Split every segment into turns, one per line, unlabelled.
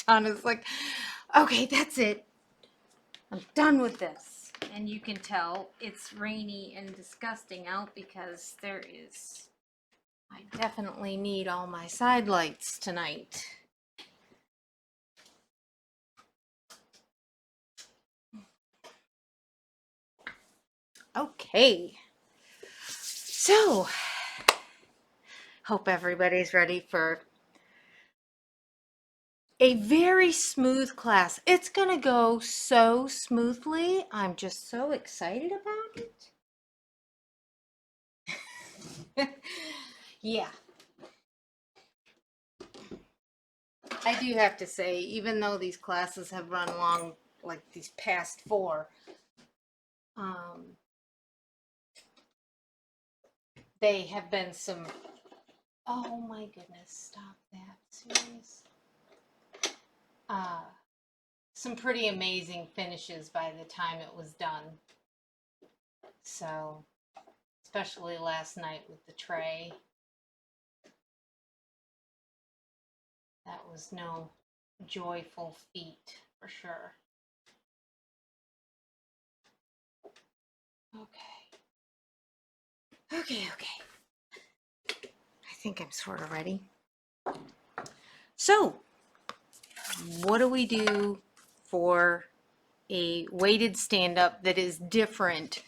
done. It's like, okay, that's it. I'm done with this. And you can tell it's rainy and disgusting out because I definitely need all my side lights tonight. Okay. So, hope everybody's ready for a very smooth class. It's going to go so smoothly. I'm just so excited about it. Yeah. I do have to say, even though these classes have run long, like these past four, um, they have been some, oh my goodness, stop that, serious. Uh, some pretty amazing finishes by the time it was done. So, especially last night with the tray. That was no joyful feat for sure. Okay. Okay. I think I'm sort of ready. So, what do we do for a weighted stand-up that is different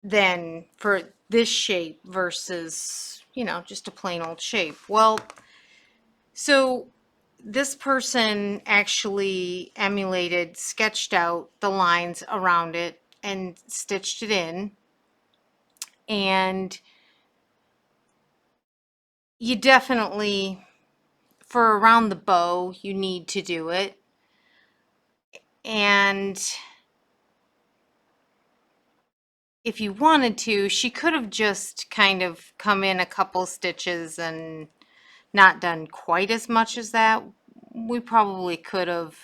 than for this shape versus, just a plain old shape? Well, so this person actually sketched out the lines around it and stitched it in. And you definitely, for around the bow, you need to do it. And if you wanted to, she could have just kind of come in a couple stitches and not done quite as much as that. We probably could have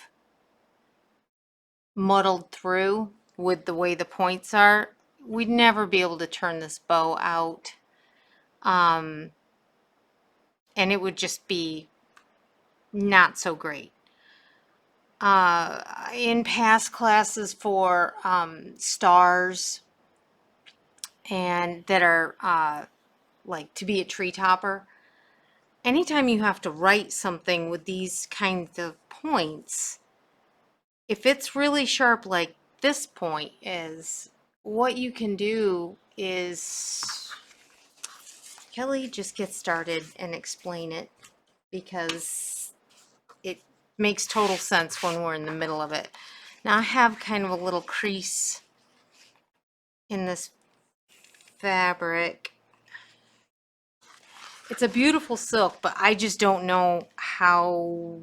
muddled through with the way the points are. We'd never be able to turn this bow out. And it would just be not so great. In past classes for stars and that are like to be a tree topper, anytime you have to write something with these kinds of points, if it's really sharp like this point is, what you can do is, Kelly, just get started and explain it, because it makes total sense when we're in the middle of it. Now I have kind of a little crease in this fabric. It's a beautiful silk, but I just don't know how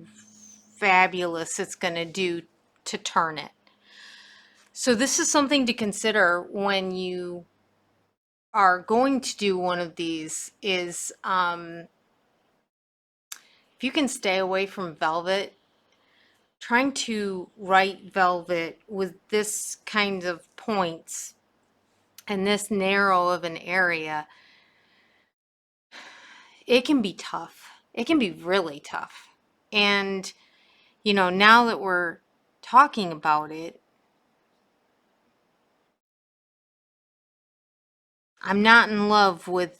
fabulous it's going to do to turn it. So this is something to consider when you are going to do one of these, is if you can stay away from velvet, trying to write velvet with this kind of points and this narrow of an area, it can be tough. It can be really tough. And, now that we're talking about it, I'm not in love with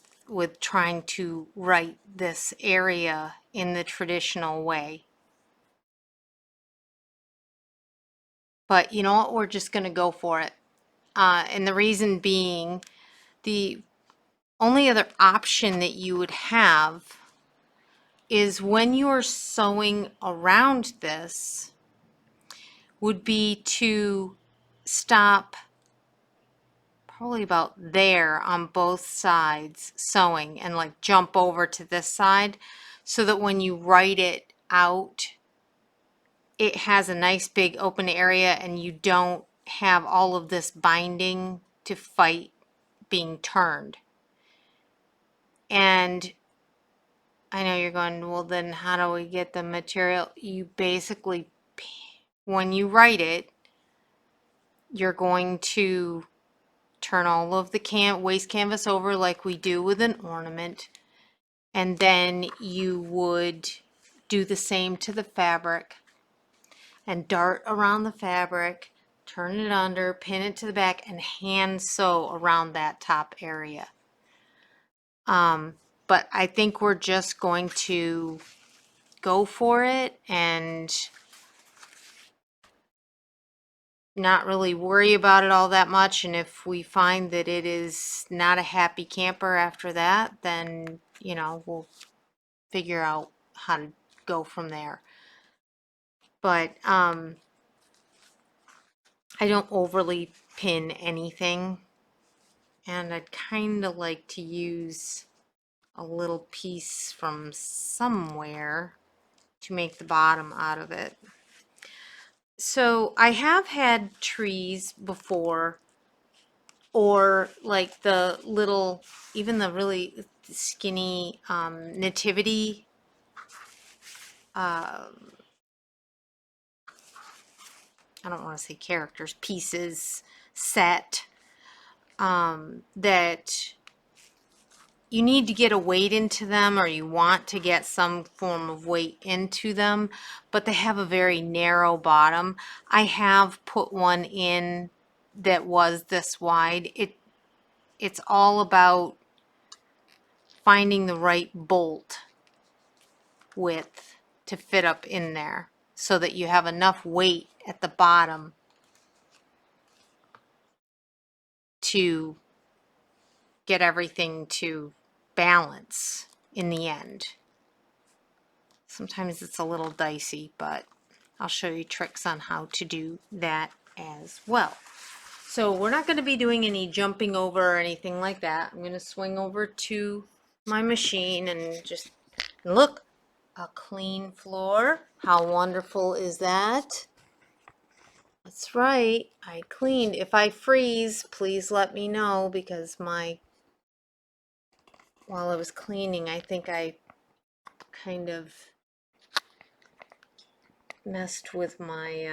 trying to write this area in the traditional way. But you know what? We're just going to go for it. And the reason being, the only other option that you would have is when you're sewing around this would be to stop probably about there on both sides sewing and like jump over to this side, so that when you write it out, it has a nice big open area and you don't have all of this binding to fight being turned. And I know you're going, well, then how do we get the material? You basically, when you write it, you're going to turn all of the waste canvas over like we do with an ornament. And then you would do the same to the fabric and dart around the fabric, turn it under, pin it to the back, and hand sew around that top area. But I think we're just going to go for it and not really worry about it all that much. And if we find that it is not a happy camper after that, then, you know, we'll figure out how to go from there. But I don't overly pin anything, and I'd kind of like to use a little piece from somewhere to make the bottom out of it. So I have had trees before, or like the little, even the really skinny nativity I don't want to say characters, pieces set that you need to get a weight into them, or you want to get some form of weight into them, but they have a very narrow bottom. I have put one in that was this wide. It's all about finding the right bolt width to fit up in there so that you have enough weight at the bottom to get everything to balance in the end. Sometimes it's a little dicey, but I'll show you tricks on how to do that as well. So we're not going to be doing any jumping over or anything like that. I'm going to swing over to my machine and just look, a clean floor. How wonderful is that? That's right, I cleaned. If I freeze, please let me know, because while I was cleaning, I think I kind of messed with my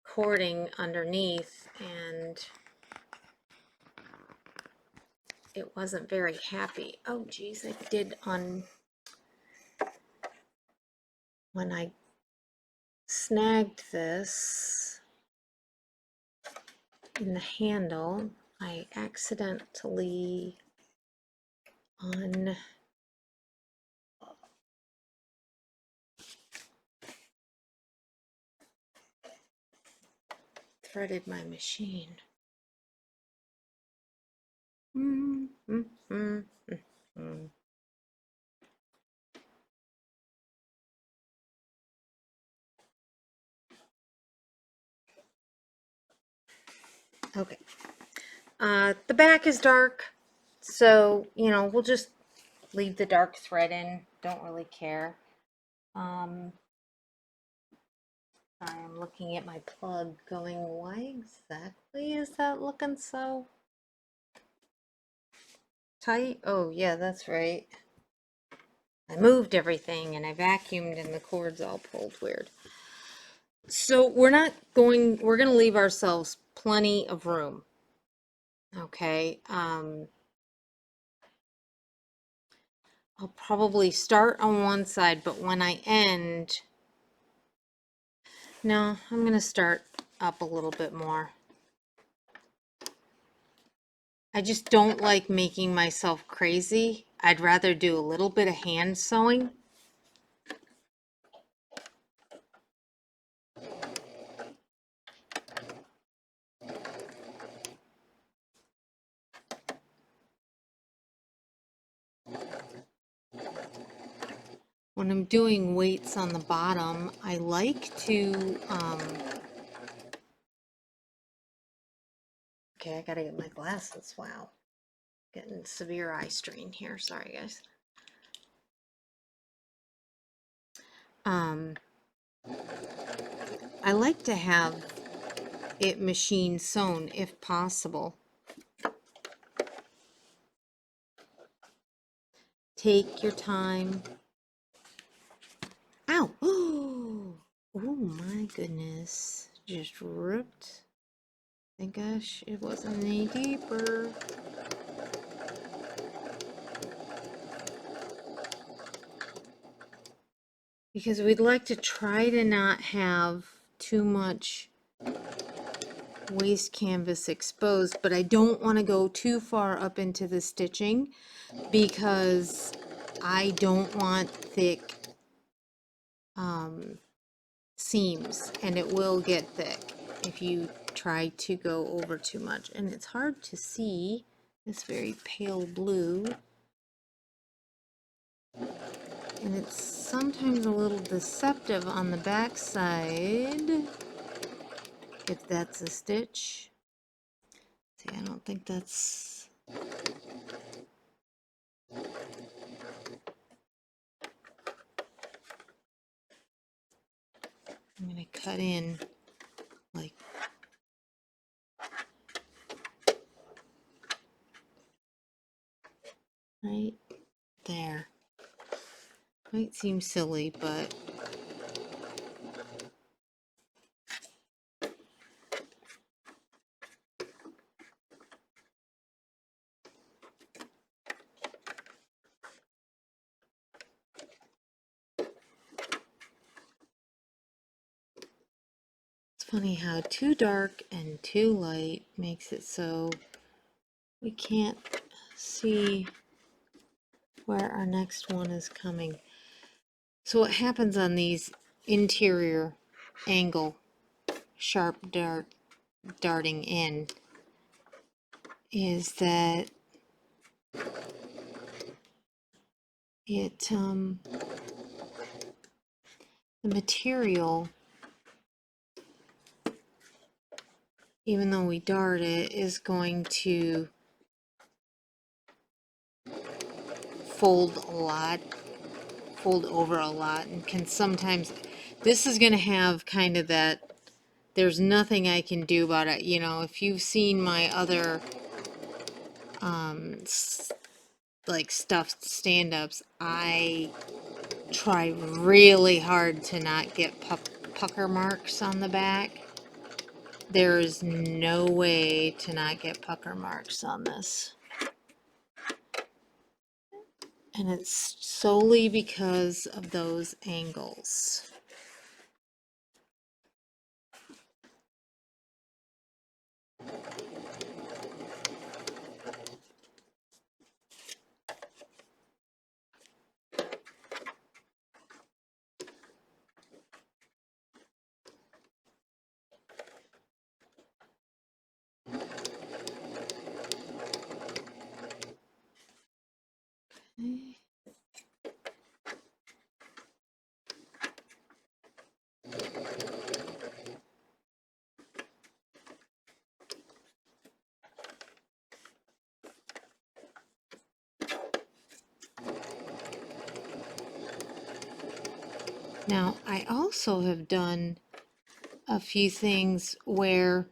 cording underneath, and it wasn't very happy. Oh geez, I did when I snagged this in the handle, I accidentally threaded my machine. Okay. The back is dark, so, you know, we'll just leave the dark thread in. Don't really care. I'm looking at my plug going, why exactly is that looking so tight? Oh, yeah, that's right. I moved everything and I vacuumed and the cord's all pulled weird. So we're going to leave ourselves plenty of room. Okay. I'll probably start on one side, but when I end, no, I'm going to start up a little bit more. I just don't like making myself crazy. I'd rather do a little bit of hand sewing. When I'm doing weights on the bottom, I like to, okay, I gotta get my glasses. Wow. Getting severe eye strain here. Sorry, guys. I like to have it machine sewn if possible. Take your time. Ow! Oh, oh my goodness. Just ripped. Thank gosh it wasn't any deeper. because we'd like to try to not have too much waste canvas exposed, but I don't want to go too far up into the stitching because I don't want thick seams, and it will get thick if you try to go over too much. And it's hard to see this very pale blue, and it's sometimes a little deceptive on the back side if that's a stitch. See, I don't think that's... I'm going to cut in like right there. Might seem silly, but it's funny how too dark and too light makes it so we can't see where our next one is coming. So what happens on these interior angle sharp darting in is that it the material, even though we dart it, is going to fold over a lot, and can sometimes, this is going to have kind of that, there's nothing I can do about it. You know, if you've seen my other like stuffed stand-ups, I try really hard to not get pucker marks on the back. There is no way to not get pucker marks on this. And it's solely because of those angles. Okay. Now, I also have done a few things where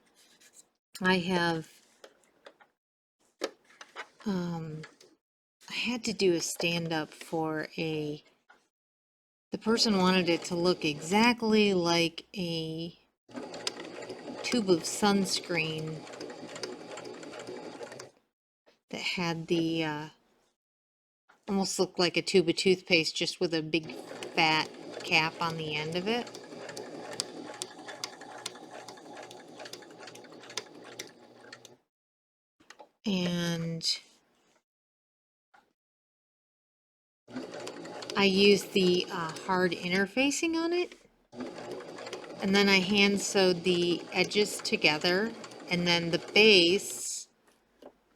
I have, I had to do a stand-up for the person wanted it to look exactly like a tube of sunscreen that had the, almost looked like a tube of toothpaste just with a big fat cap on the end of it. And I used the hard interfacing on it, and then I hand sewed the edges together, and then the base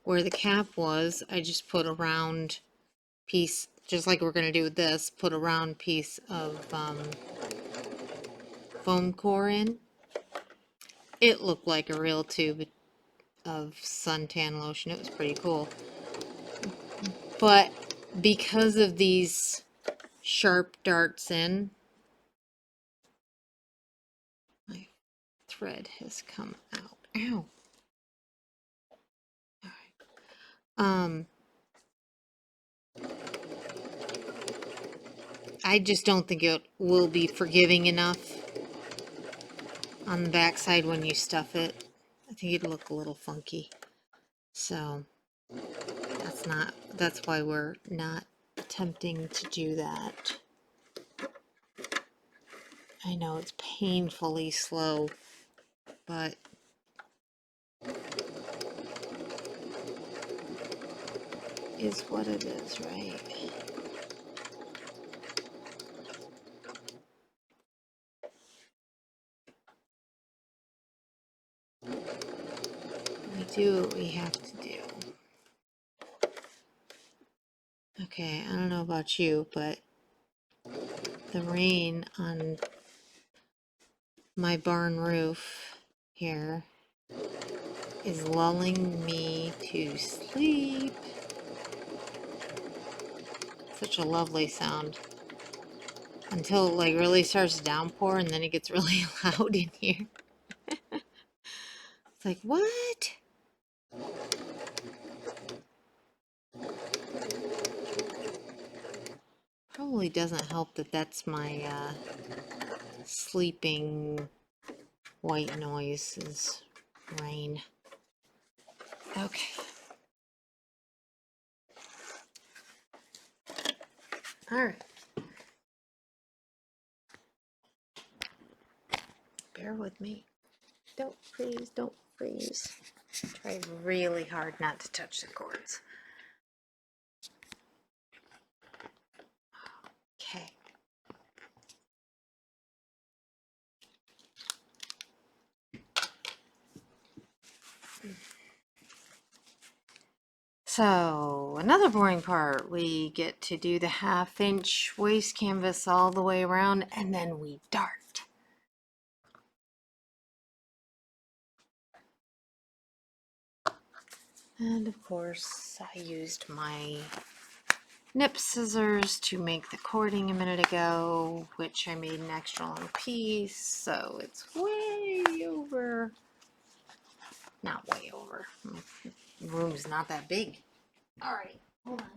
where the cap was, I just put a round piece, just like we're going to do with this, put a round piece of foam core in. It looked like a real tube of suntan lotion. It was pretty cool. But because of these sharp darts in, my thread has come out. Ow. I just don't think it will be forgiving enough on the backside when you stuff it. I think it'd look a little funky. So that's why we're not attempting to do that. I know it's painfully slow, but is what it is, right? We do what we have to do. Okay, I don't know about you, but the rain on my barn roof here is lulling me to sleep. Such a lovely sound. Until it like really starts to downpour and then it gets really loud in here. It's like, what? Probably doesn't help that that's my sleeping white noise is rain. Okay. All right. Bear with me. Don't freeze, don't freeze. Try really hard not to touch the cords. Okay. So, another boring part, we get to do the 1/2 inch waste canvas all the way around and then we dart. And of course, I used my nip scissors to make the cording a minute ago, which I made an extra long piece, so it's way over. Not way over. My room's not that big. All right, hold on.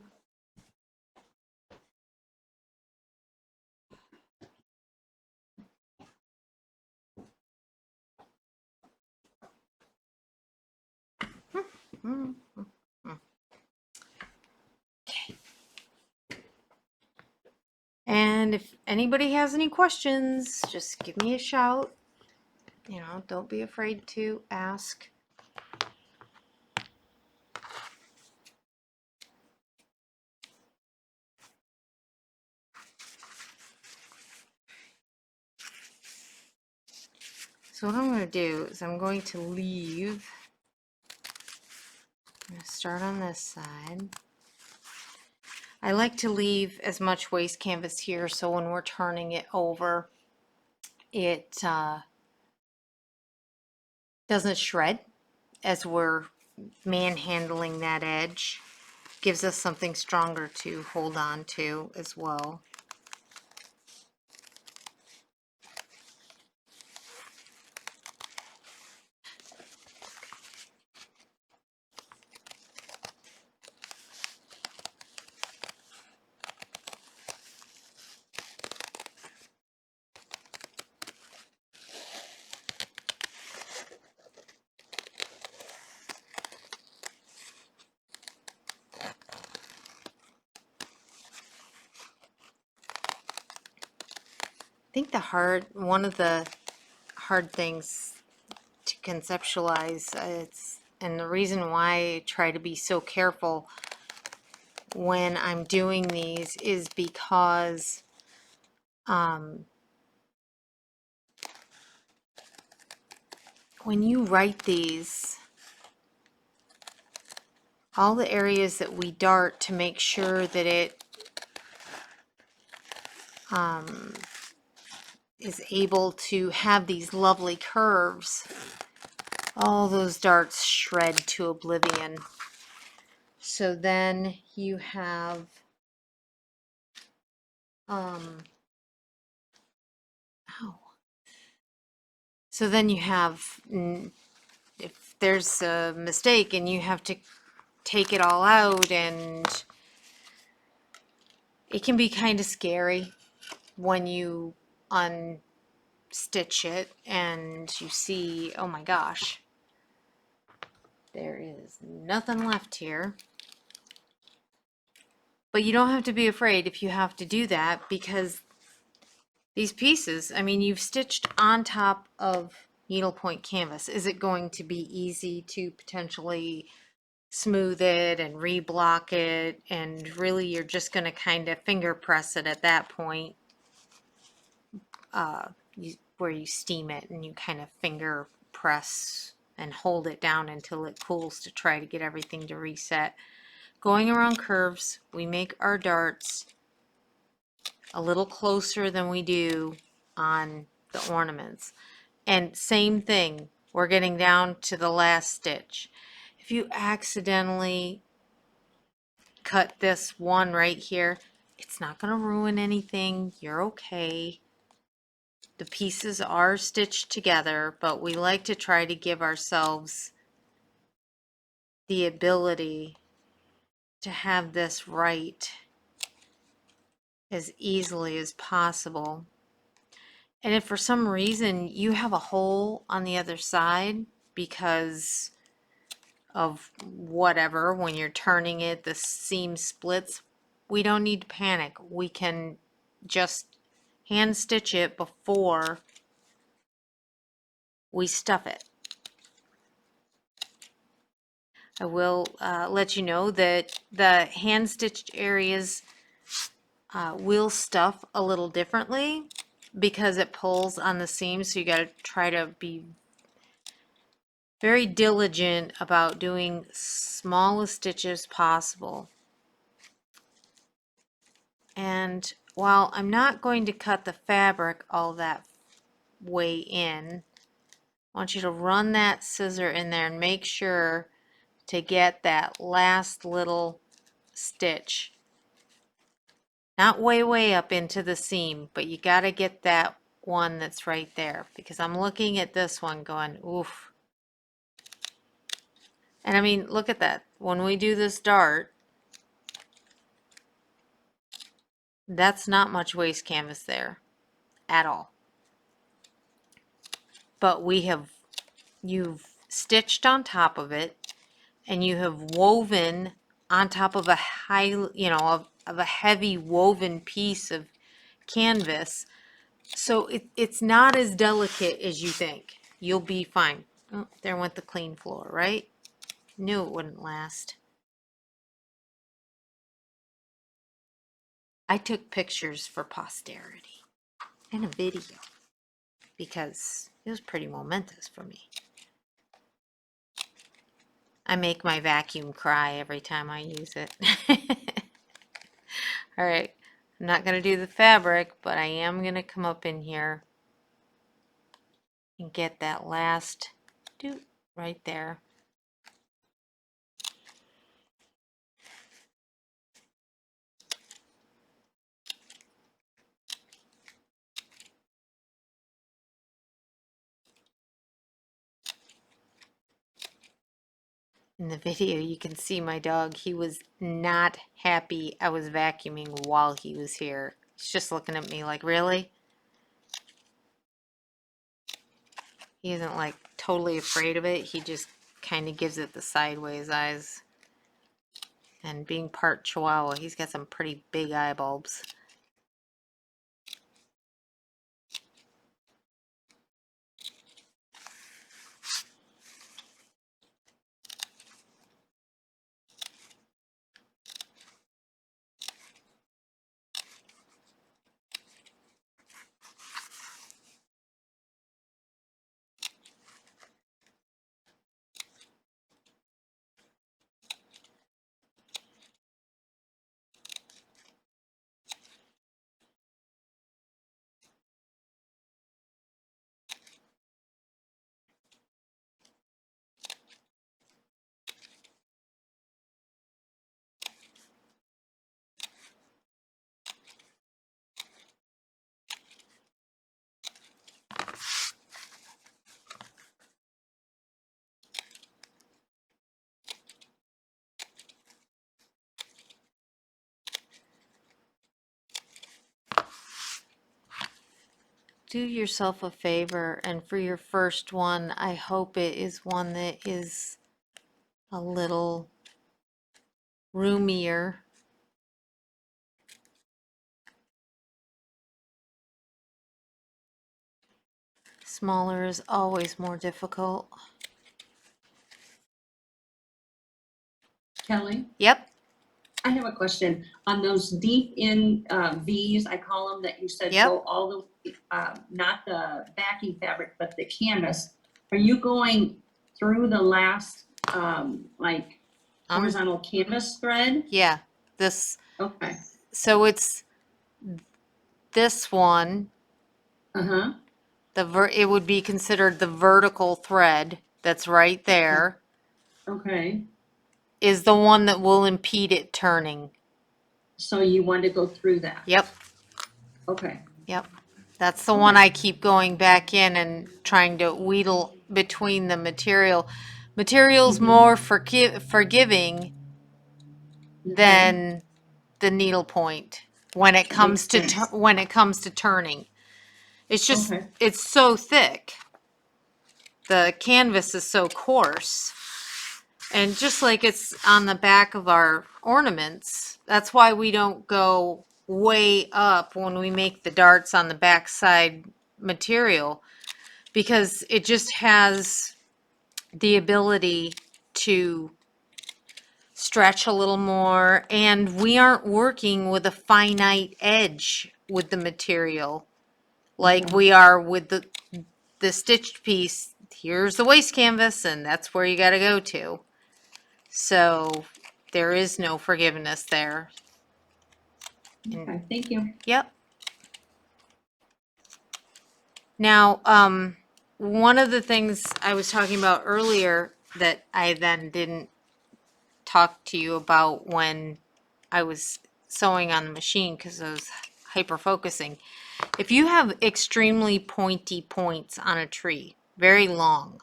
Okay. And if anybody has any questions, just give me a shout. You know, don't be afraid to ask. So what I'm going to do is I'm going to leave. I'm going to start on this side. I like to leave as much waste canvas here so when we're turning it over, it doesn't shred as we're manhandling that edge. Gives us something stronger to hold on to as well. I think one of the hard things to conceptualize, and the reason why I try to be so careful when I'm doing these is because when you write these, all the areas that we dart to make sure that it is able to have these lovely curves, all those darts shred to oblivion. So then you have so then you have, if there's a mistake and you have to take it all out, and it can be kind of scary when you unstitch it and you see, oh my gosh, there is nothing left here. But you don't have to be afraid if you have to do that, because these pieces, I mean, you've stitched on top of needlepoint canvas. Is it going to be easy to potentially smooth it and reblock it? And really, you're just going to kind of finger press it at that point, where you steam it and you kind of finger press and hold it down until it cools to try to get everything to reset. Going around curves, we make our darts a little closer than we do on the ornaments. And same thing, we're getting down to the last stitch. If you accidentally cut this one right here, it's not going to ruin anything. You're okay. The pieces are stitched together, but we like to try to give ourselves the ability to have this right as easily as possible. And if for some reason you have a hole on the other side because of whatever, when you're turning it, the seam splits, we don't need to panic. We can just hand stitch it before we stuff it. I will let you know that the hand stitched areas will stuff a little differently because it pulls on the seam, so you got to try to be very diligent about doing smallest stitches possible. And while I'm not going to cut the fabric all that way in, I want you to run that scissor in there and make sure to get that last little stitch. Not way up into the seam, but you got to get that one that's right there, because I'm looking at this one going, oof. And I mean, look at that. When we do this dart, that's not much waste canvas there at all. But you've stitched on top of it, and you have woven on top of a of a heavy woven piece of canvas. So it's not as delicate as you think. You'll be fine. Oh, there went the clean floor, right? Knew it wouldn't last. I took pictures for posterity and a video because it was pretty momentous for me. I make my vacuum cry every time I use it. All right, I'm not going to do the fabric, but I am going to come up in here and get that last doot right there. In the video, you can see my dog. He was not happy I was vacuuming while he was here. He's just looking at me like, really? He isn't like totally afraid of it. He just kind of gives it the sideways eyes. And being part Chihuahua, he's got some pretty big eye bulbs. Do yourself a favor, and for your first one, I hope it is one that is a little roomier. Smaller is always more difficult.
Kelly,
Yep,
I have a question. On those deep in V's, I call them, that you said
Yep.
go all the, not the backing fabric, but the canvas. Are you going through the last, like horizontal canvas thread?
yeah. This,
Okay,
so it's this one,
uh-huh,
it would be considered the vertical thread that's right there,
okay.
is the one that will impede it turning.
So you want to go through that?
Yep,
Okay,
yep. That's the one I keep going back in and trying to wheedle between the material. Material's more forgiving
okay,
than the needle point when it comes
makes
to
sense.
when it comes to turning. It's just
Okay,
it's so thick. The canvas is so coarse. And just like it's on the back of our ornaments, that's why we don't go way up when we make the darts on the backside material, because it just has the ability to stretch a little more, and we aren't working with a finite edge with the material like we are with the stitched piece. Here's the waist canvas, and that's where you got to go to. So there is no forgiveness there.
okay, thank you.
Yep. Now, one of the things I was talking about earlier that I then didn't talk to you about when I was sewing on the machine because I was hyper focusing. If you have extremely pointy points on a tree, very long,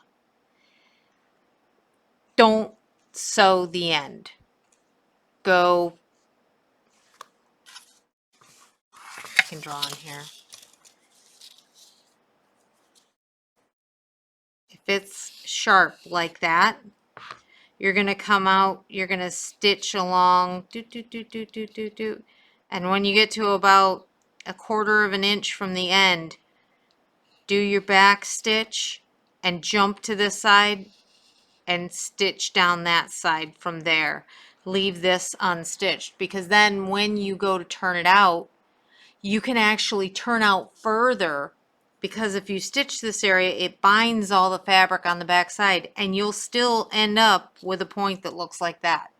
don't sew the end. Go, I can draw on here. If it's sharp like that, you're going to come out, you're going to stitch along, do, do, do, do, do, do, do. And when you get to about 1/4 of an inch from the end, do your back stitch and jump to this side and stitch down that side from there. Leave this unstitched, because then when you go to turn it out, you can actually turn out further, because if you stitch this area, it binds all the fabric on the back side, and you'll still end up with a point that looks like that.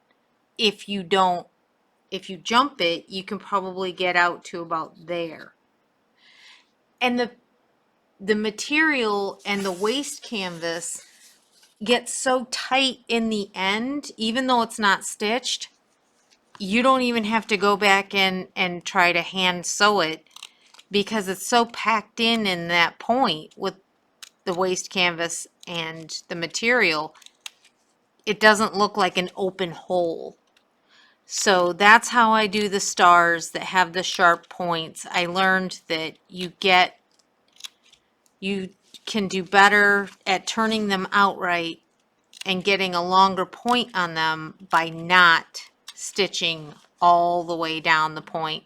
If you don't, if you jump it, you can probably get out to about there. And the material and the waist canvas gets so tight in the end, even though it's not stitched, you don't even have to go back in and try to hand sew it, because it's so packed in that point with the waist canvas and the material, it doesn't look like an open hole. So that's how I do the stars that have the sharp points. I learned that you can do better at turning them outright and getting a longer point on them by not stitching all the way down the point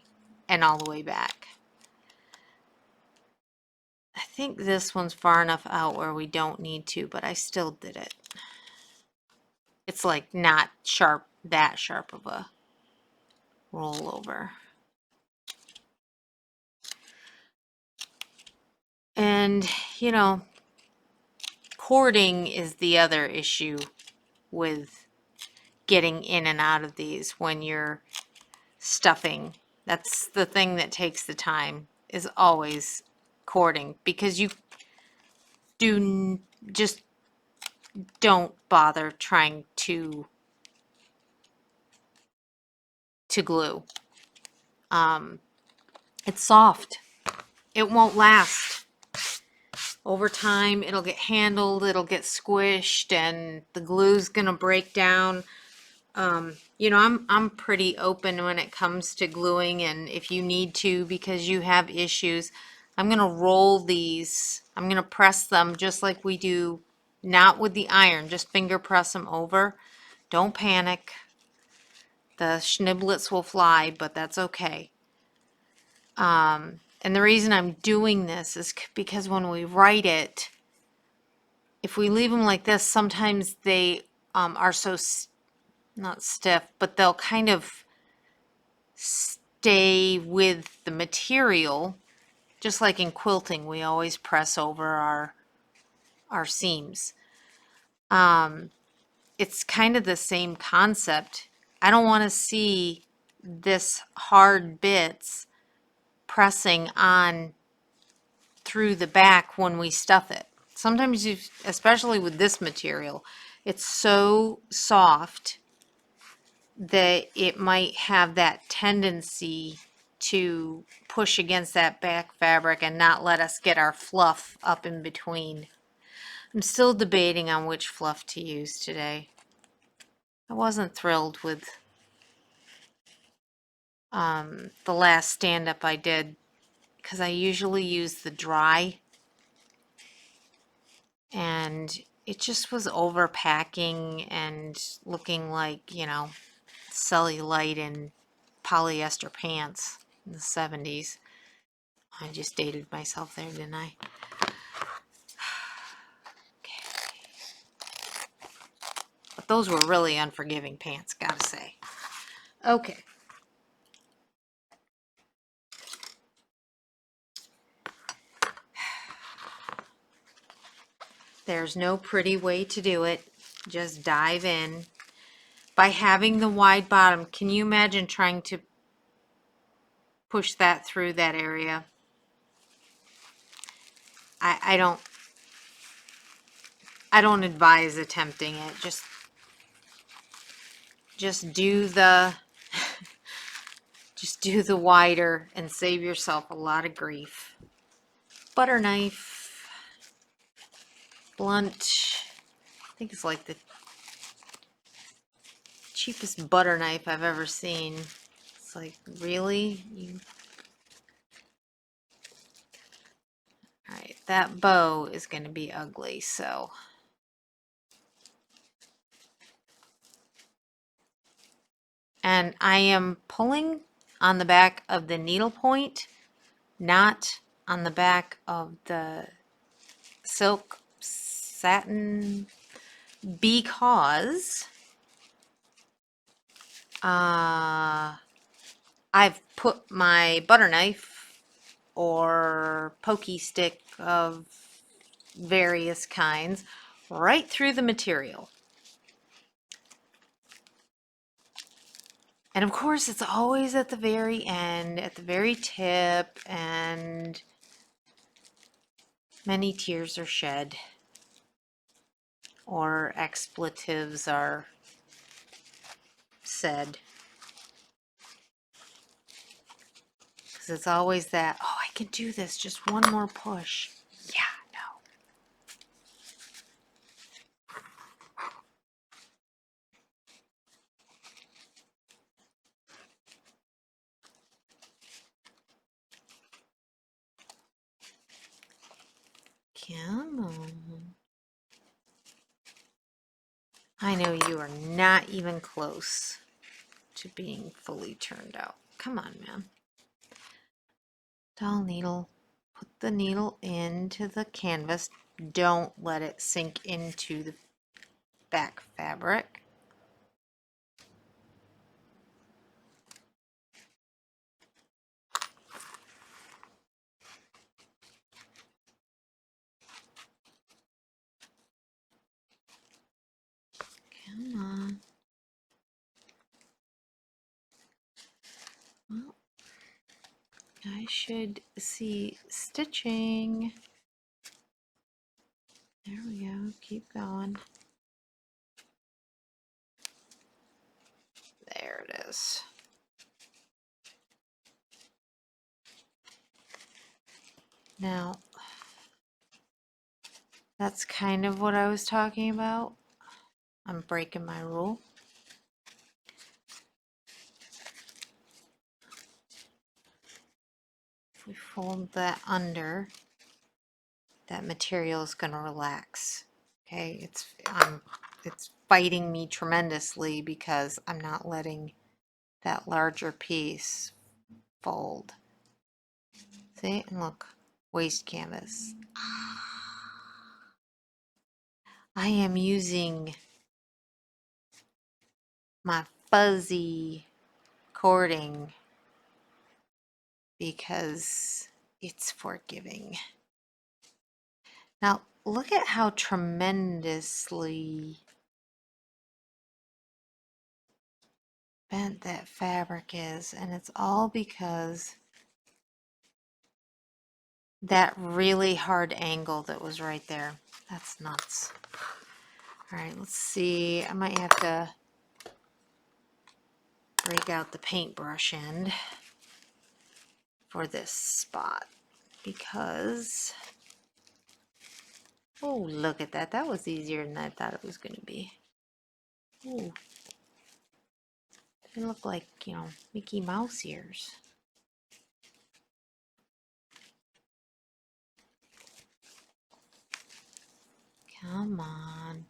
and all the way back. I think this one's far enough out where we don't need to, but I still did it. It's like not sharp, that sharp of a rollover. And, you know, cording is the other issue with getting in and out of these when you're stuffing. That's the thing that takes the time, is always cording, because you just don't bother trying to glue. It's soft. It won't last. Over time, it'll get handled, it'll get squished, and the glue's gonna break down. You know, I'm pretty open when it comes to gluing, and if you need to because you have issues, I'm gonna roll these. I'm gonna press them just like we do, not with the iron, just finger press them over. Don't panic. The schniblets will fly, but that's okay. And And the reason I'm doing this is because when we write it, if we leave them like this, sometimes they are so, not stiff, but they'll kind of stay with the material. Just like in quilting, we always press over our seams. It's kind of the same concept. I don't want to see this hard bits pressing on through the back when we stuff it. Sometimes you, especially with this material, it's so soft that it might have that tendency to push against that back fabric and not let us get our fluff up in between. I'm still debating on which fluff to use today. I wasn't thrilled with the last stand-up I did because I usually use the dry, and it just was overpacking and looking like, you know, cellulite and polyester pants in the 70s. I just dated myself there, didn't I? Okay. But those were really unforgiving pants, gotta say. Okay. There's no pretty way to do it. Just dive in. By having the wide bottom, can you imagine trying to push that through that area? I don't advise attempting it. Just do the just do the wider and save yourself a lot of grief. Butter knife, blunt. I think it's like the cheapest butter knife I've ever seen. It's like, really? Alright, that bow is going to be ugly, so. And I am pulling on the back of the needle point, not on the back of the silk satin, because I've put my butter knife or pokey stick of various kinds right through the material. And of course, it's always at the very end, at the very tip, and many tears are shed or expletives are said. Because it's always that, oh, I can do this, just one more push. Yeah, no. Come on. I know you are not even close to being fully turned out. Come on, man. Dull needle. Put the needle into the canvas. Don't let it sink into the back fabric. Come on. Well, I should see stitching. There we go. Keep going. There it is. Now, that's kind of what I was talking about. I'm breaking my rule. If we fold that under, that material is going to relax. Okay, it's fighting me tremendously because I'm not letting that larger piece fold. See, and look, waste canvas. I am using my fuzzy cording because it's forgiving. Now, look at how tremendously bent that fabric is, and it's all because that really hard angle that was right there. That's nuts. All right, let's see. I might have to break out the paintbrush end for this spot because, oh, look at that. That was easier than I thought it was going to be. Ooh, they look like, you know, Mickey Mouse ears. Come on.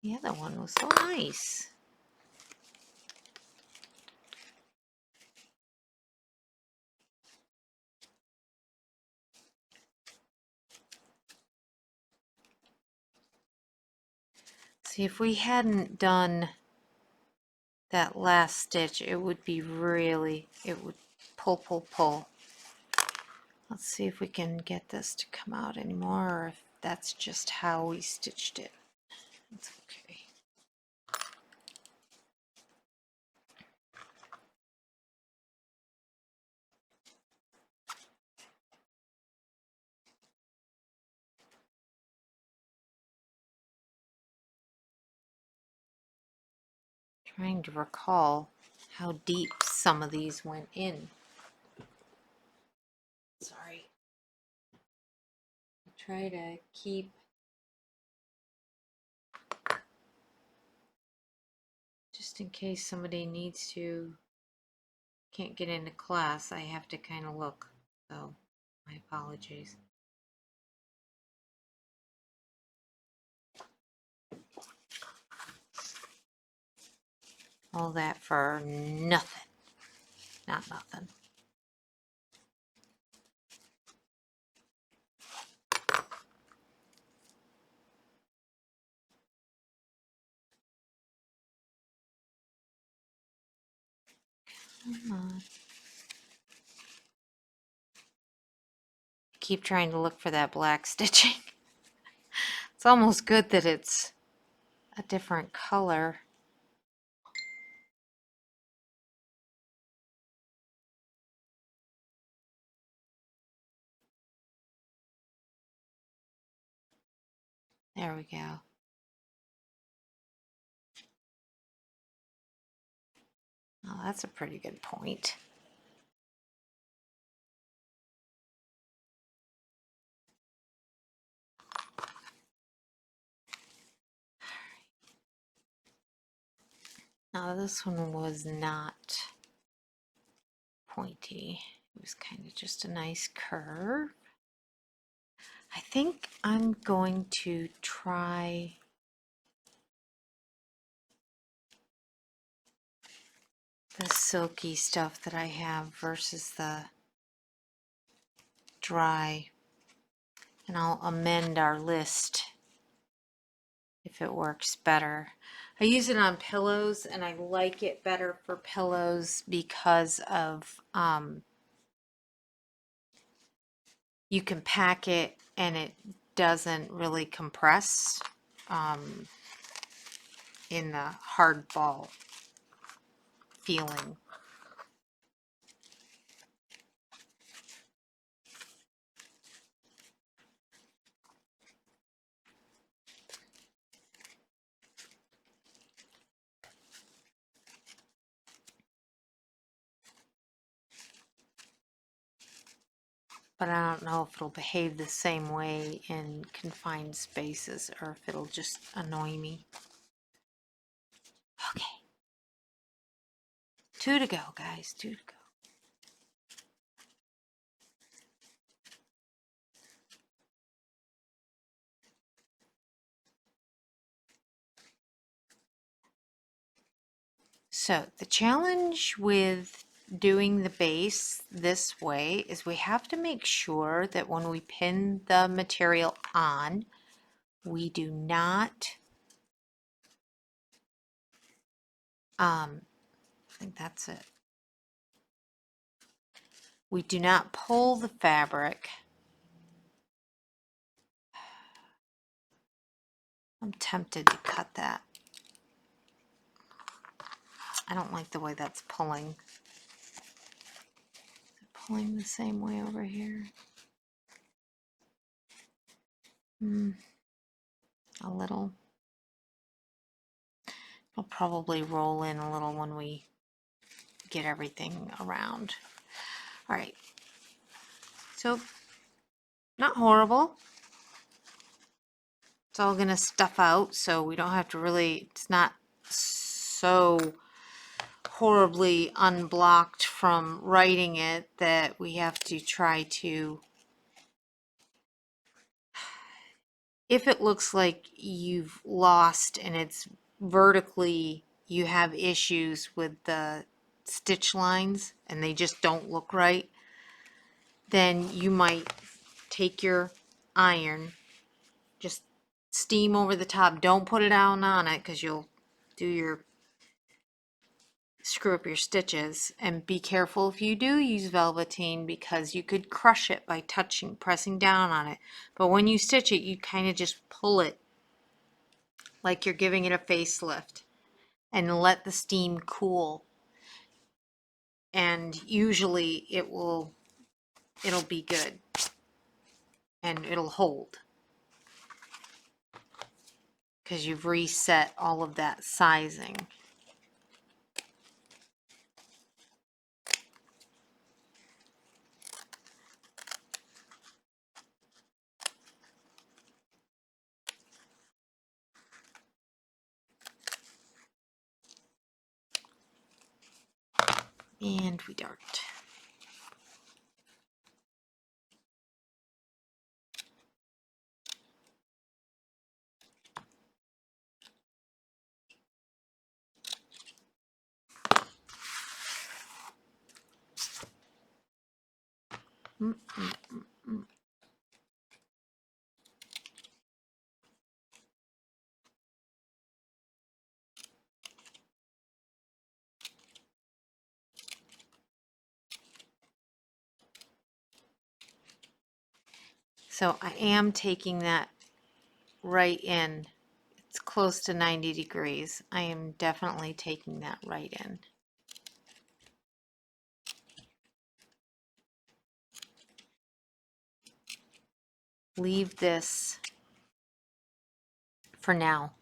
The other one was so nice. See, if we hadn't done that last stitch, it would be really, it would pull. Let's see if we can get this to come out anymore, or if that's just how we stitched it. It's okay. Trying to recall how deep some of these went in. Sorry. Try to keep just in case somebody needs to, can't get into class, I have to kind of look. So, my apologies. All that for nothing. Not nothing. Come on. Keep trying to look for that black stitching. It's almost good that it's a different color. There we go. Oh, that's a pretty good point. Now this one was not pointy. It was kind of just a nice curve. I think I'm going to try the silky stuff that I have versus the dry. And I'll amend our list if it works better. I use it on pillows and I like it better for pillows because of you can pack it and it doesn't really compress in the hard ball feeling. But I don't know if it'll behave the same way in confined spaces or if it'll just annoy me. Okay. 2 to go, guys. 2 to go. So the challenge with doing the base this way is we have to make sure that when we pin the material on, we do not, I think that's it. We do not pull the fabric. I'm tempted to cut that. I don't like the way that's pulling. Pulling the same way over here. A little. It'll probably roll in a little when we get everything around. All right. So, not horrible. It's all gonna stuff out, so we don't have to really, it's not so horribly unblocked from writing it that we have to try to, if it looks like you've lost and it's vertically, you have issues with the stitch lines and they just don't look right, then you might take your iron, just steam over the top. Don't put it down on it because you'll screw up your stitches. And be careful if you do use velveteen because you could crush it by pressing down on it. But when you stitch it, you kind of just pull it like you're giving it a facelift and let the steam cool. And usually it'll be good and it'll hold because you've reset all of that sizing. And we dart. So I am taking that right in. It's close to 90 degrees. I am definitely taking that right in. Leave this for now,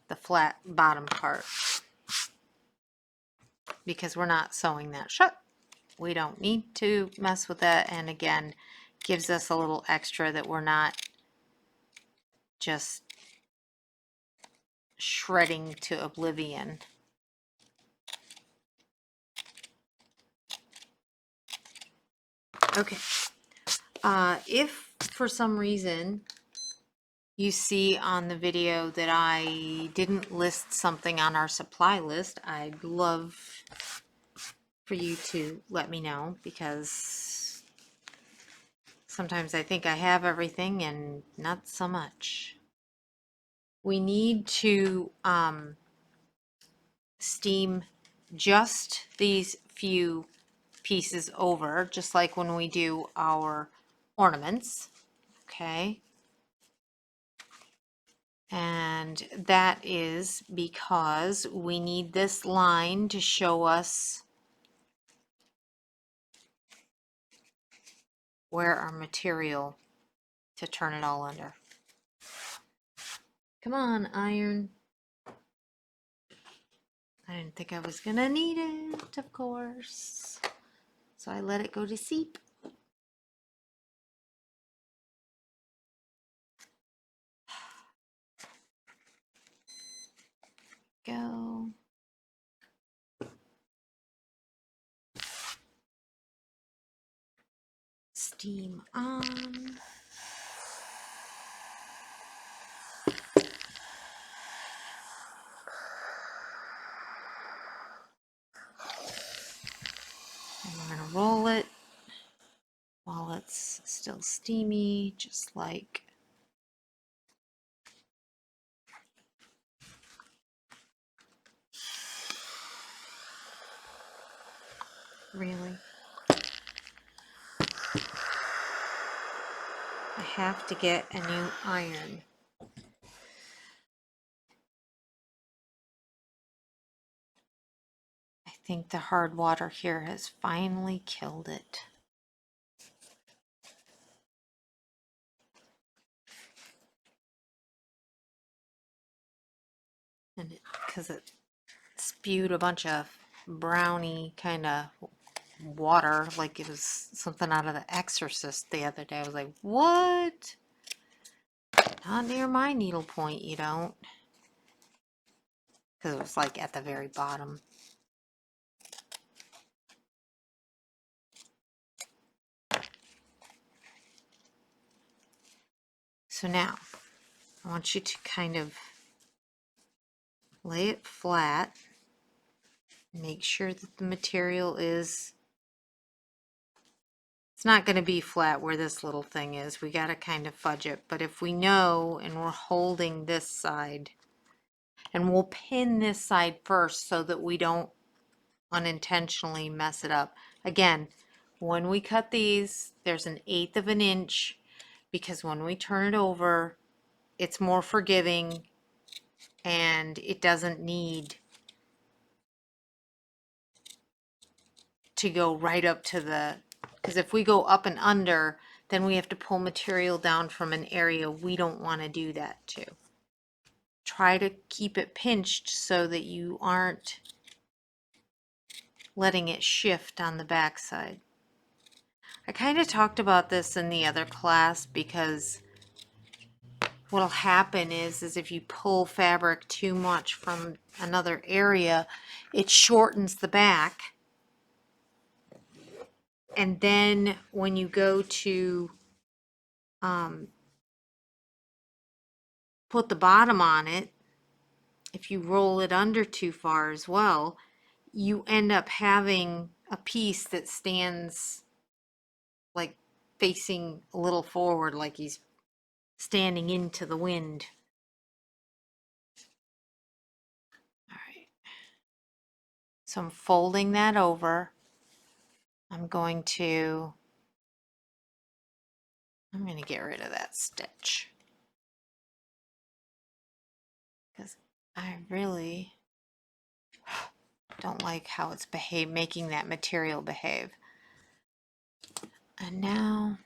the flat bottom part, because we're not sewing that shut. We don't need to mess with that, and again, gives us a little extra that we're not just shredding to oblivion. Okay. If for some reason you see on the video that I didn't list something on our supply list, I'd love for you to let me know, because sometimes I think I have everything and not so much. We need to steam just these few pieces over, just like when we do our ornaments. Okay. And that is because we need this line to show us where our material to turn it all under. Come on, iron. I didn't think I was gonna need it, of course. So I let it go to seep. Go. Steam on. And we're gonna roll it while it's still steamy, just like really. I have to get a new iron. I think the hard water here has finally killed it. And because it spewed a bunch of brownie kind of water, like it was something out of The Exorcist the other day. I was like, what? Not near my needle point, you don't. Because it was like at the very bottom. So now, I want you to kind of lay it flat. Make sure that the material is, it's not going to be flat where this little thing is. We got to kind of fudge it. But if we know and we're holding this side, and we'll pin this side first so that we don't unintentionally mess it up. Again, when we cut these, there's 1/8 of an inch because when we turn it over, it's more forgiving and it doesn't need to go right up to the, because if we go up and under, then we have to pull material down from an area we don't want to do that to. Try to keep it pinched so that you aren't letting it shift on the backside. I kind of talked about this in the other class because what'll happen is if you pull fabric too much from another area, it shortens the back. And then when you go to put the bottom on it, if you roll it under too far as well, you end up having a piece that stands like facing a little forward, like he's standing into the wind. All right. So I'm folding that over. I'm going to get rid of that stitch because I really don't like how it's making that material behave. And now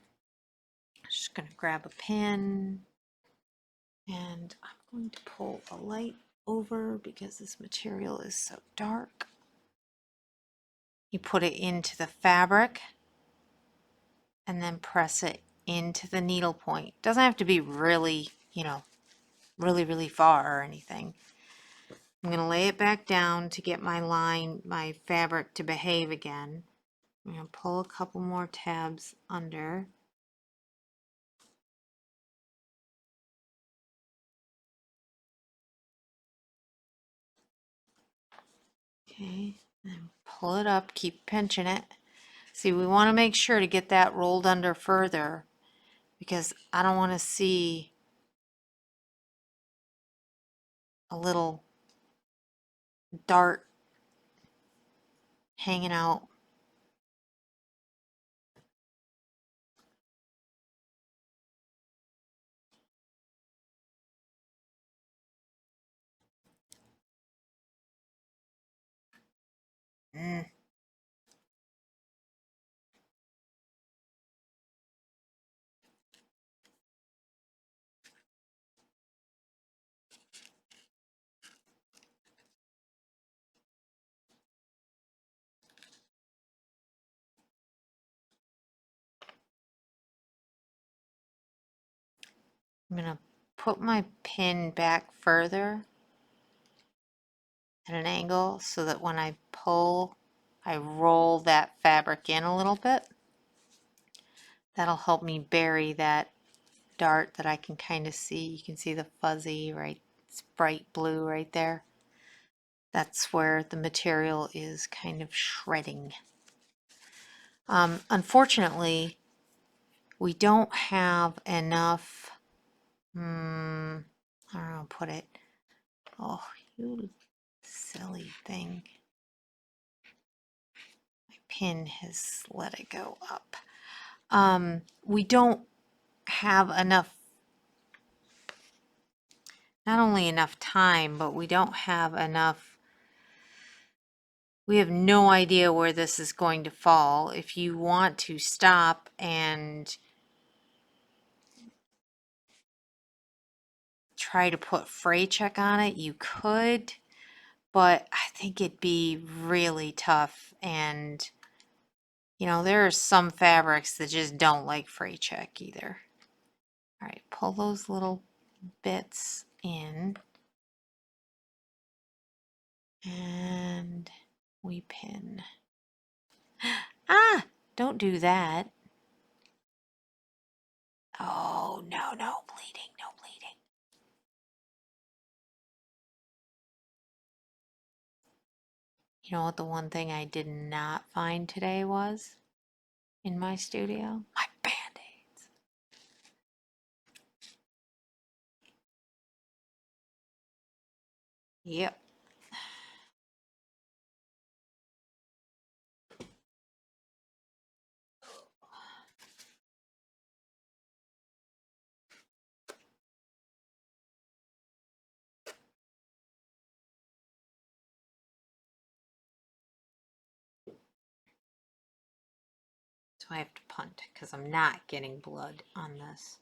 I'm just going to grab a pin and I'm going to pull a light over because this material is so dark. You put it into the fabric and then press it into the needle point. Doesn't have to be really, really far or anything. I'm going to lay it back down to get my fabric to behave again. I'm going to pull a couple more tabs under. Okay, and pull it up, keep pinching it. See, we want to make sure to get that rolled under further because I don't want to see a little dart hanging out. Mm. I'm going to put my pin back further at an angle so that when I pull, I roll that fabric in a little bit. That'll help me bury that dart that I can kind of see. You can see the fuzzy, right? It's bright blue right there. That's where the material is kind of shredding. Unfortunately, we don't have enough, I don't know how to put it. Oh, you silly thing. My pin has let it go up. We don't have enough, not only enough time, but we don't have enough, we have no idea where this is going to fall. If you want to stop and try to put fray check on it, you could, but I think it'd be really tough. And, you know, there are some fabrics that just don't like fray check either. All right, pull those little bits in and we pin. Ah, don't do that. Oh, no, no bleeding, no bleeding. You know what the one thing I did not find today was in my studio? My Band-Aids. Yep. So I have to punt because I'm not getting blood on this.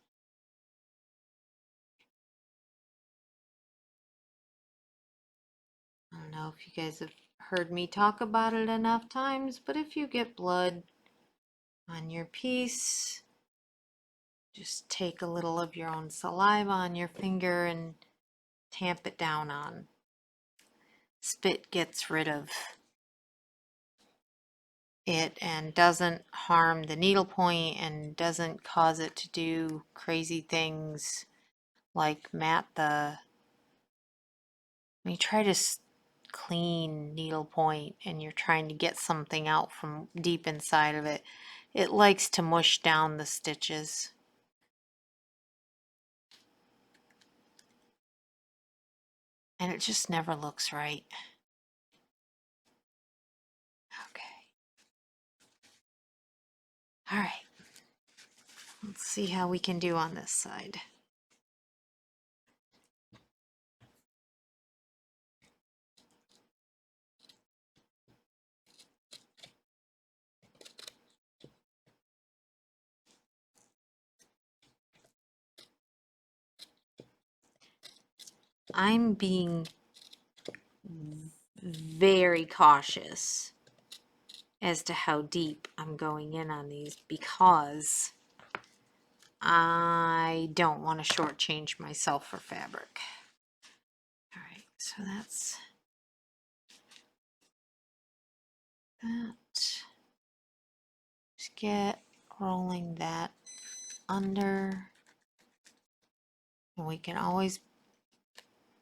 I don't know if you guys have heard me talk about it enough times, but if you get blood on your piece, just take a little of your own saliva on your finger and tamp it down on. Spit gets rid of it and doesn't harm the needle point and doesn't cause it to do crazy things like mat the, when you try to clean needle point and you're trying to get something out from deep inside of it, it likes to mush down the stitches. And it just never looks right. Okay. All right. Let's see how we can do on this side. I'm being very cautious as to how deep I'm going in on these because I don't want to shortchange myself for fabric. All right, so that's that. Just get rolling that under, and we can always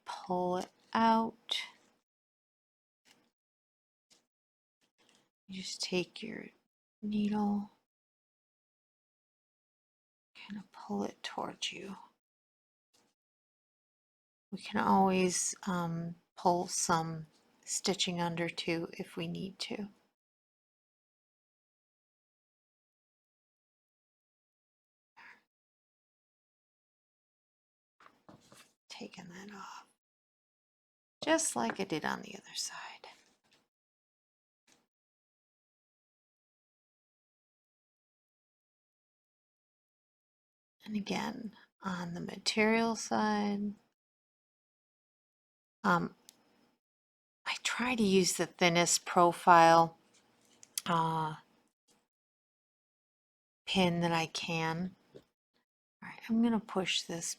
pull it out. You just take your needle, kind of pull it towards you. We can always pull some stitching under too if we need to. Taking that off, just like I did on the other side. And again, on the material side, I try to use the thinnest profile pin that I can. All right, I'm gonna push this.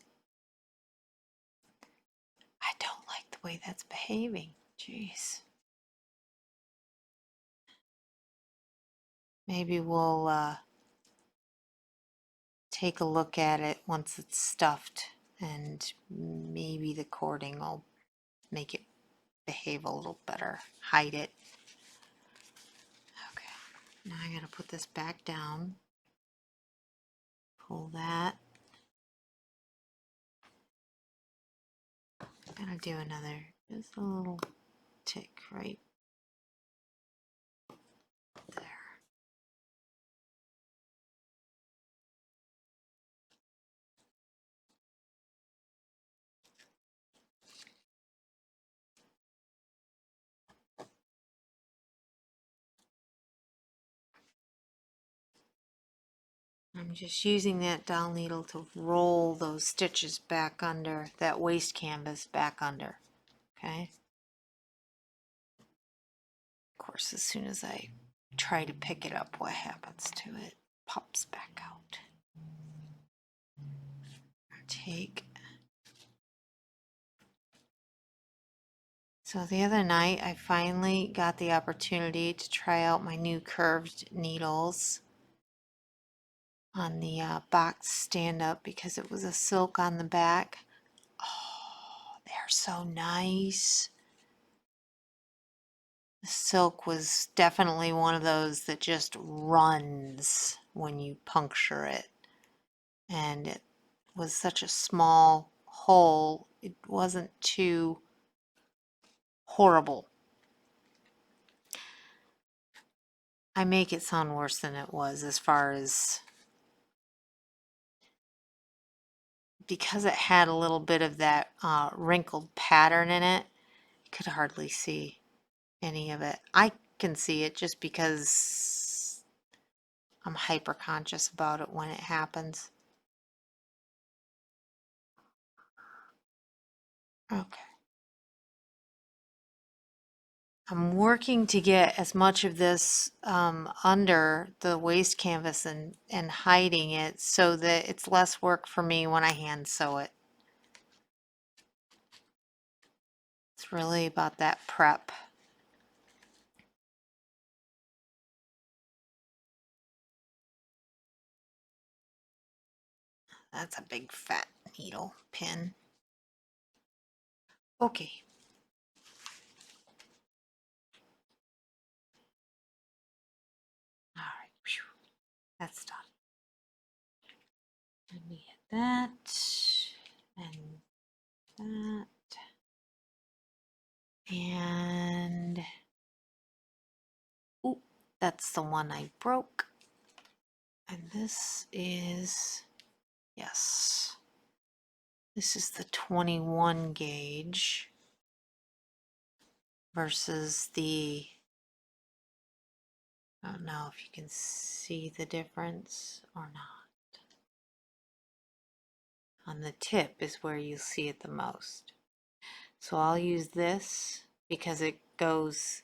I don't like the way that's behaving. Jeez. Maybe we'll take a look at it once it's stuffed, and maybe the cording will make it behave a little better, hide it. Okay, now I gotta put this back down, pull that. I'm gonna do another, just a little tick right there. I'm just using that dowel needle to roll those stitches back under, that waste canvas back under, okay? Of course, as soon as I try to pick it up, what happens to it? Pops back out. Take. So the other night, I finally got the opportunity to try out my new curved needles on the box stand-up because it was a silk on the back. Oh, they're so nice. The silk was definitely one of those that just runs when you puncture it. And it was such a small hole, it wasn't too horrible. I make it sound worse than it was as far as, because it had a little bit of that wrinkled pattern in it, you could hardly see any of it. I can see it just because I'm hyper conscious about it when it happens. Okay. I'm working to get as much of this under the waste canvas and hiding it so that it's less work for me when I hand sew it. It's really about that prep. That's a big fat needle pin. Okay. All right. Whew. That's done. Let me get that and that. And ooh, that's the one I broke. And this is, yes, this is the 21 gauge versus the, I don't know if you can see the difference or not. On the tip is where you see it the most. So I'll use this because it goes,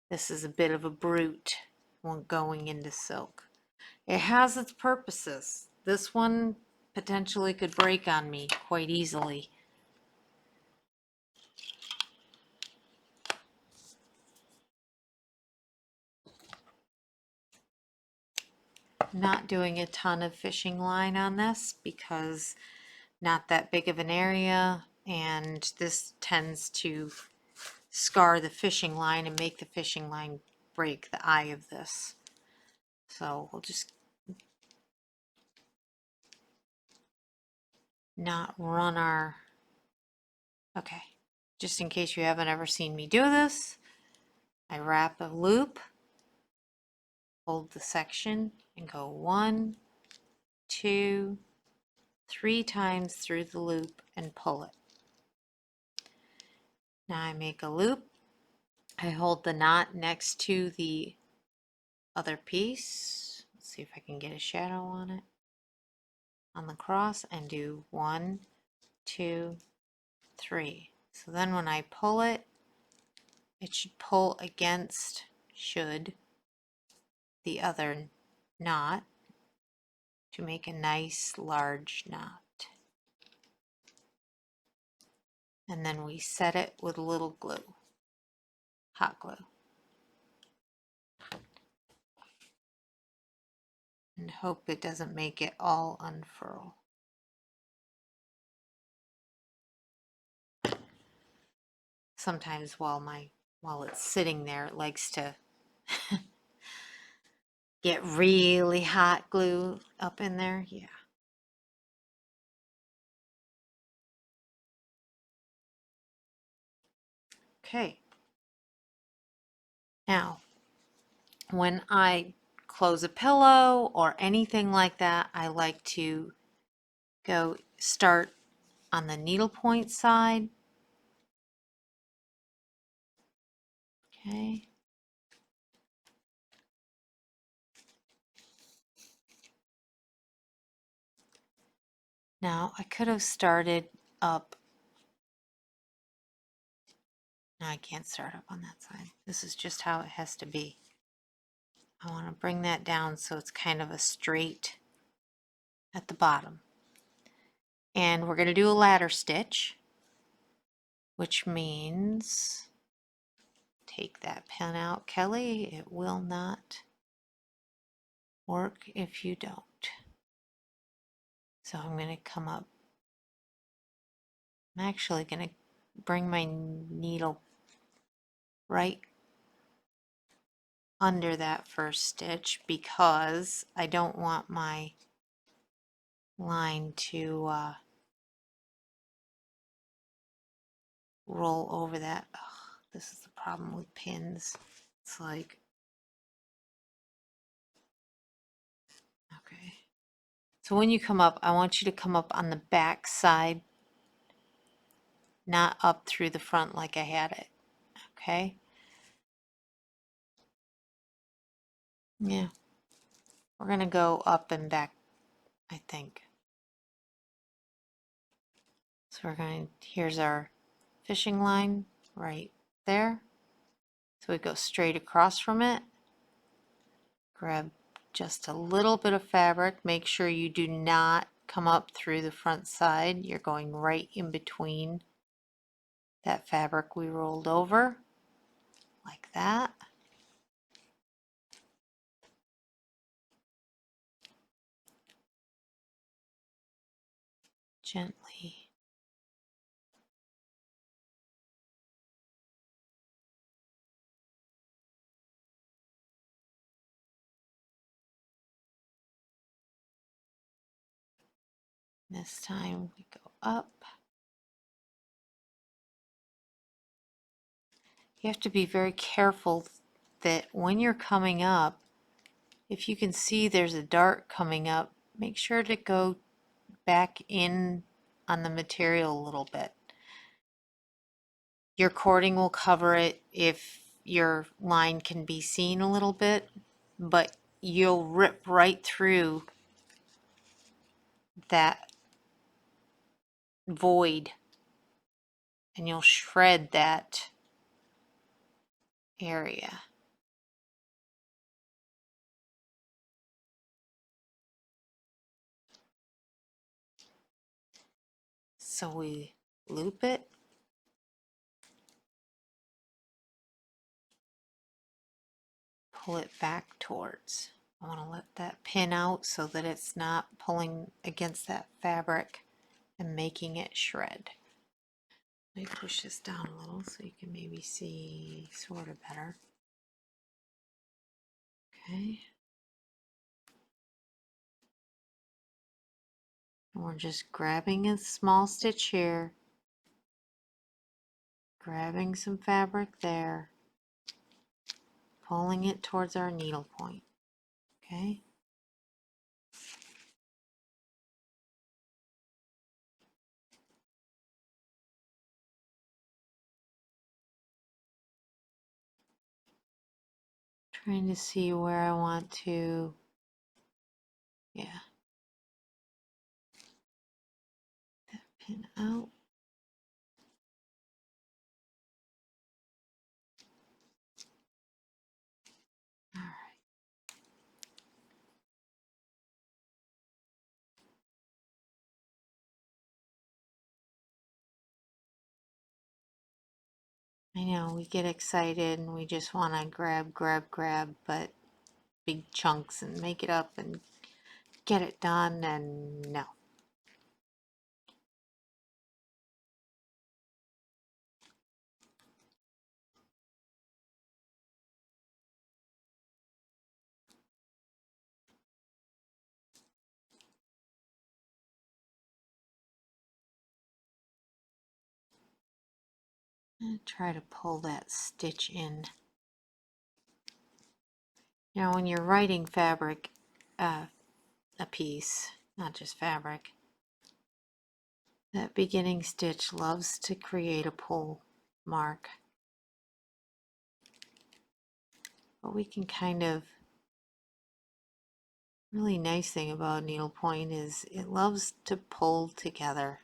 this is a bit of a brute when going into silk. It has its purposes. This one potentially could break on me quite easily. Not doing a ton of fishing line on this because not that big of an area, and this tends to scar the fishing line and make the fishing line break the eye of this. So we'll just not run our, okay, just in case you haven't ever seen me do this, I wrap a loop, hold the section and go 1, 2, 3 times through the loop and pull it. Now I make a loop, I hold the knot next to the other piece. Let's see if I can get a shadow on it, on the cross, and do 1, 2, 3. So then when I pull it, it should pull against, the other knot to make a nice large knot. And then we set it with a little glue, hot glue. and hope it doesn't make it all unfurl. Sometimes while it's sitting there, it likes to get really hot glue up in there. Yeah. Okay. Now, when I close a pillow or anything like that, I like to go start on the needlepoint side. Okay. Now I could have started up. No, I can't start up on that side. This is just how it has to be. I want to bring that down so it's kind of a straight at the bottom. And we're going to do a ladder stitch, which means take that pin out, Kelly. It will not work if you don't. So I'm going to come up. I'm actually going to bring my needle right under that first stitch because I don't want my line to roll over that. Ugh, this is the problem with pins. It's like, okay. So when you come up, I want you to come up on the back side, not up through the front like I had it. Okay. Yeah. We're going to go up and back, I think. So we're going to, here's our fishing line right there. So we go straight across from it. Grab just a little bit of fabric. Make sure you do not come up through the front side. You're going right in between that fabric we rolled over, like that. Gently. This time we go up. You have to be very careful that when you're coming up, if you can see there's a dart coming up, make sure to go back in on the material a little bit. Your cording will cover it if your line can be seen a little bit, but you'll rip right through that void and you'll shred that area. So we loop it. Pull it back towards. I want to let that pin out so that it's not pulling against that fabric and making it shred. Let me push this down a little so you can maybe see sort of better. Okay. And we're just grabbing a small stitch here, grabbing some fabric there, pulling it towards our needle point. Okay. Trying to see where I want to, yeah, that pin out. All right. I know we get excited and we just want to grab, but big chunks and make it up and get it done, and no. Try to pull that stitch in. Now when you're writing fabric, a piece, not just fabric, that beginning stitch loves to create a pull mark. But we can kind of, really nice thing about needlepoint is it loves to pull together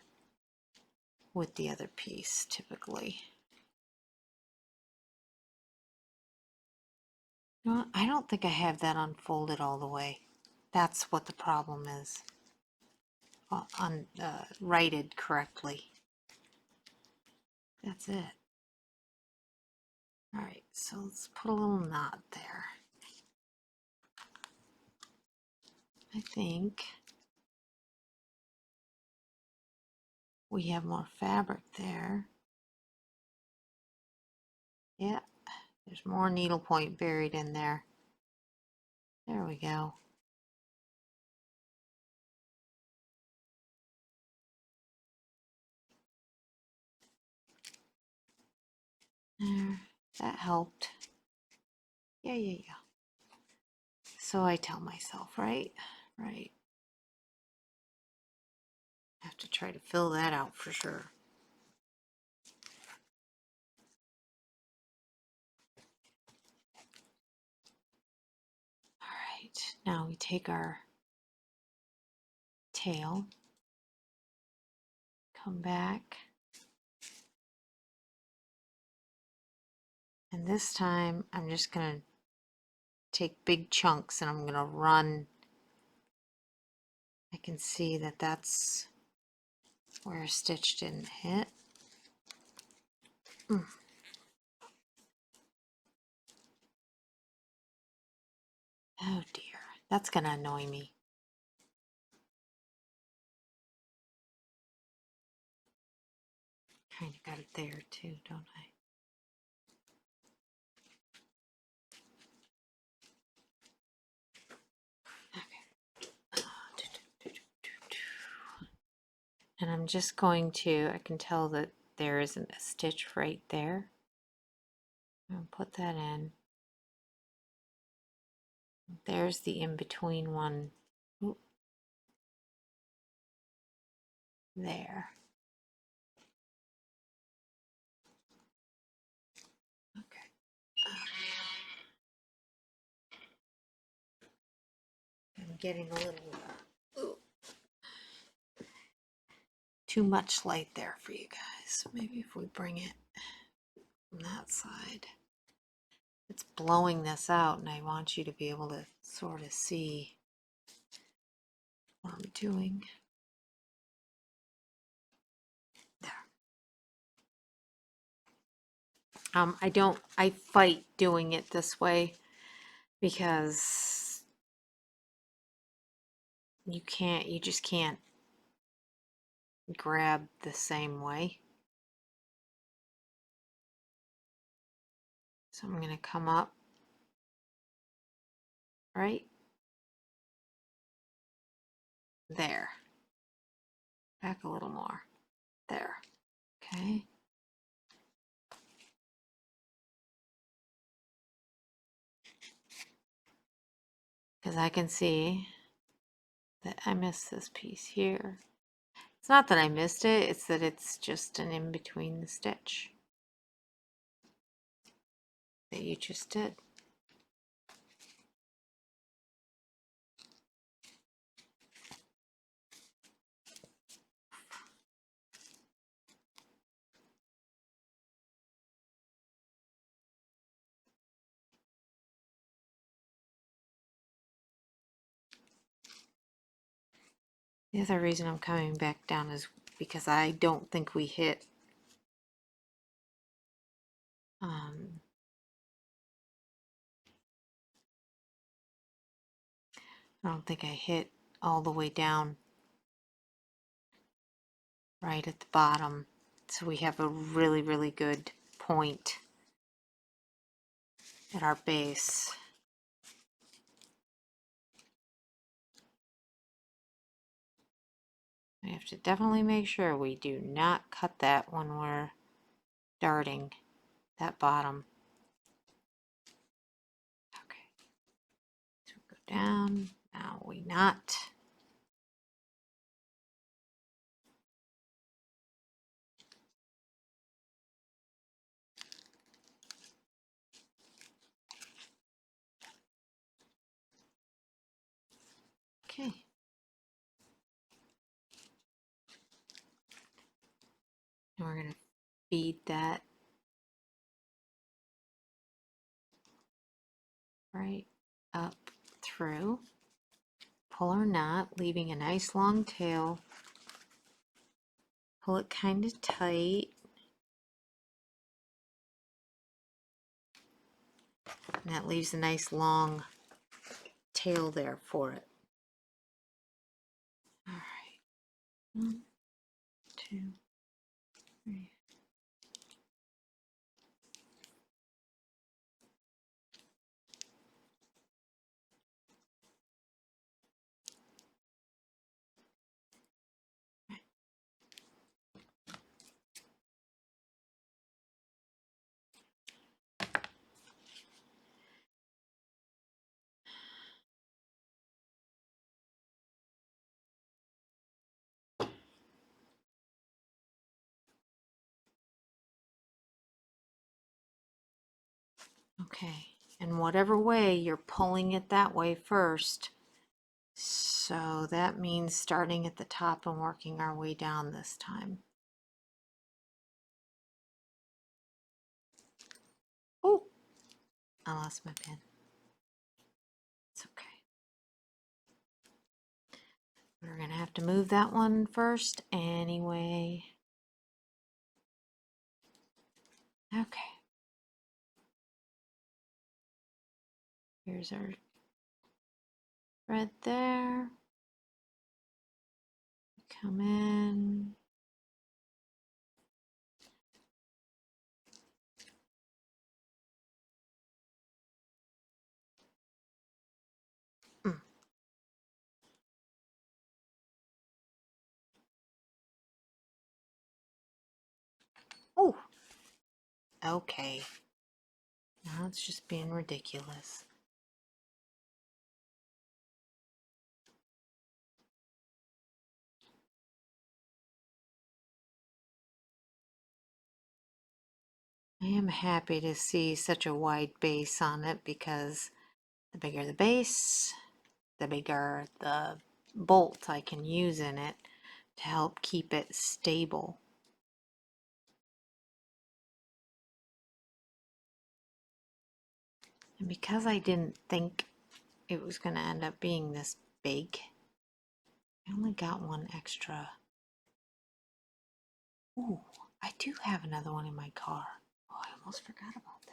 with the other piece typically. No, I don't think I have that unfolded all the way. That's what the problem is. Righted correctly. That's it. All right, so let's put a little knot there. I think we have more fabric there. Yeah, there's more needlepoint buried in there. There we go. There, that helped. Yeah. So I tell myself, right? Right. Have to try to fill that out for sure. All right, now we take our tail, come back, and this time I'm just gonna take big chunks and I'm gonna run. I can see that that's where a stitch didn't hit. Oh dear, that's gonna annoy me. Kind of got it there too, don't I? And I'm just going to, I can tell that there isn't a stitch right there. I'll put that in. There's the in-between one. Oop. There. Okay. I'm getting a little too much light there for you guys. Maybe if we bring it from that side. It's blowing this out and I want you to be able to sort of see what I'm doing. There. I fight doing it this way because you just can't grab the same way. So I'm going to come up, right there, back a little more, there, okay. Because I can see that I missed this piece here. It's not that I missed it, it's that it's just an in between the stitch that you just did. The other reason I'm coming back down is because I don't think we hit I don't think I hit all the way down right at the bottom. So we have a really, really good point at our base. We have to definitely make sure we do not cut that when we're darting that bottom. Okay, so go down, now we not. Okay. And we're gonna feed that right up through. Pull our knot, leaving a nice long tail. Pull it kind of tight. And that leaves a nice long tail there for it. All right. 1, 2, 3. Okay, and whatever way you're pulling it that way first. So that means starting at the top and working our way down this time. Oh, I lost my pen. It's okay. We're gonna have to move that one first anyway. Okay. Here's our thread there. Come in. Mm. Oh, okay. Now it's just being ridiculous. I am happy to see such a wide base on it because the bigger the base, the bigger the bolt I can use in it to help keep it stable. And because I didn't think it was going to end up being this big, I only got one extra. Ooh, I do have another one in my car. Oh, I almost forgot about that.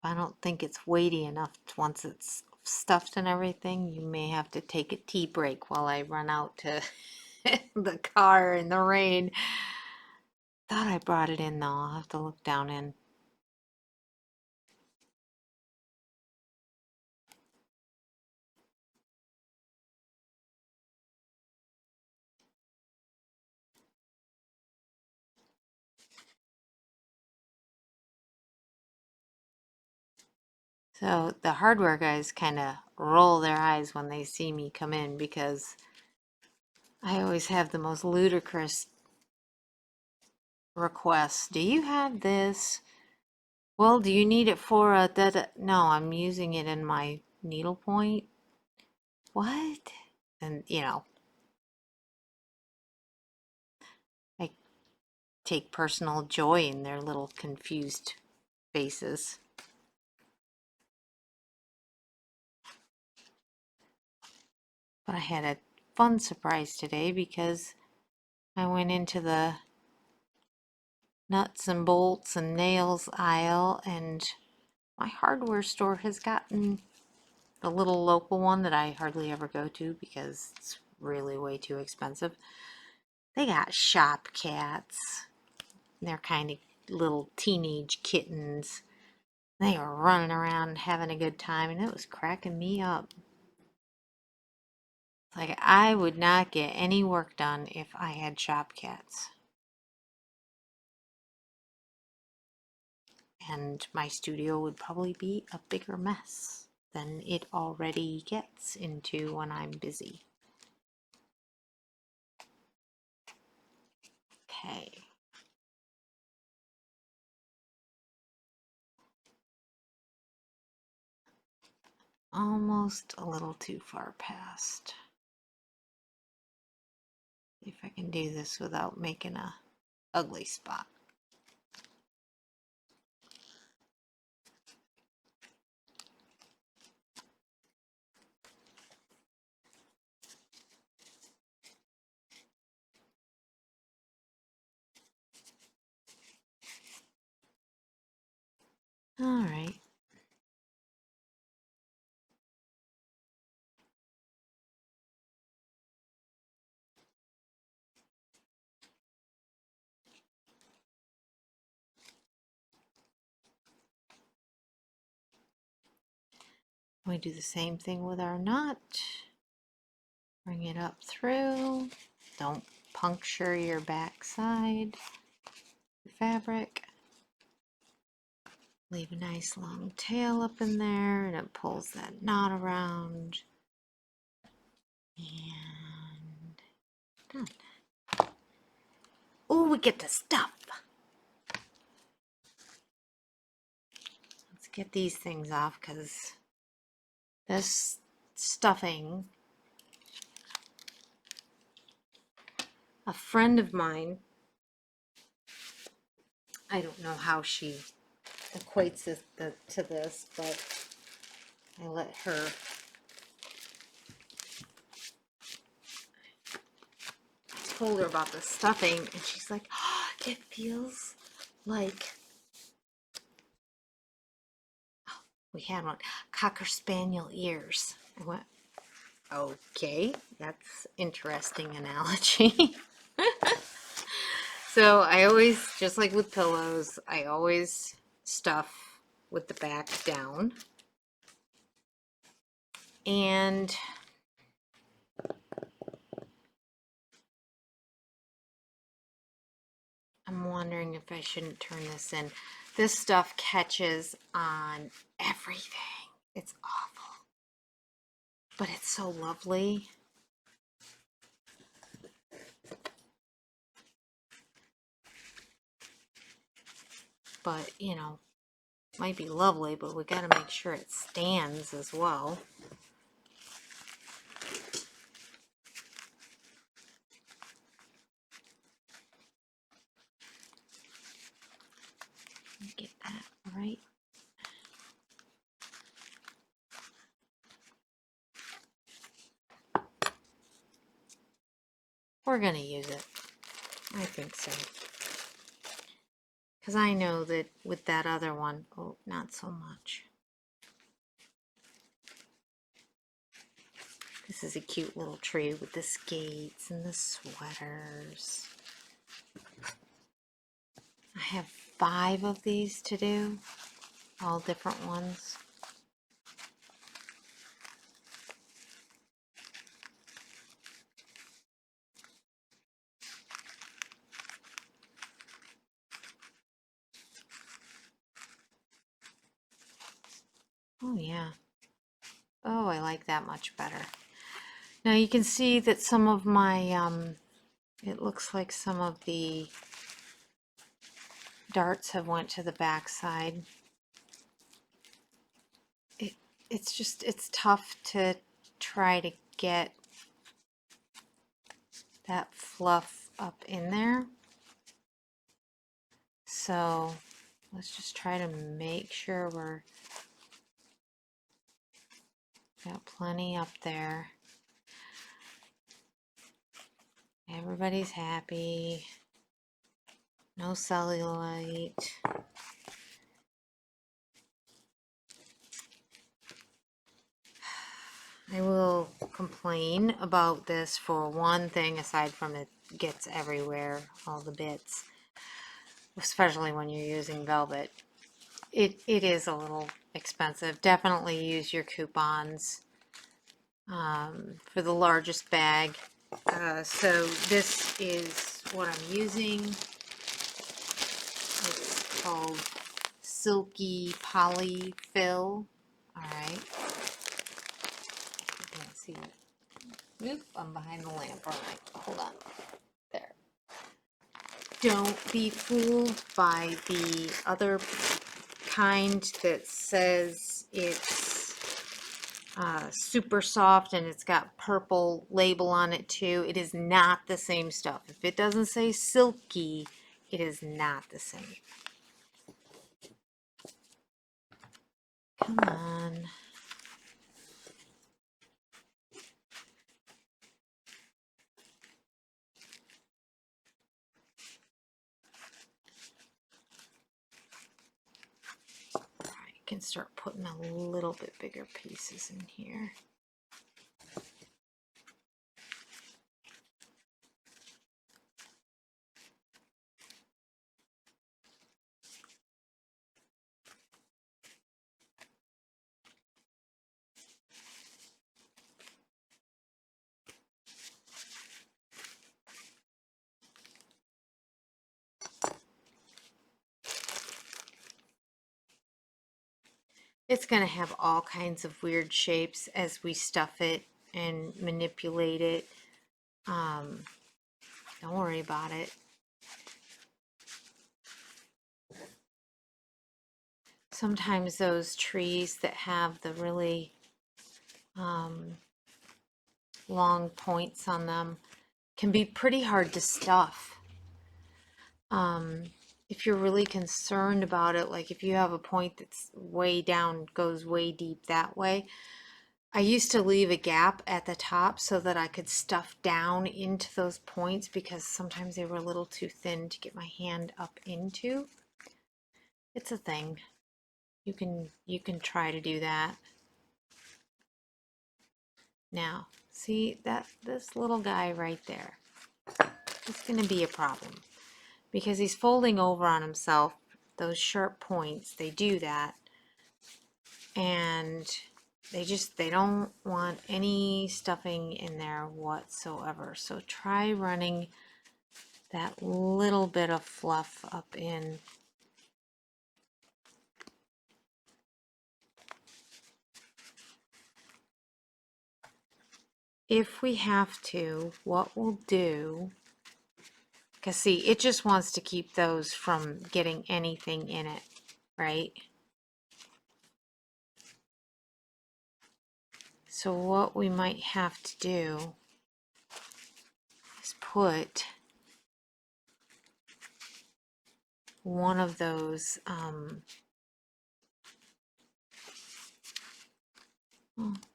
I don't think it's weighty enough once it's stuffed and everything. You may have to take a tea break while I run out to the car in the rain. Thought I brought it in though. I'll have to look down in. So the hardware guys kind of roll their eyes when they see me come in because I always have the most ludicrous requests. Do you have this? Well, do you need it for a No, I'm using it in my needlepoint. What? And I take personal joy in their little confused faces. But I had a fun surprise today because I went into the nuts and bolts and nails aisle, and my hardware store has gotten the little local one that I hardly ever go to because it's really way too expensive. They got shop cats. They're kind of little teenage kittens. They were running around having a good time, and it was cracking me up. Like, I would not get any work done if I had shop cats. And my studio would probably be a bigger mess than it already gets into when I'm busy. Okay. Almost a little too far past. See if I can do this without making a ugly spot. All right. We do the same thing with our nut. Bring it up through. Don't puncture your backside fabric. Leave a nice long tail up in there, and it pulls that knot around. And done. Oh, we get to stuff. Let's get these things off because this stuffing, a friend of mine, I don't know how she equates it to this, but I let her told her about the stuffing, and she's like, oh, it feels like, oh, we had one, Cocker Spaniel ears. I went, okay, that's interesting analogy. So I always, just like with pillows, I always stuff with the back down. And I'm wondering if I shouldn't turn this in. This stuff catches on everything. It's awful. But it's so lovely. But, you know, might be lovely, but we got to make sure it stands as well. Get that right. We're going to use it. I think so. Because I know that with that other one, oh, not so much. This is a cute little tree with the skates and the sweaters. I have 5 of these to do, all different ones. Oh yeah. Oh, I like that much better. Now you can see that some of my, it looks like some of the darts have went to the back side. It's tough to try to get that fluff up in there. So let's just try to make sure we're got plenty up there. Everybody's happy. No cellulite. I will complain about this for one thing, aside from it gets everywhere, all the bits, especially when you're using velvet. It is a little expensive. Definitely use your coupons for the largest bag. So this is what I'm using. It's called Silky Polyfill. All right. You can't see it. Oop, I'm behind the lamp, aren't I? Hold on. There. Don't be fooled by the other kind that says it's super soft and it's got purple label on it too. It is not the same stuff. If it doesn't say silky, it is not the same. Come on. I can start putting a little bit bigger pieces in here. It's going to have all kinds of weird shapes as we stuff it and manipulate it. Don't worry about it. Sometimes those trees that have the really long points on them can be pretty hard to stuff. If you're really concerned about it, like if you have a point that's way down, goes way deep that way, I used to leave a gap at the top so that I could stuff down into those points because sometimes they were a little too thin to get my hand up into. It's a thing. You can try to do that. Now, see that this little guy right there, it's going to be a problem because he's folding over on himself. Those sharp points, they do that, and they don't want any stuffing in there whatsoever. So try running that little bit of fluff up in. If we have to, what we'll do, because see, it just wants to keep those from getting anything in it, right? So what we might have to do is put one of those, oh,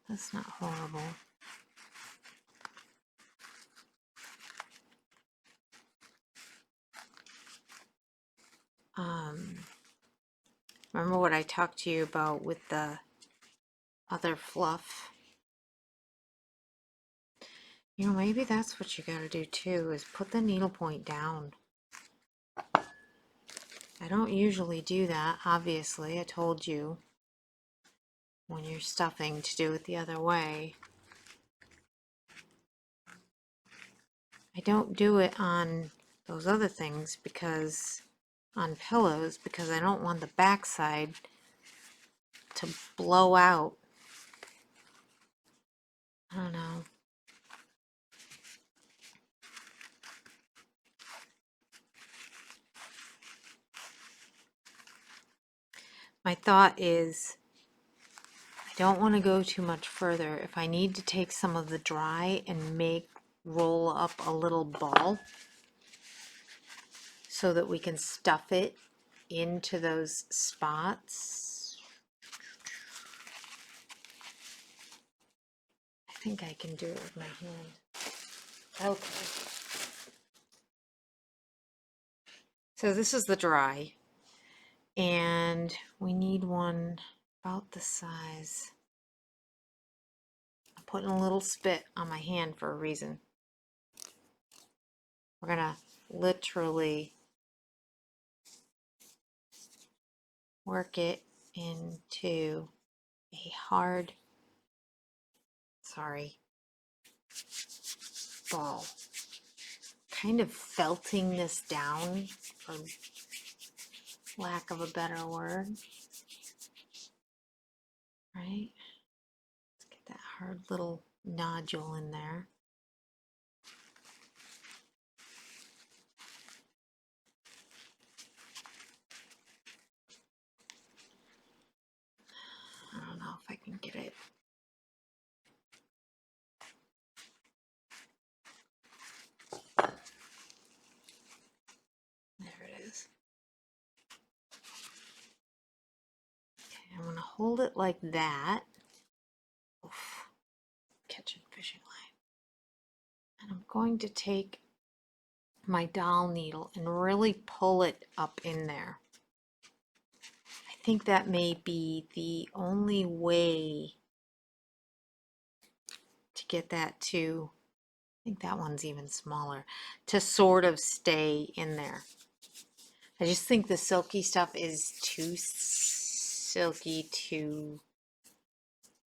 that's not horrible. Remember what I talked to you about with the other fluff? You know, maybe that's what you gotta do too, is put the needle point down. I don't usually do that, obviously. I told you when you're stuffing to do it the other way. I don't do it on those other things because on pillows because I don't want the backside to blow out. I don't know. My thought is I don't want to go too much further. If I need to take some of the dry and roll up a little ball so that we can stuff it into those spots. I think I can do it with my hand. Okay. So this is the dry, and we need one about the size. I'm putting a little spit on my hand for a reason. We're gonna literally work it into a hard, ball. Kind of felting this down, for lack of a better word. Right? Let's get that hard little nodule in there. I don't know if I can get it. There it is. Okay, I'm going to hold it like that. Oof, catching fishing line. And I'm going to take my dowel needle and really pull it up in there. I think that may be the only way to get that to, I think that one's even smaller, to sort of stay in there. I just think the silky stuff is too silky to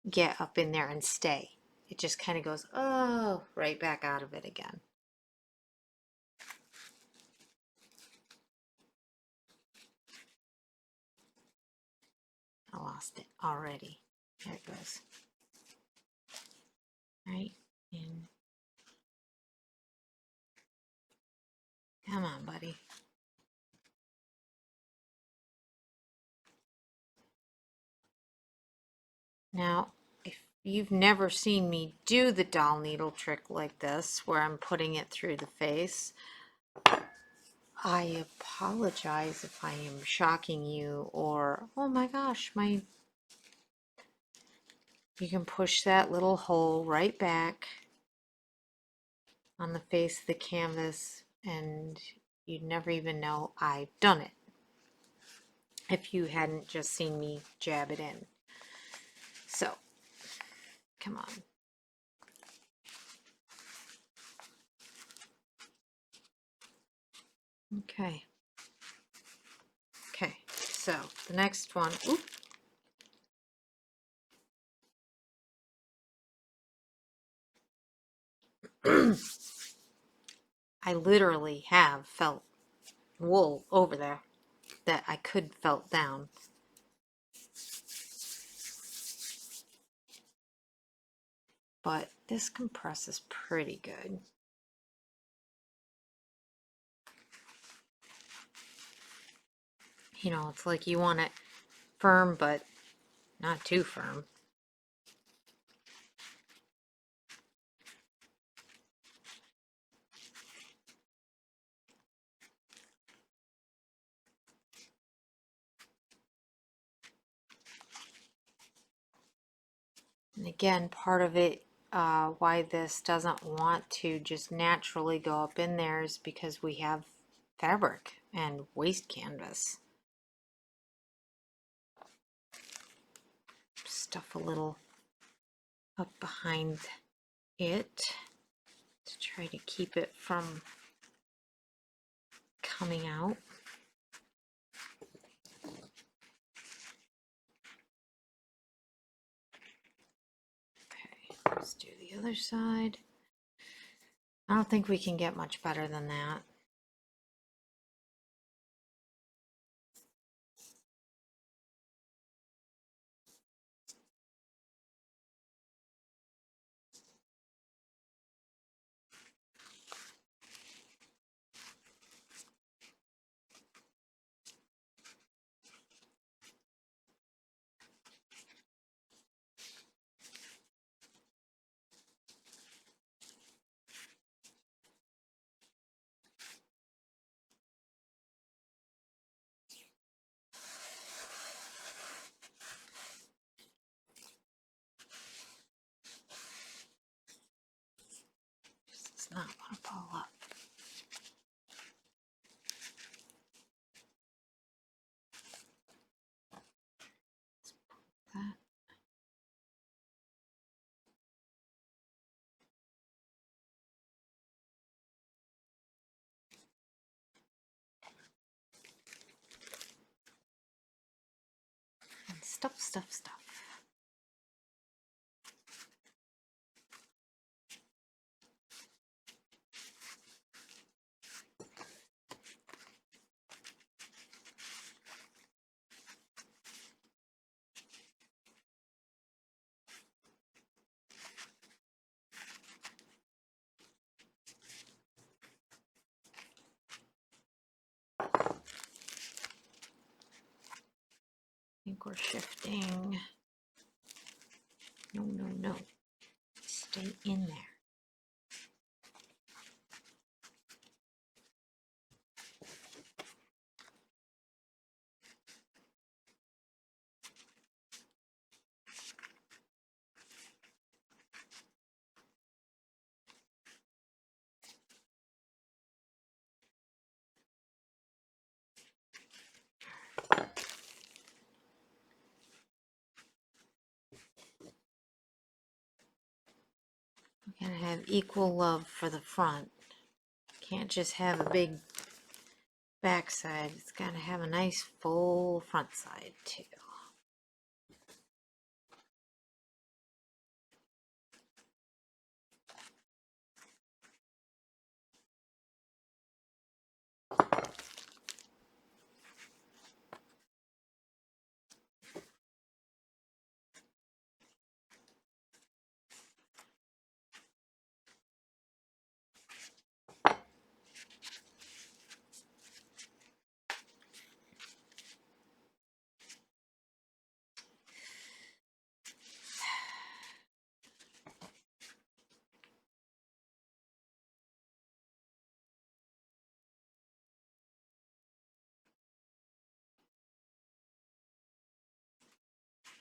get up in there and stay. It just kind of goes, oh, right back out of it again. I lost it already. There it goes. Right? And come on, buddy. Now, if you've never seen me do the doll needle trick like this, where I'm putting it through the face, I apologize if I am shocking you, or, oh my gosh, you can push that little hole right back on the face of the canvas and you'd never even know I've done it if you hadn't just seen me jab it in. So, come on. Okay. Okay, so the next one, oop. I literally have felt wool over there that I could felt down. But this compresses pretty good. You know, it's like you want it firm, but not too firm. And again, part of it, why this doesn't want to just naturally go up in there is because we have fabric and waste canvas. Stuff a little up behind it to try to keep it from coming out. Okay, let's do the other side. I don't think we can get much better than that. Stuff, stuff, stuff. I think we're shifting. No, no, no. Stay in there. We're gonna have equal love for the front. Can't just have a big backside. It's gotta have a nice full front side too.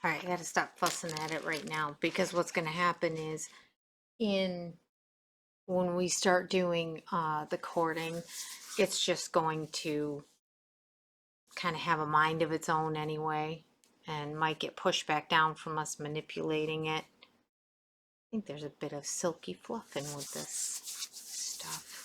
All right, I gotta stop fussing at it right now because what's gonna happen is when we start doing the cording, it's just going to kind of have a mind of its own anyway and might get pushed back down from us manipulating it. I think there's a bit of silky fluff in with this stuff.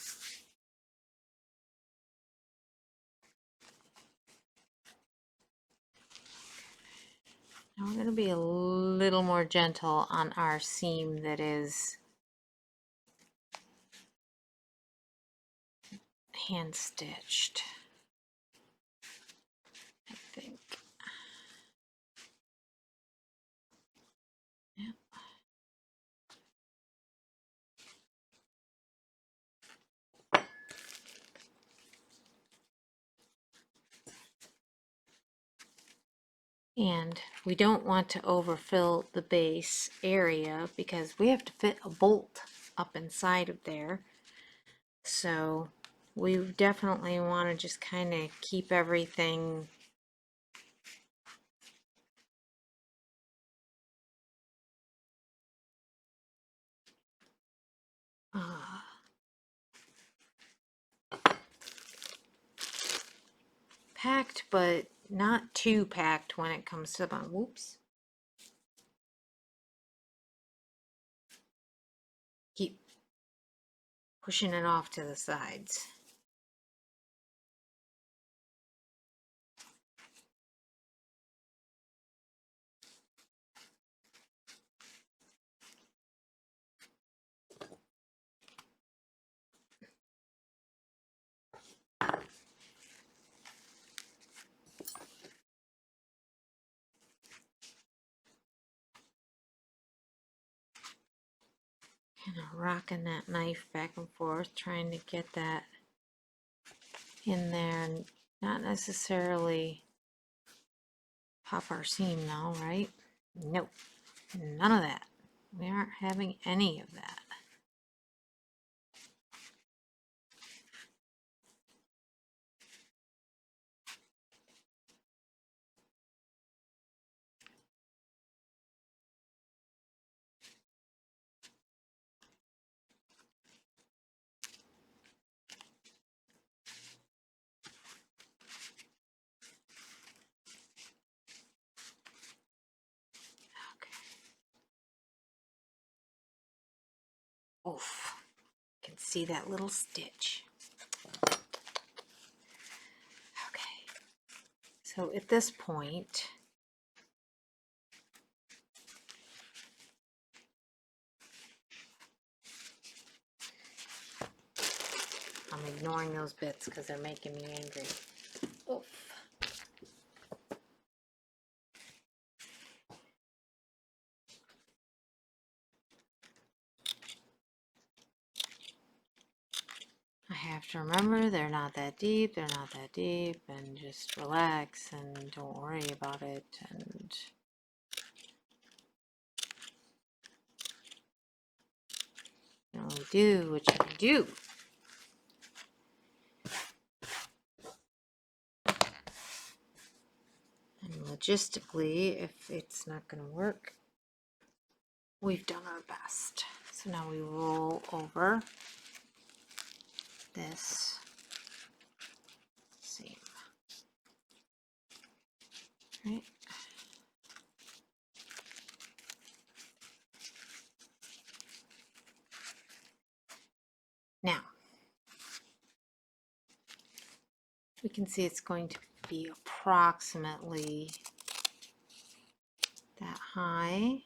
Now we're going to be a little more gentle on our seam that is hand stitched, I think. Yep. And we don't want to overfill the base area because we have to fit a bolt up inside of there. So we definitely want to just kind of keep everything packed, but not too packed when it comes to the bottom. Whoops. Keep pushing it off to the sides. Kind of rocking that knife back and forth, trying to get that in there and not necessarily pop our seam though, right? Nope, none of that. We aren't having any of that. Oof, can see that little stitch. Okay, so at this point, I'm ignoring those bits because they're making me angry. Oof. I have to remember they're not that deep, and just relax and don't worry about it, and you know, do what you can do. And logistically, if it's not going to work, we've done our best. So now we roll over this seam, right? Now, we can see it's going to be approximately that high.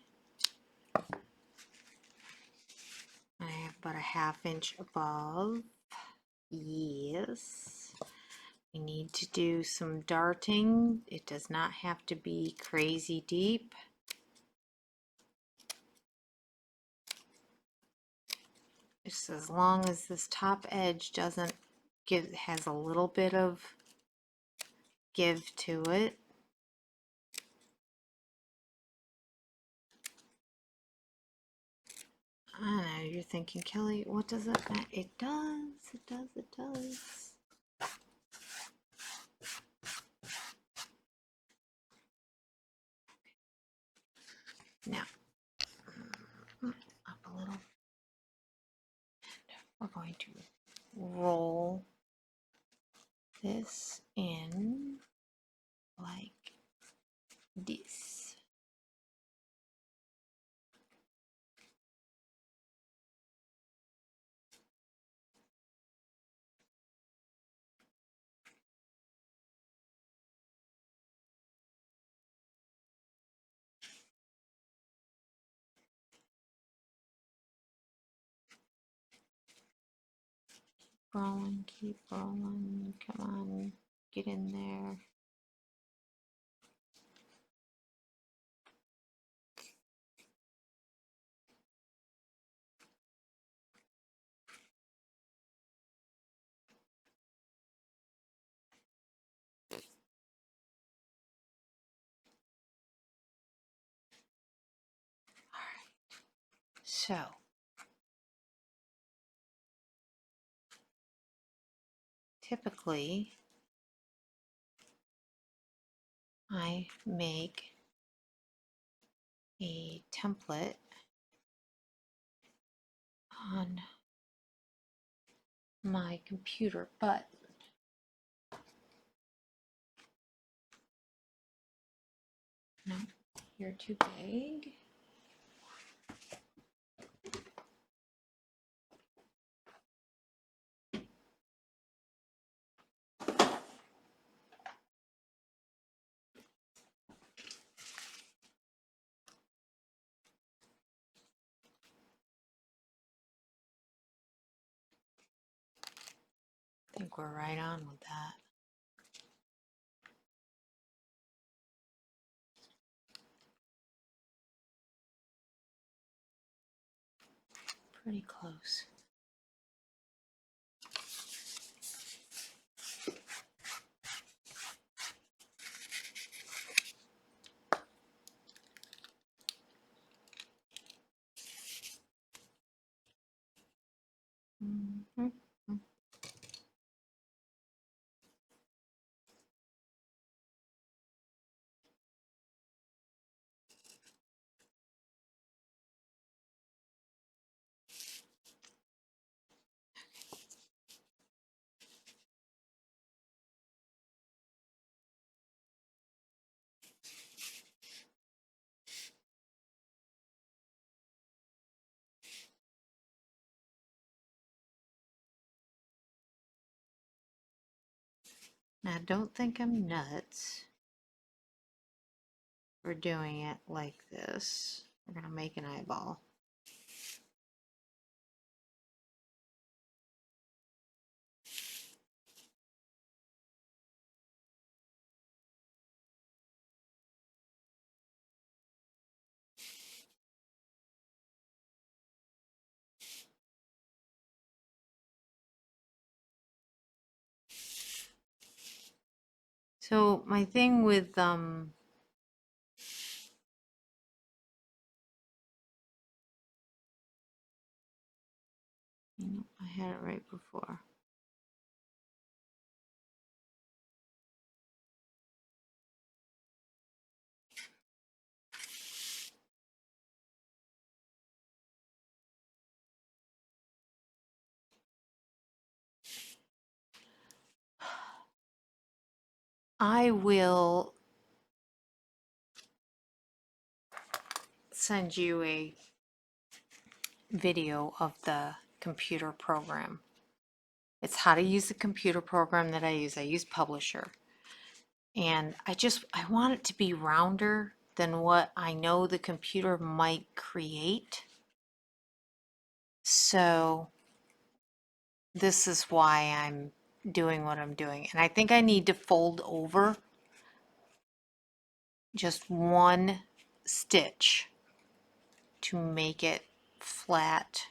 I have about a 1/2 inch above. Yes. We need to do some darting. It does not have to be crazy deep. Just as long as this top edge doesn't has a little bit of give to it. I know, you're thinking, Kelly, what does it matter? It does, it does, it does. Now, up a little. We're going to roll this in like this. Rolling, keep rolling, come on, get in there. So, typically, I make a template on my computer, but no, you're too big. I think we're right on with that. Pretty close. Mm-hmm. Now, don't think I'm nuts for doing it like this. We're gonna make an eyeball. So my thing with I had it right before. I will send you a video of the computer program. It's how to use the computer program that I use. I use Publisher. And I want it to be rounder than what I know the computer might create. So this is why I'm doing what I'm doing. And I think I need to fold over just one stitch to make it flat,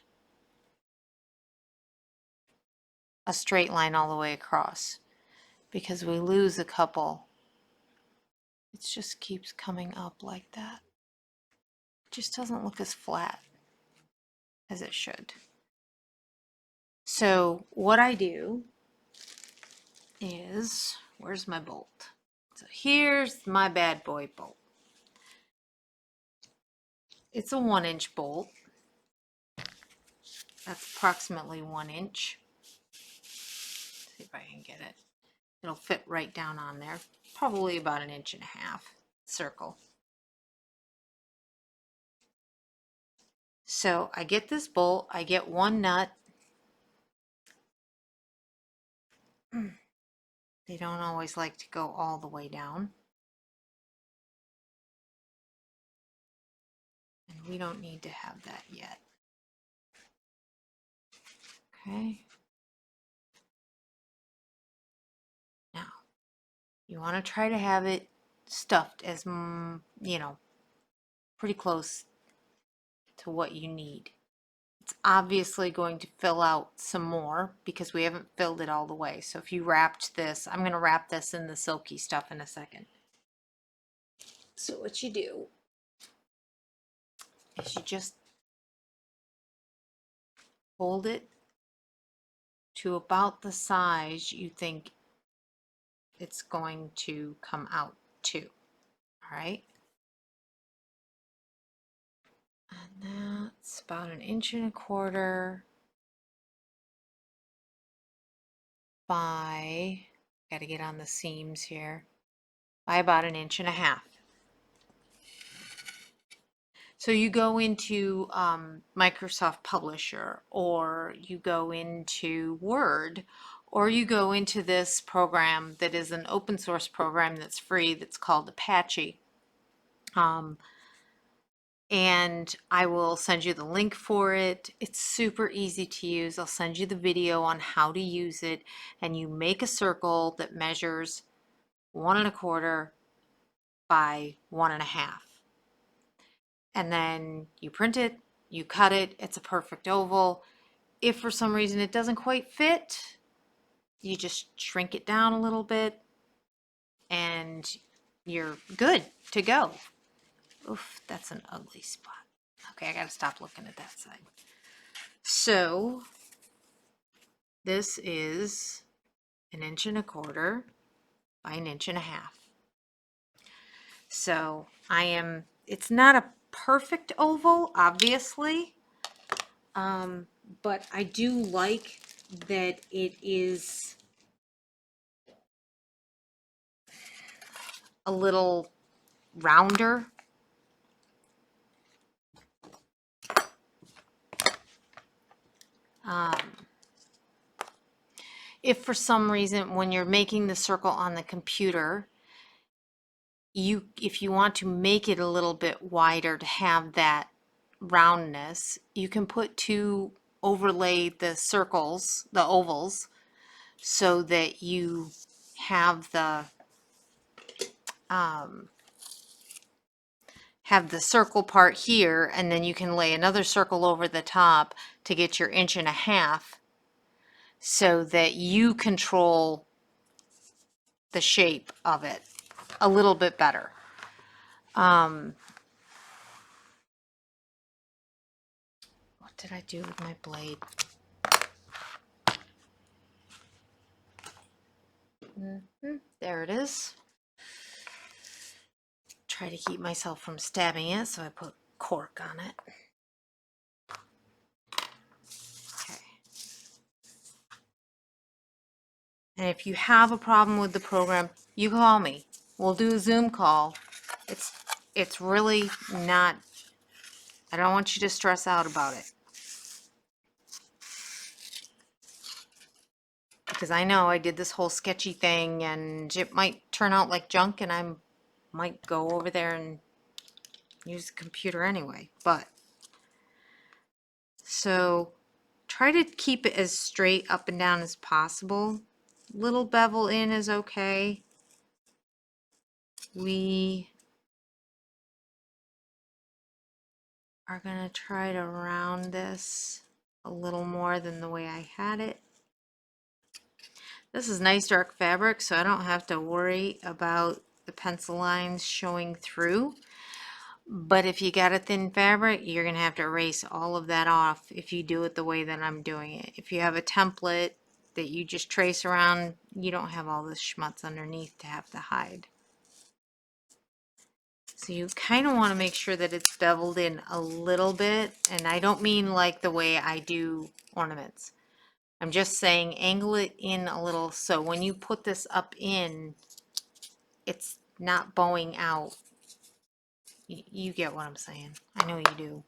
a straight line all the way across, because we lose a couple. It just keeps coming up like that. It just doesn't look as flat as it should. So what I do is, where's my bolt? So here's my bad boy bolt. It's a 1-inch bolt. That's approximately 1 inch. See if I can get it. It'll fit right down on there. Probably about 1.5 inches circle. So I get this bolt, I get one nut. They don't always like to go all the way down. And we don't need to have that yet. Okay. Now, you want to try to have it stuffed as, pretty close to what you need. It's obviously going to fill out some more because we haven't filled it all the way. So if you wrapped this, I'm going to wrap this in the silky stuff in a second. So what you do is you just hold it to about the size you think it's going to come out to. All right. And that's about 1.25 inches by, got to get on the seams here, by about 1.5 inches. So you go into Microsoft Publisher, or you go into Word, or you go into this program that is an open source program that's free that's called Apache. And I will send you the link for it. It's super easy to use. I'll send you the video on how to use it. And you make a circle that measures 1.25 by 1.5. And then you print it, you cut it, it's a perfect oval. If for some reason it doesn't quite fit, you just shrink it down a little bit and you're good to go. Oof, that's an ugly spot. Okay, I gotta stop looking at that side. So this is 1.25 inches by 1.5 inches. So it's not a perfect oval, obviously, but I do like that it is a little rounder. If for some reason when you're making the circle on the computer, if you want to make it a little bit wider to have that roundness, you can overlay the circles, the ovals, so that you have the circle part here, and then you can lay another circle over the top to get your 1.5 inches, so that you control the shape of it a little bit better. What did I do with my blade? There it is. Try to keep myself from stabbing it, so I put cork on it. Okay. And if you have a problem with the program, you call me. We'll do a Zoom call. It's really not, I don't want you to stress out about it. Because I know I did this whole sketchy thing and it might turn out like junk and I might go over there and use the computer anyway. But, so try to keep it as straight up and down as possible. Little bevel in is okay. We are gonna try to round this a little more than the way I had it. This is nice dark fabric, so I don't have to worry about the pencil lines showing through. But if you got a thin fabric, you're gonna have to erase all of that off if you do it the way that I'm doing it. If you have a template that you just trace around, you don't have all this schmutz underneath to have to hide. So you kind of want to make sure that it's beveled in a little bit, and I don't mean like the way I do ornaments. I'm just saying angle it in a little so when you put this up in, it's not bowing out. You get what I'm saying. I know you do.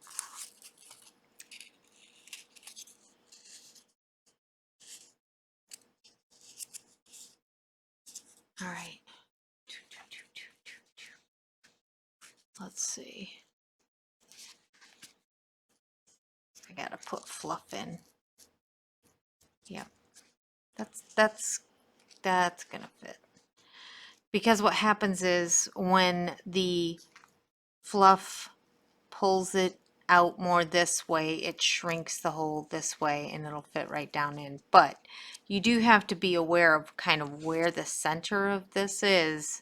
All right. Let's see. I gotta put fluff in. Yep. That's gonna fit. Because what happens is when the fluff pulls it out more this way, it shrinks the hole this way and it'll fit right down in. But you do have to be aware of kind of where the center of this is,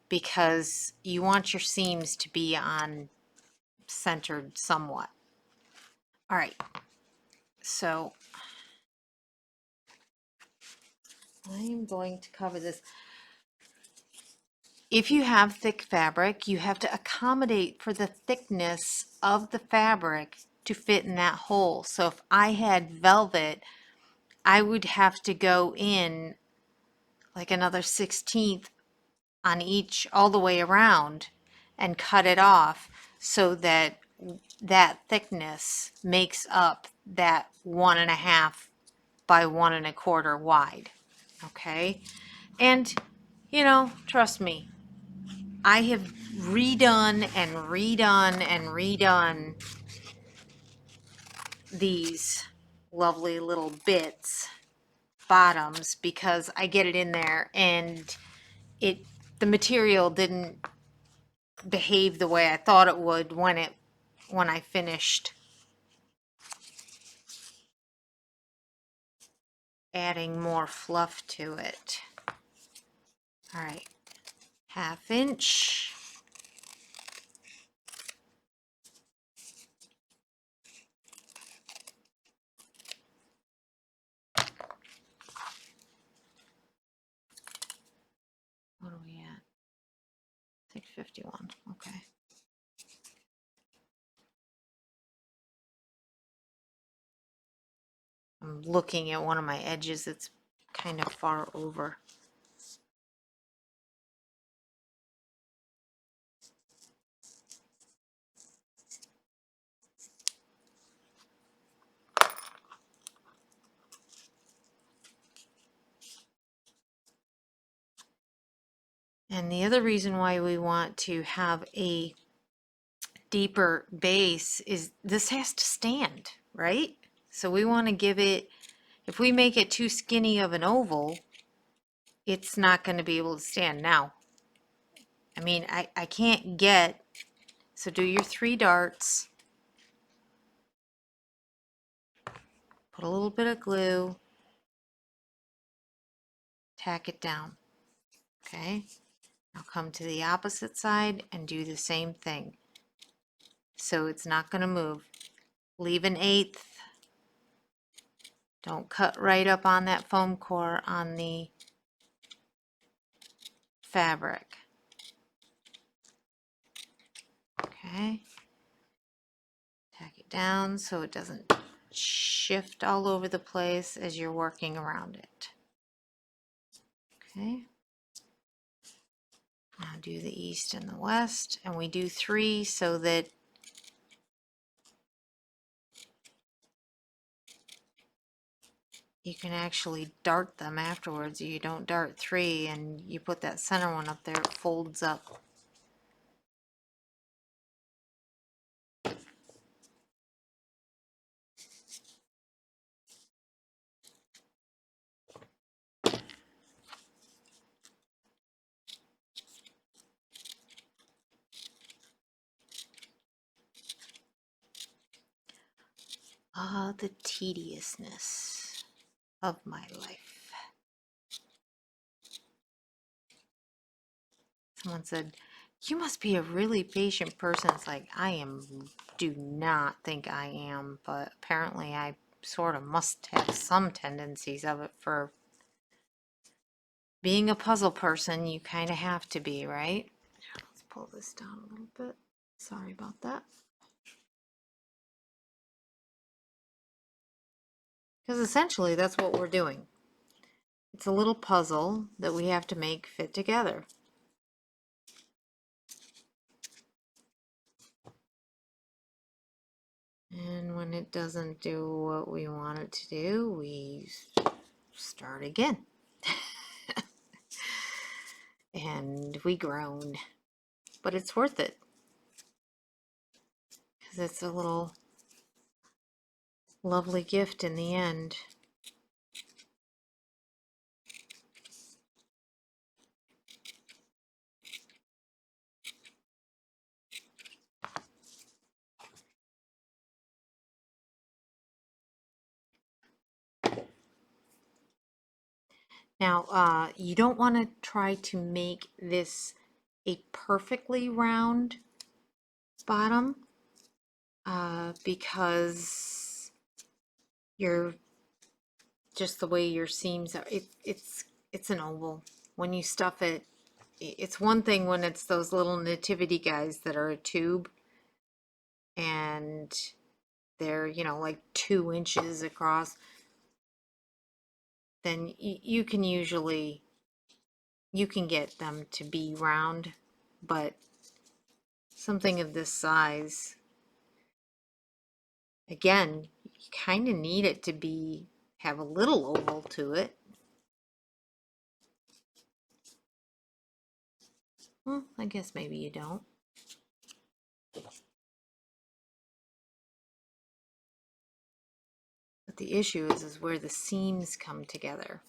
because you want your seams to be on centered somewhat. All right, so I'm going to cover this. If you have thick fabric, you have to accommodate for the thickness of the fabric to fit in that hole. So if I had velvet, I would have to go in like another 1/16 on each all the way around and cut it off so that that thickness makes up that 1.5 by 1.25 wide. Okay. And you know, trust me, I have redone and redone and redone these lovely little bits, bottoms, because I get it in there and the material didn't behave the way I thought it would when I finished adding more fluff to it. All right, 1/2 inch. What are we at? 651. Okay. I'm looking at one of my edges that's kind of far over. And the other reason why we want to have a deeper base is this has to stand, right? So we want to give it, if we make it too skinny of an oval, it's not going to be able to stand. Now, I mean, I can't get, so do your 3 darts, put a little bit of glue, tack it down. Okay, now come to the opposite side and do the same thing. So it's not going to move. Leave an eighth. Don't cut right up on that foam core on the fabric. Okay. Tack it down so it doesn't shift all over the place as you're working around it. Okay. Now do the east and the west, and we do 3 so that you can actually dart them afterwards. You don't dart 3 and you put that center one up there, it folds up. Ah, the tediousness of my life. Someone said, you must be a really patient person. It's like, do not think I am, but apparently I sort of must have some tendencies of it. For being a puzzle person, you kind of have to be, right? Let's pull this down a little bit. Sorry about that. Because essentially that's what we're doing. It's a little puzzle that we have to make fit together. And when it doesn't do what we want it to do, we start again. And we groan. But it's worth it. Because it's a little lovely gift in the end. Now, you don't want to try to make this a perfectly round bottom because you're just the way your seams are. It's an oval. When you stuff it, it's one thing when it's those little nativity guys that are a tube and they're, like 2 inches across. Then you can get them to be round, but something of this size, again, you kind of need it to have a little oval to it. Well, I guess maybe you don't. But the issue is where the seams come together,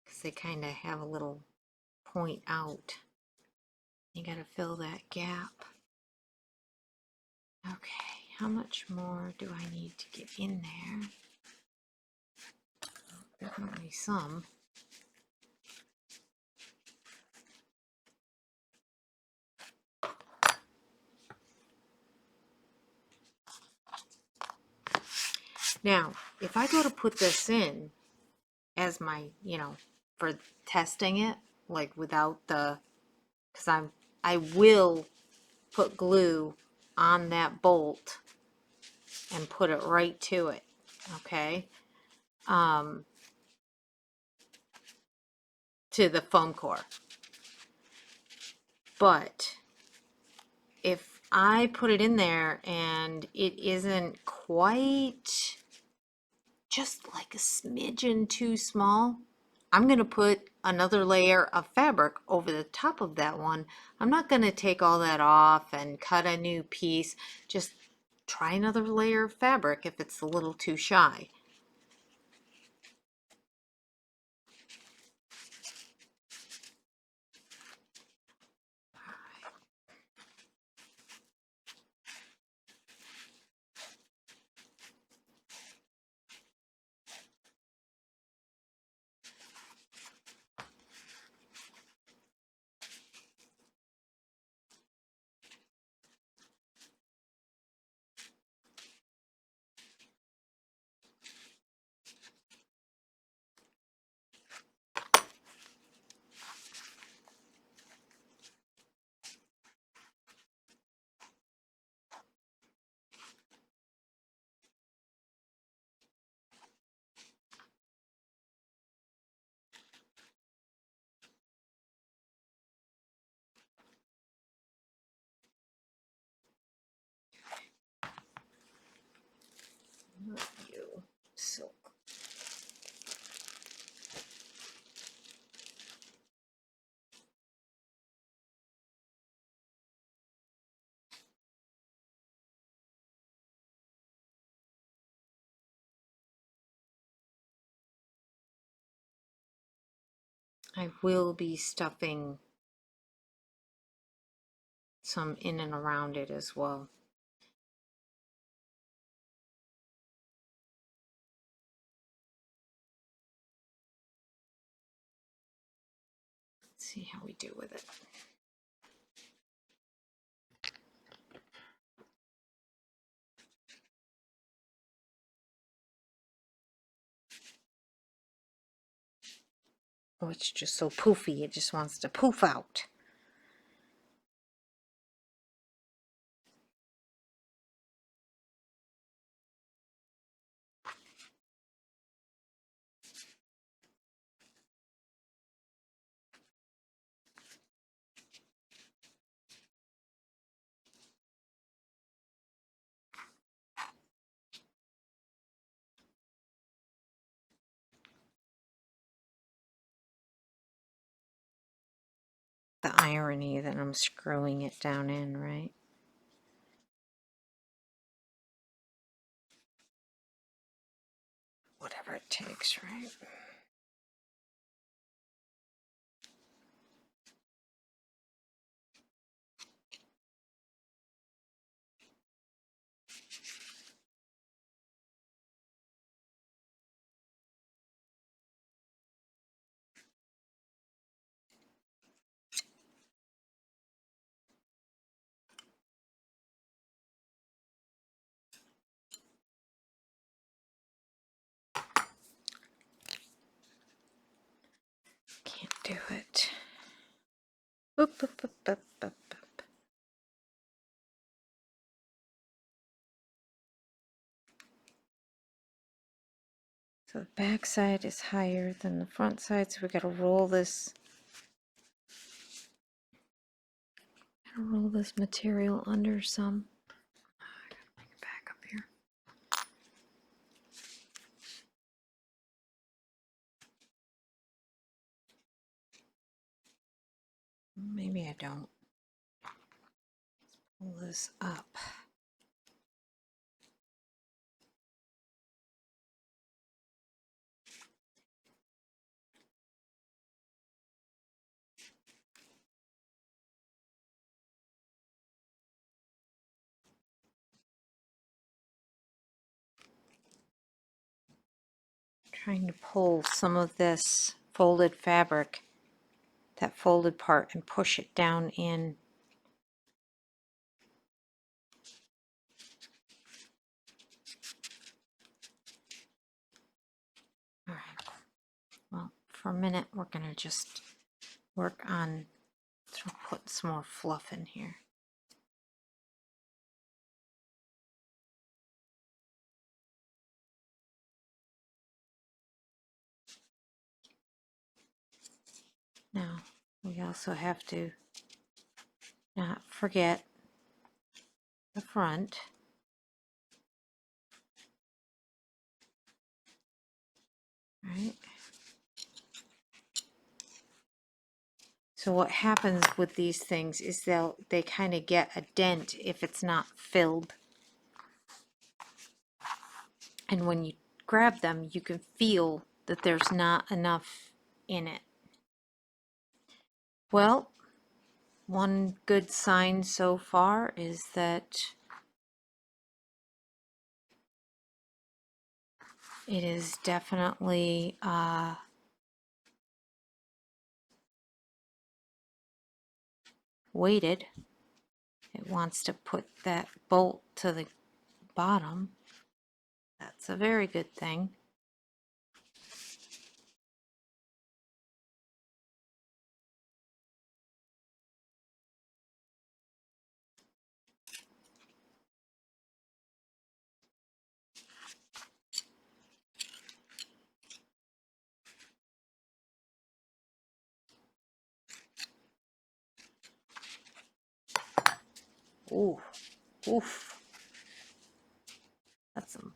because they kind of have a little point out. You got to fill that gap. Okay, how much more do I need to get in there? Definitely some. Now, if I go to put this in as my, for testing it, like without because I will put glue on that bolt and put it right to it, okay? To the foam core. But if I put it in there and it isn't quite, just like a smidgen too small, I'm going to put another layer of fabric over the top of that one. I'm not going to take all that off and cut a new piece. Just try another layer of fabric if it's a little too shy. I will be stuffing some in and around it as well. Let's see how we do with it. Oh, it's just so poofy. It just wants to poof out. The irony that I'm screwing it down in, right? Whatever it takes, right? Can't do it. Boop, boop, boop, boop, boop, boop. So the back side is higher than the front side, so we gotta roll this. Gotta roll this material under some. I gotta bring it back up here. Maybe I don't. Pull this up. Trying to pull some of this folded fabric, that folded part, and push it down in. All right. Well, for a minute, we're gonna just work on putting some more fluff in here. Now, we also have to not forget the front. Right? So what happens with these things is they kind of get a dent if it's not filled. And when you grab them, you can feel that there's not enough in it. Well, one good sign so far is that it is definitely weighted. It wants to put that bolt to the bottom. That's a very good thing. Ooh, oof. That's some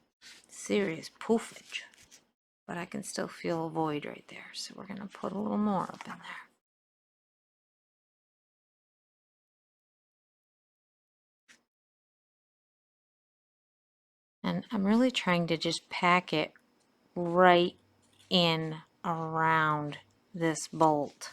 serious poofage. But I can still feel a void right there. So we're going to put a little more up in there. And I'm really trying to just pack it right in around this bolt.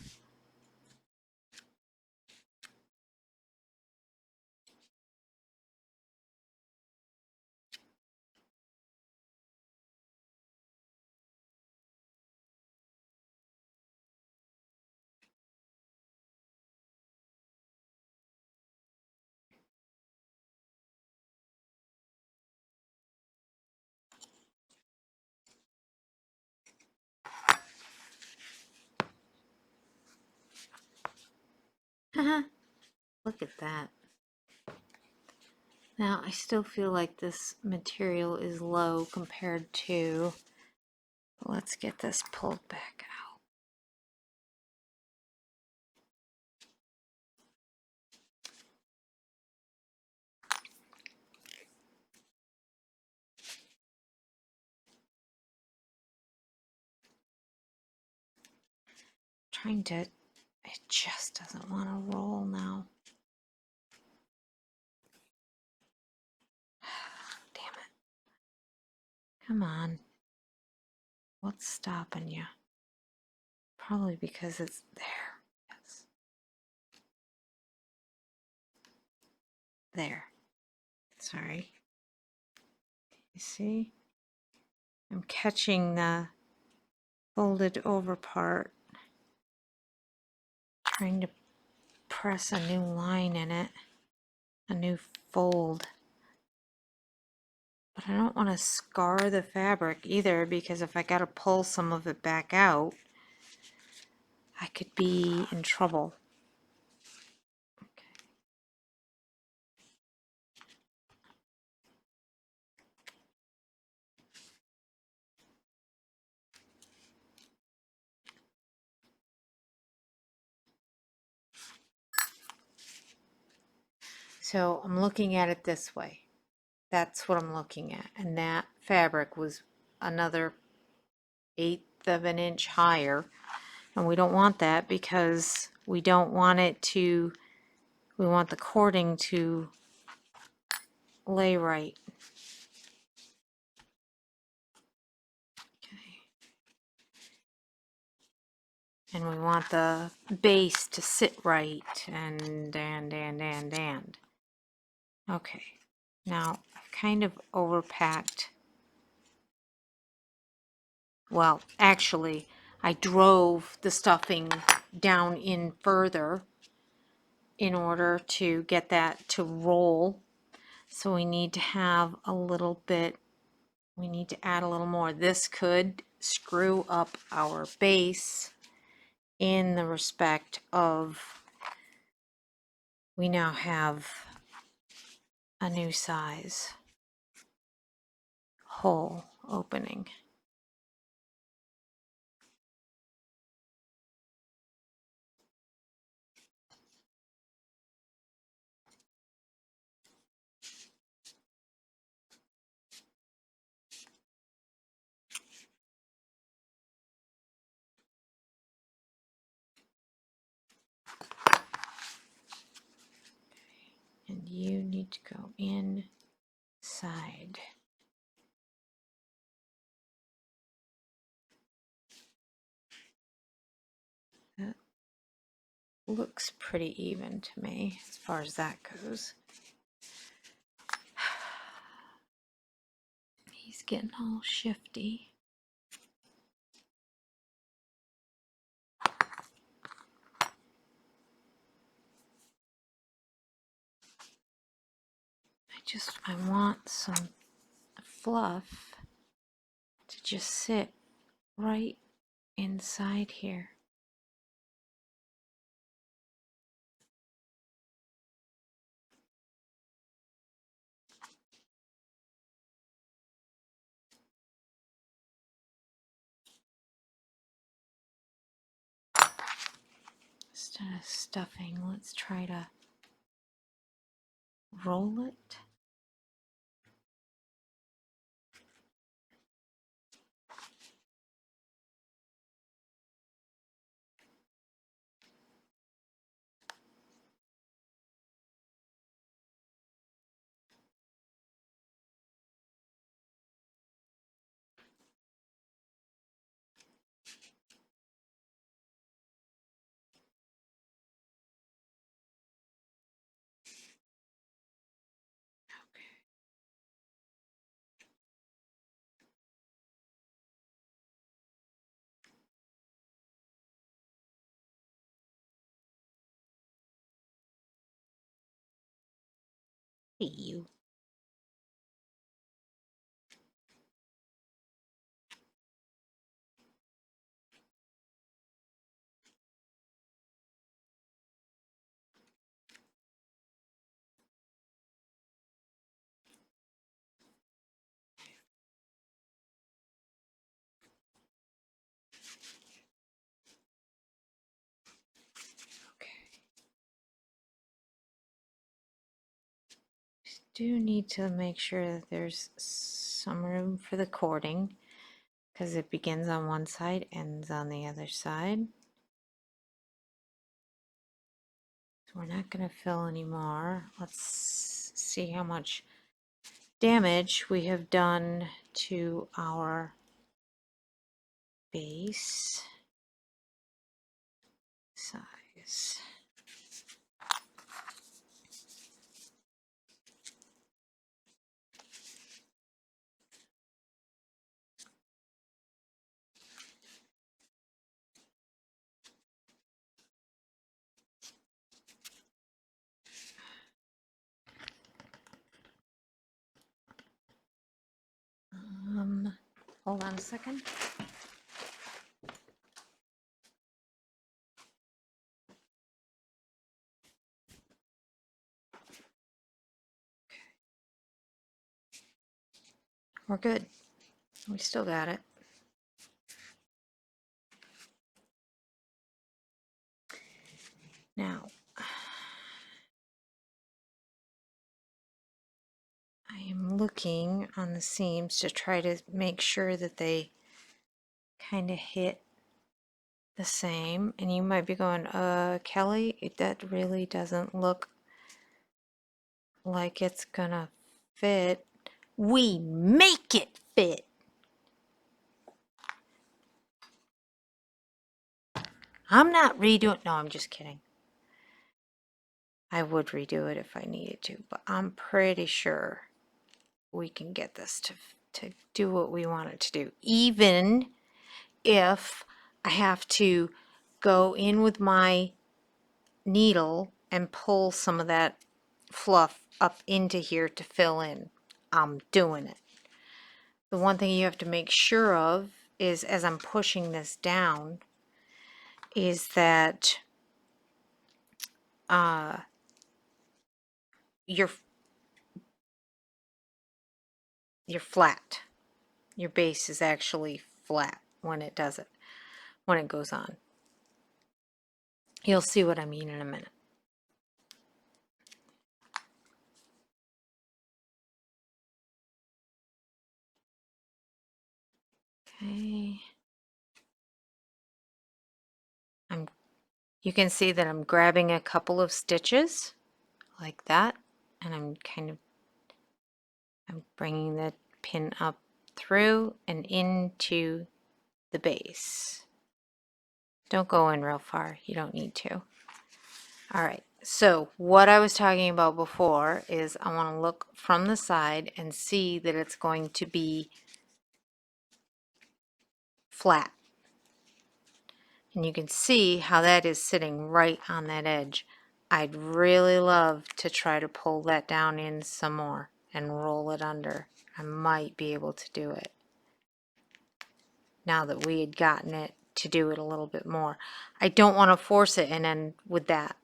Look at that. Now, I still feel like this material is low compared to, let's get this pulled back out. Trying to, it just doesn't want to roll now. Damn it. Come on. What's stopping you? Probably because it's there. Yes. There. Sorry. You see? I'm catching the folded over part. Trying to press a new line in it. A new fold. But I don't want to scar the fabric either, because if I got to pull some of it back out, I could be in trouble. Okay. So I'm looking at it this way. That's what I'm looking at. And that fabric was another 1/8 of an inch higher. And we don't want that because we don't want it to, we want the cording to lay right. Okay. And we want the base to sit right and. Okay. Now I've kind of overpacked. Well, actually, I drove the stuffing down in further in order to get that to roll. So we need to have a little bit, we need to add a little more. This could screw up our base in the respect of we now have a new size hole opening. And you need to go inside. That looks pretty even to me as far as that goes. He's getting all shifty. I want some fluff to just sit right inside here. Instead of stuffing, let's try to roll it. Hey, you. Do need to make sure that there's some room for the cording because it begins on one side, ends on the other side. So we're not going to fill anymore. Let's see how much damage we have done to our base size. Hold on a second. We're good. We still got it. Now, I am looking on the seams to try to make sure that they kind of hit the same. And you might be going, Kelly, that really doesn't look like it's gonna fit. We make it fit. I'm not redoing. No, I'm just kidding. I would redo it if I needed to, but I'm pretty sure we can get this to do what we want it to do. Even if I have to go in with my needle and pull some of that fluff up into here to fill in, I'm doing it. The one thing you have to make sure of is, as I'm pushing this down, is that you're flat. Your base is actually flat when it does it, when it goes on. You'll see what I mean in a minute. Okay. You can see that I'm grabbing a couple of stitches like that, and I'm bringing the pin up through and into the base. Don't go in real far. You don't need to. All right. So what I was talking about before is I want to look from the side and see that it's going to be flat. And you can see how that is sitting right on that edge. I'd really love to try to pull that down in some more and roll it under. I might be able to do it now that we had gotten it to do it a little bit more. I don't want to force it and end with that.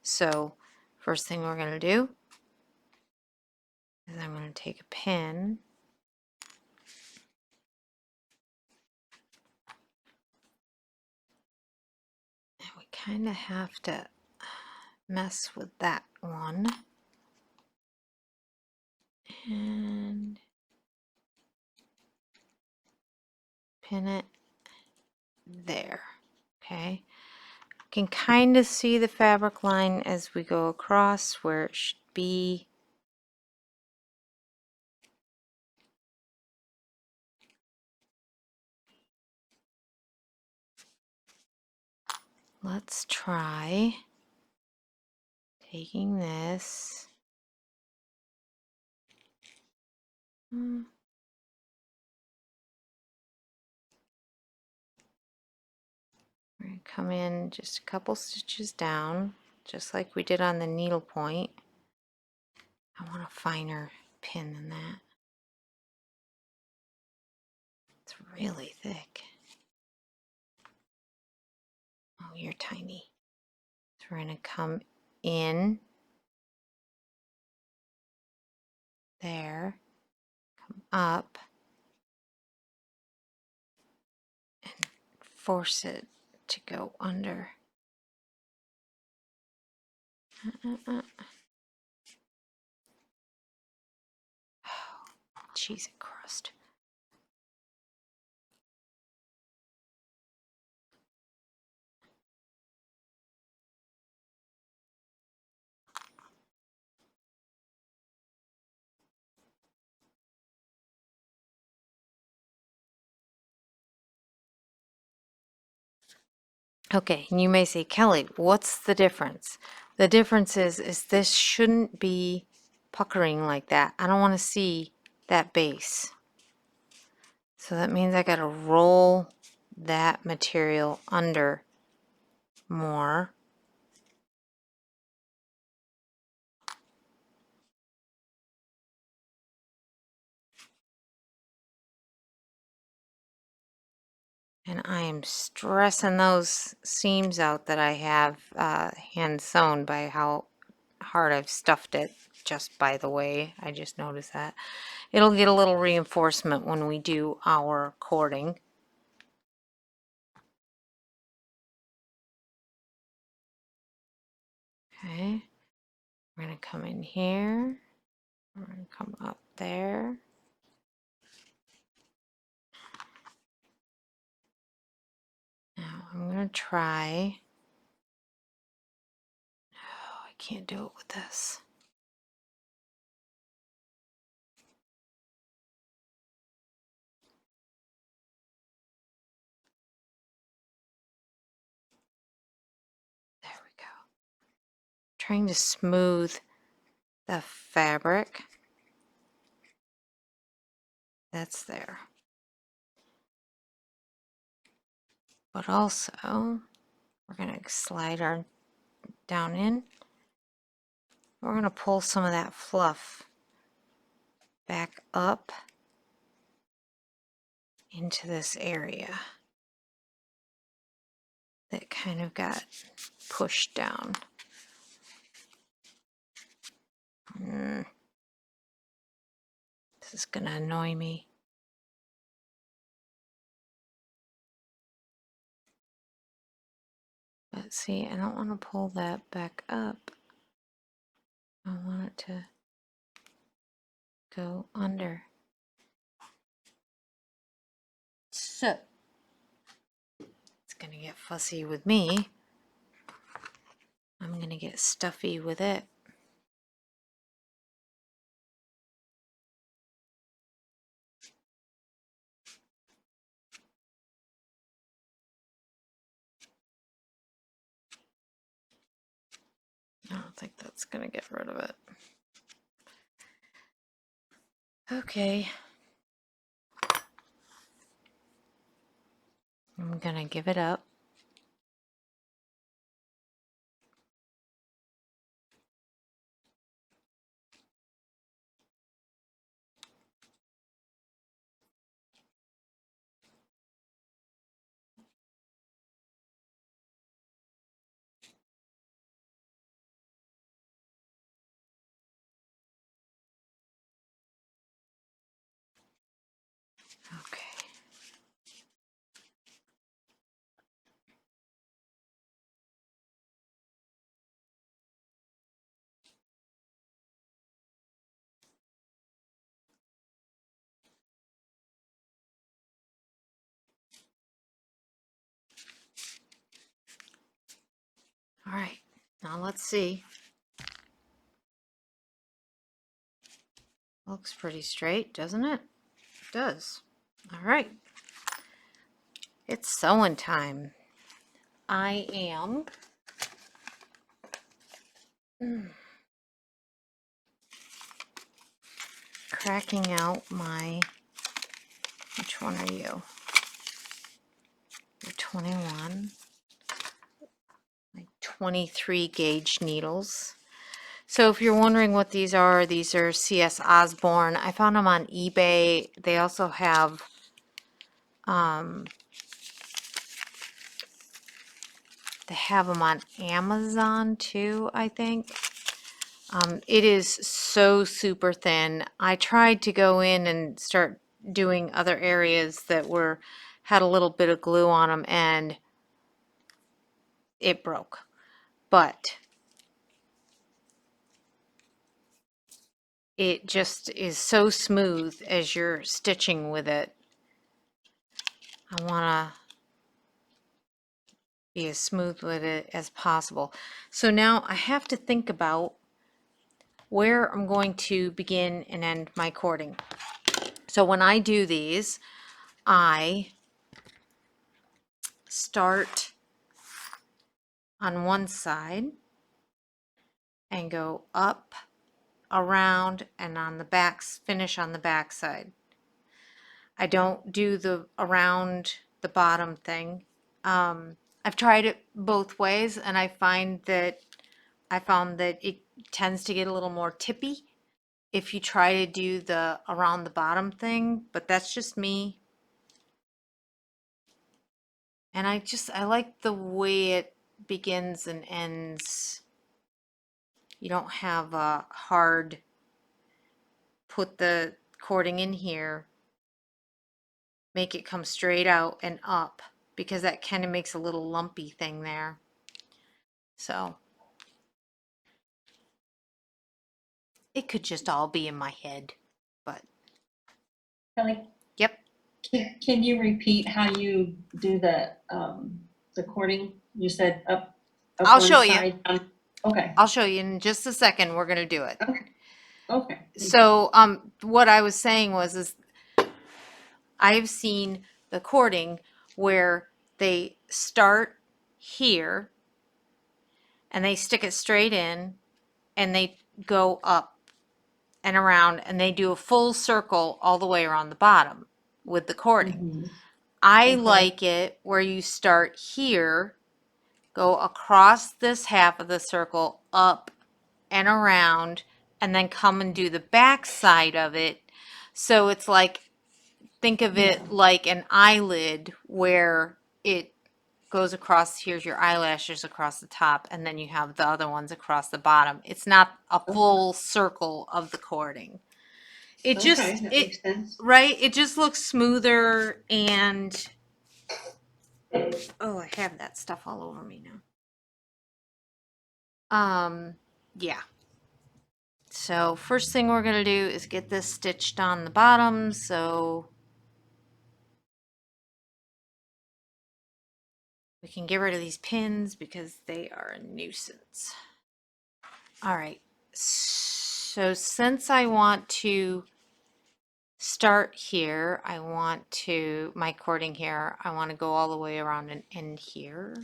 So first thing we're going to do is I'm going to take a pin and we kind of have to mess with that one and pin it there. Okay, can kind of see the fabric line as we go across where it should be. Let's try taking this. We're going to come in just a couple stitches down, just like we did on the needle point. I want a finer pin than that. It's really thick. Oh, you're tiny. So we're going to come in there, come up, and force it to go under. Oh, cheese and crust. Okay, and you may say, Kelly, what's the difference? The difference is this shouldn't be puckering like that. I don't want to see that base. So that means I got to roll that material under more. And I am stressing those seams out that I have hand sewn by how hard I've stuffed it, just by the way. I just noticed that. It'll get a little reinforcement when we do our cording. Okay, we're going to come in here. We're going to come up there. Now I'm going to try. Oh, I can't do it with this. There we go. Trying to smooth the fabric that's there. But also, we're going to slide our down in. We're going to pull some of that fluff back up into this area that kind of got pushed down. This is going to annoy me. But see, I don't want to pull that back up. I want it to go under. So, it's going to get fussy with me. I'm going to get stuffy with it. I don't think that's going to get rid of it. Okay. I'm going to give it up. Okay. All right. Now let's see. Looks pretty straight, doesn't it? It does. All right. It's sewing time. I am cracking out my, which one are you? You're 21, like 23 gauge needles. So if you're wondering what these are CS Osborne. I found them on eBay. They also have, they have them on Amazon too, I think. It is so super thin. I tried to go in and start doing other areas that had a little bit of glue on them, and it broke. But it just is so smooth as you're stitching with it. I want to be as smooth with it as possible. So now I have to think about where I'm going to begin and end my cording. So when I do these, I start on one side and go up, around, and on the back, finish on the back side. I don't do the around the bottom thing. I've tried it both ways, and I found that it tends to get a little more tippy if you try to do the around the bottom thing, but that's just me. And I like the way it begins and ends. You don't have a hard put the cording in here, make it come straight out and up, because that kind of makes a little lumpy thing there. So it could just all be in my head, but
Kelly,
yep.
can you repeat how you do the cording? You said up
I'll
one
show you.
side, down. Okay,
I'll show you in just a second. We're going to do it.
okay, okay.
So what I was saying is I've seen the cording where they start here and they stick it straight in and they go up and around and they do a full circle all the way around the bottom with the cording.
Mhm.
I
Okay.
like it where you start here, go across this half of the circle, up and around, and then come and do the back side of it. So it's like, think of it like an eyelid where it goes across, here's your eyelashes across the top, and then you have the other ones across the bottom. It's not a full circle of the cording. It just,
Okay, that makes sense.
right? It just looks smoother, and oh, I have that stuff all over me now. Yeah. So first thing we're gonna do is get this stitched on the bottom, so we can get rid of these pins because they are a nuisance. All right, so since I want to start here, my cording here, I want to go all the way around and end here.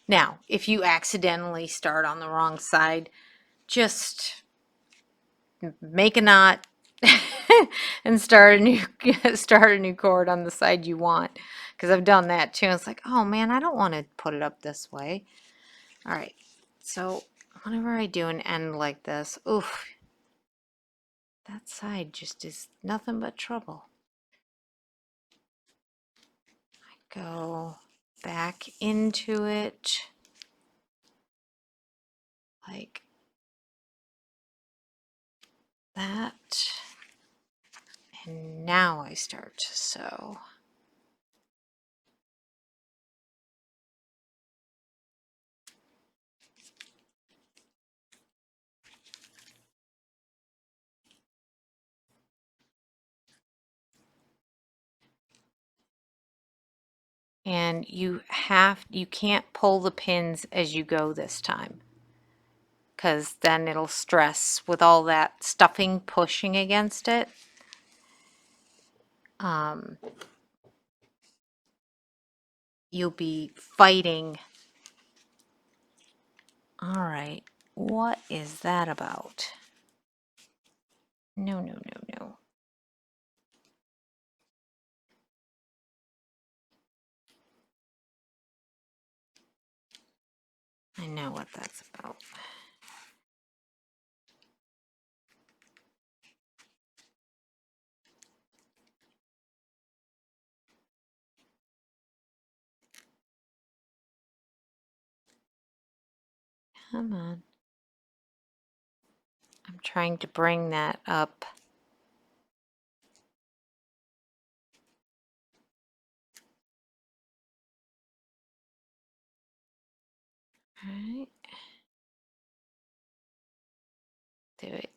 Now, if you accidentally start on the wrong side, just make a knot and start a new cord on the side you want, because I've done that too. It's like, oh man, I don't want to put it up this way. All right, so whenever I do an end like this, oof, that side just is nothing but trouble. I go back into it like that, and now I start to sew. And you can't pull the pins as you go this time, because then it'll stress with all that stuffing pushing against it. You'll be fighting. All right, what is that about? No, no, no, no. I know what that's about. Come on. I'm trying to bring that up. Right. Do it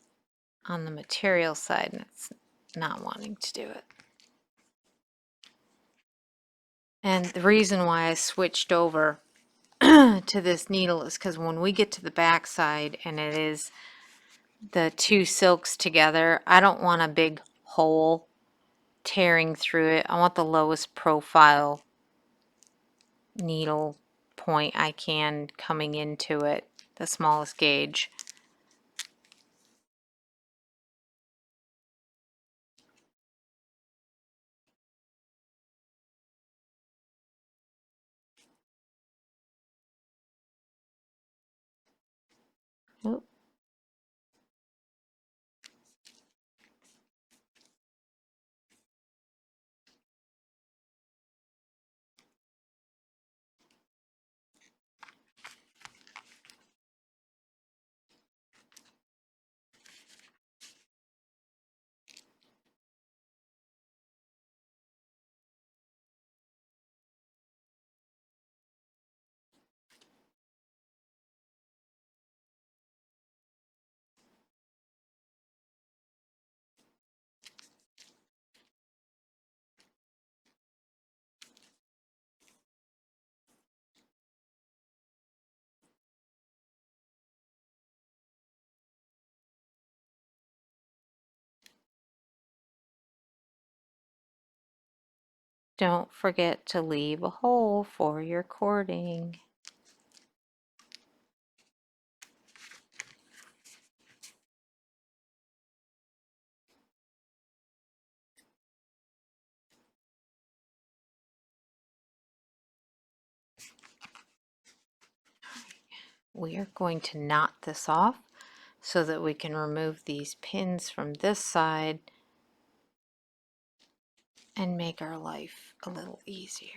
on the material side, and it's not wanting to do it. And the reason why I switched over to this needle is because when we get to the back side and it is the two silks together, I don't want a big hole tearing through it. I want the lowest profile needle point I can coming into it, the smallest gauge. Oop. Don't forget to leave a hole for your cording. We are going to knot this off so that we can remove these pins from this side and make our life a little easier.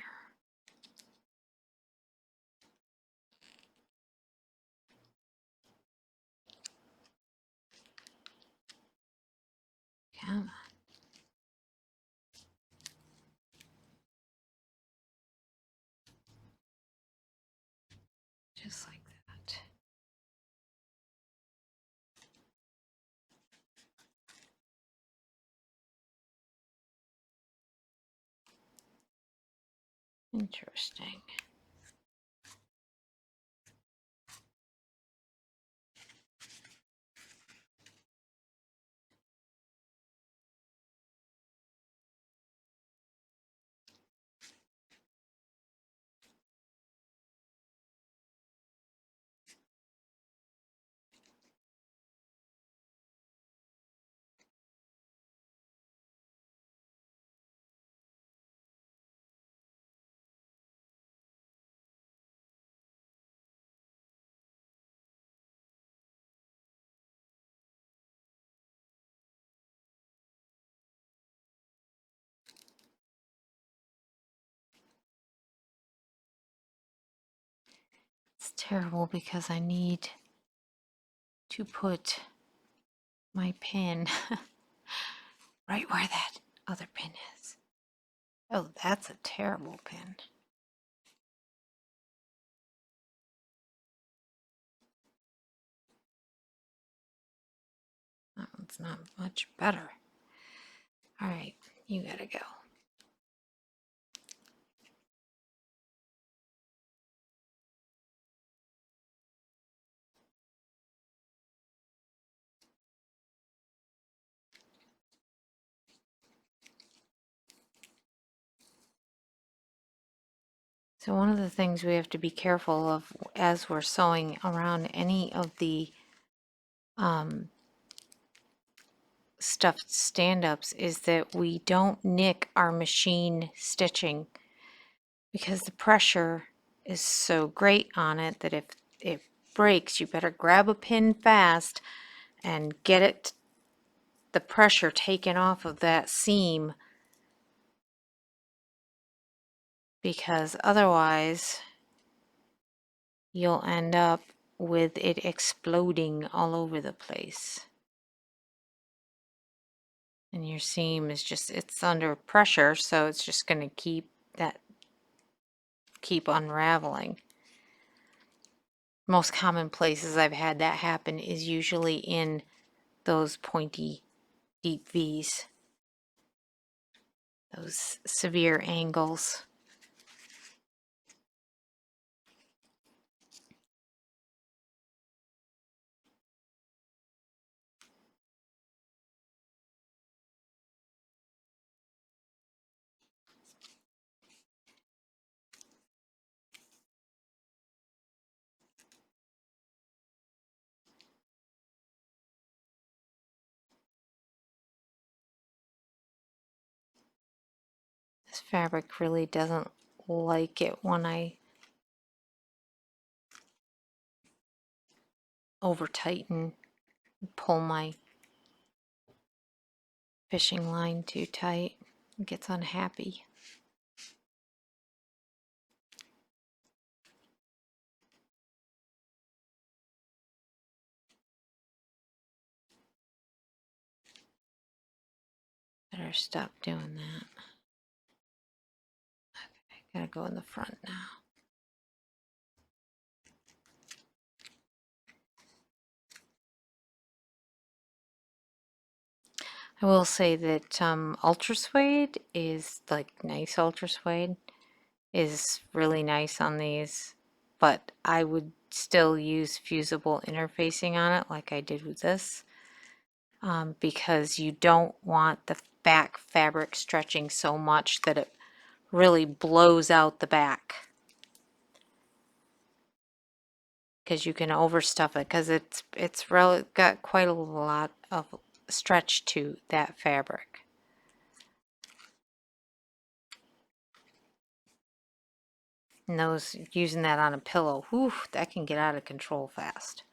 Come on. Just like that. Interesting. It's terrible because I need to put my pin right where that other pin is. Oh, that's a terrible pin. That one's not much better. All right, you gotta go. So one of the things we have to be careful of as we're sewing around any of the stuffed stand-ups is that we don't nick our machine stitching because the pressure is so great on it that it breaks, you better grab a pin fast and get it, the pressure taken off of that seam, because otherwise you'll end up with it exploding all over the place. And your seam is just, it's under pressure, so it's just going to keep unraveling. Most common places I've had that happen is usually in those pointy, deep V's, those severe angles. This fabric really doesn't like it when I over tighten, pull my fishing line too tight. It gets unhappy. Better stop doing that. Okay, gotta go in the front now. I will say that ultra suede is like nice, ultra suede is really nice on these, but I would still use fusible interfacing on it like I did with this, because you don't want the back fabric stretching so much that it really blows out the back, because you can overstuff it, because it's really got quite a lot of stretch to that fabric. And those, using that on a pillow, whew, that can get out of control fast.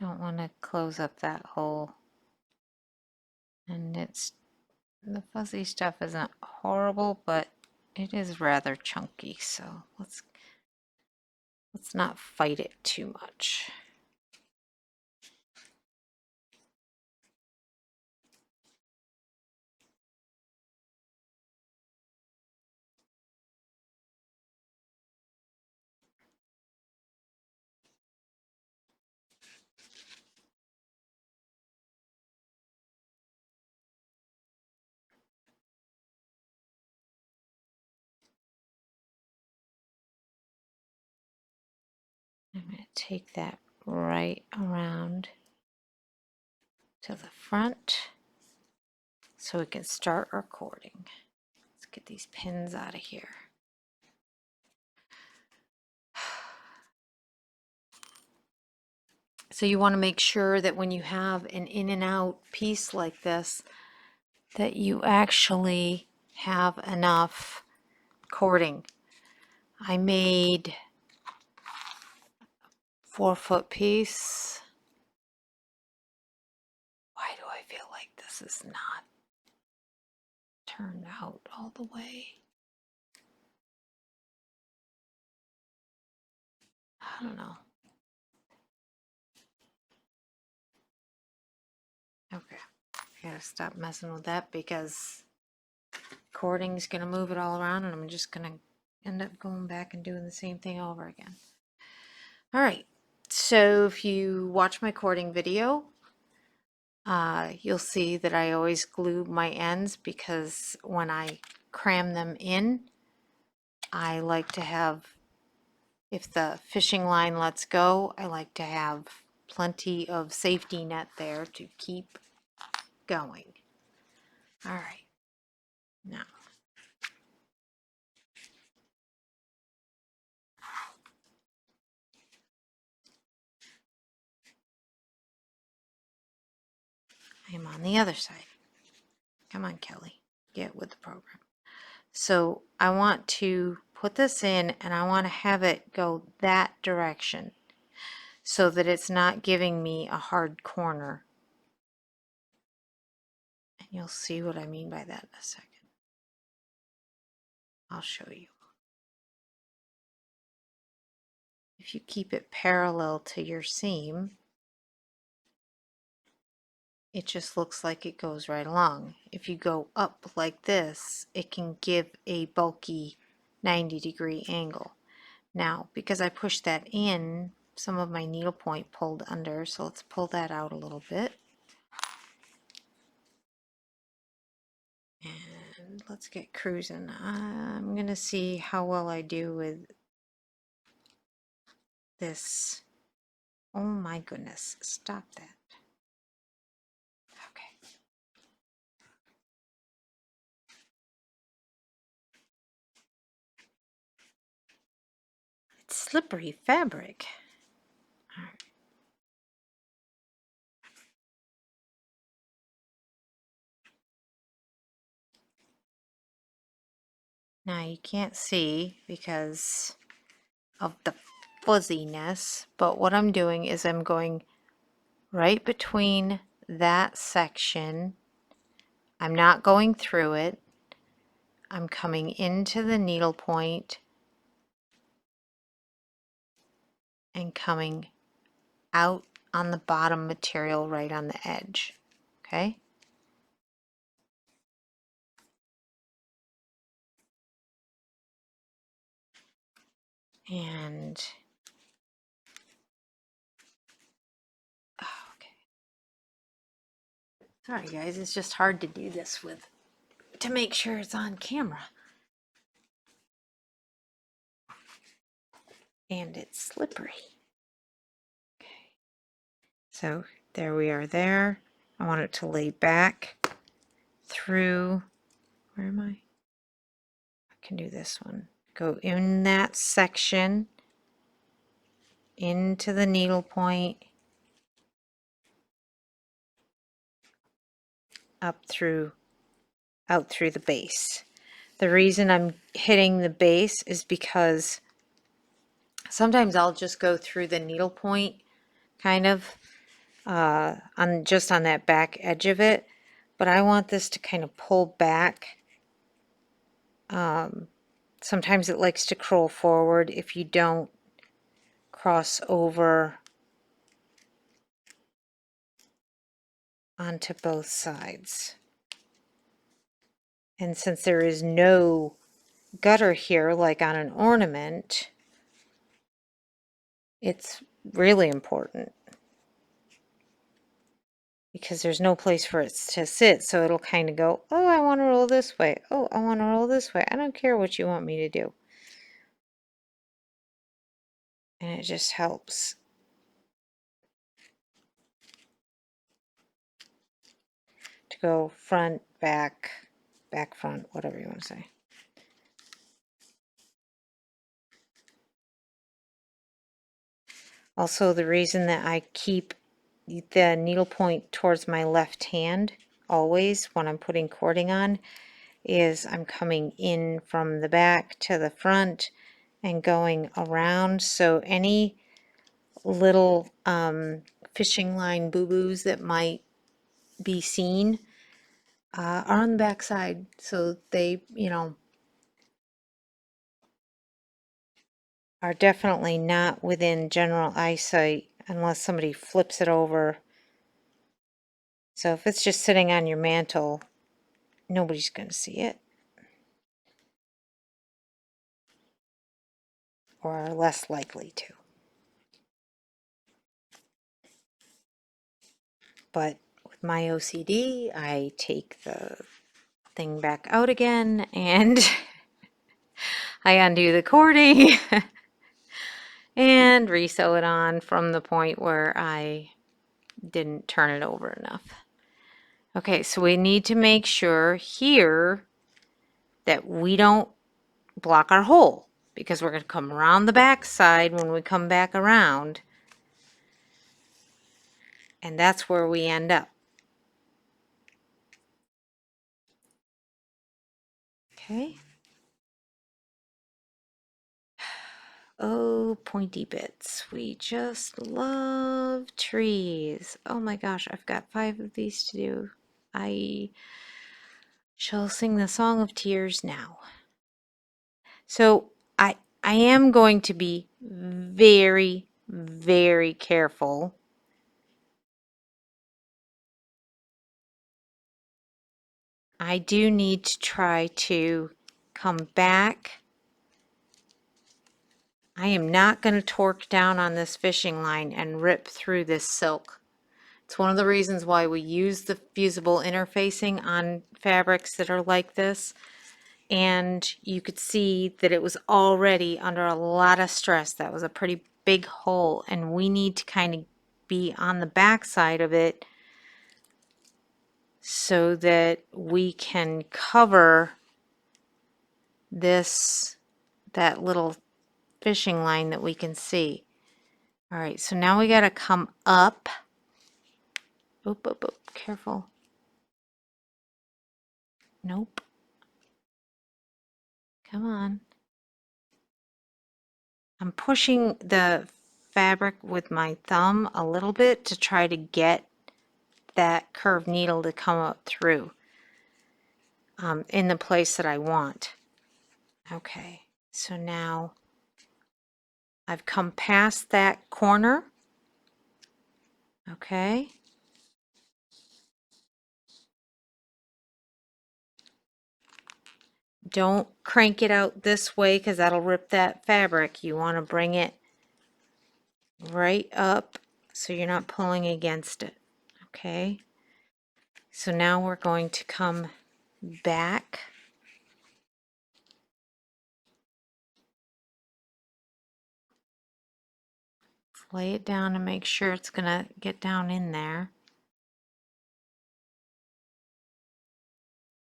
Don't want to close up that hole. And it's, the fuzzy stuff isn't horrible, but it is rather chunky, so let's not fight it too much. I'm going to take that right around to the front so we can start recording. Let's get these pins out of here. So you want to make sure that when you have an in and out piece like this, that you actually have enough cording. I made 4-foot piece. Why do I feel like this is not turned out all the way? I don't know. Okay, I gotta stop messing with that because cording's gonna move it all around and I'm just gonna end up going back and doing the same thing over again. All right, so if you watch my cording video, you'll see that I always glue my ends because when I cram them in, I like to have, if the fishing line lets go, I like to have plenty of safety net there to keep going. All right, now I am on the other side. Come on, Kelly, get with the program. So I want to put this in and I want to have it go that direction so that it's not giving me a hard corner. And you'll see what I mean by that in a second. I'll show you. If you keep it parallel to your seam, it just looks like it goes right along. If you go up like this, it can give a bulky 90-degree angle. Now, because I pushed that in, some of my needle point pulled under, so let's pull that out a little bit. And let's get cruising. I'm gonna see how well I do with this. Oh my goodness, stop that. Okay. It's slippery fabric. All right. Now you can't see because of the fuzziness, but what I'm doing is I'm going right between that section. I'm not going through it. I'm coming into the needle point and coming out on the bottom material right on the edge. Okay? And oh, okay. Sorry guys, it's just hard to do this with to make sure it's on camera. And it's slippery. Okay. So there we are there. I want it to lay back through, where am I? I can do this one. Go in that section, into the needle point, up through, out through the base. The reason I'm hitting the base is because sometimes I'll just go through the needle point kind of on just on that back edge of it, but I want this to kind of pull back. Sometimes it likes to curl forward if you don't cross over onto both sides. And since there is no gutter here like on an ornament, it's really important because there's no place for it to sit, so it'll kind of go, oh, I want to roll this way. Oh, I want to roll this way. I don't care what you want me to do. And it just helps. To go front, back, back, front, whatever you want to say. Also, the reason that I keep the needle point towards my left hand always when I'm putting cording on is I'm coming in from the back to the front and going around. So any little fishing line boo-boos that might be seen are on the back side. So they, you know, are definitely not within general eyesight unless somebody flips it over. So if it's just sitting on your mantle, nobody's going to see it, or are less likely to. But with my OCD, I take the thing back out again and I undo the cording and resew it on from the point where I didn't turn it over enough. Okay, so we need to make sure here that we don't block our hole, because we're going to come around the back side when we come back around, and that's where we end up. Okay. Oh, pointy bits. We just love trees. Oh my gosh, I've got 5 of these to do. I shall sing the Song of Tears now. So I am going to be very, very careful. I do need to try to come back. I am not going to torque down on this fishing line and rip through this silk. It's one of the reasons why we use the fusible interfacing on fabrics that are like this. And you could see that it was already under a lot of stress. That was a pretty big hole, and we need to kind of be on the back side of it so that we can cover that little fishing line that we can see. All right, so now we got to come up. Oop, oop, oop, careful. Nope. Come on. I'm pushing the fabric with my thumb a little bit to try to get that curved needle to come up through in the place that I want. Okay, so now I've come past that corner. Okay. Don't crank it out this way because that'll rip that fabric. You want to bring it right up so you're not pulling against it. Okay. So now we're going to come back. Lay it down and make sure it's going to get down in there.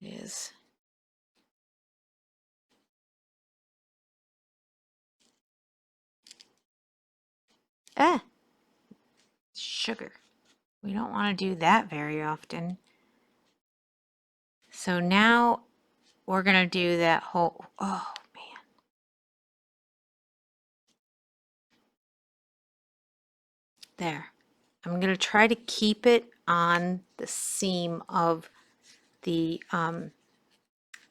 It is. Ah, sugar. We don't want to do that very often. So now we're going to do that whole, oh man. There. I'm going to try to keep it on the seam of the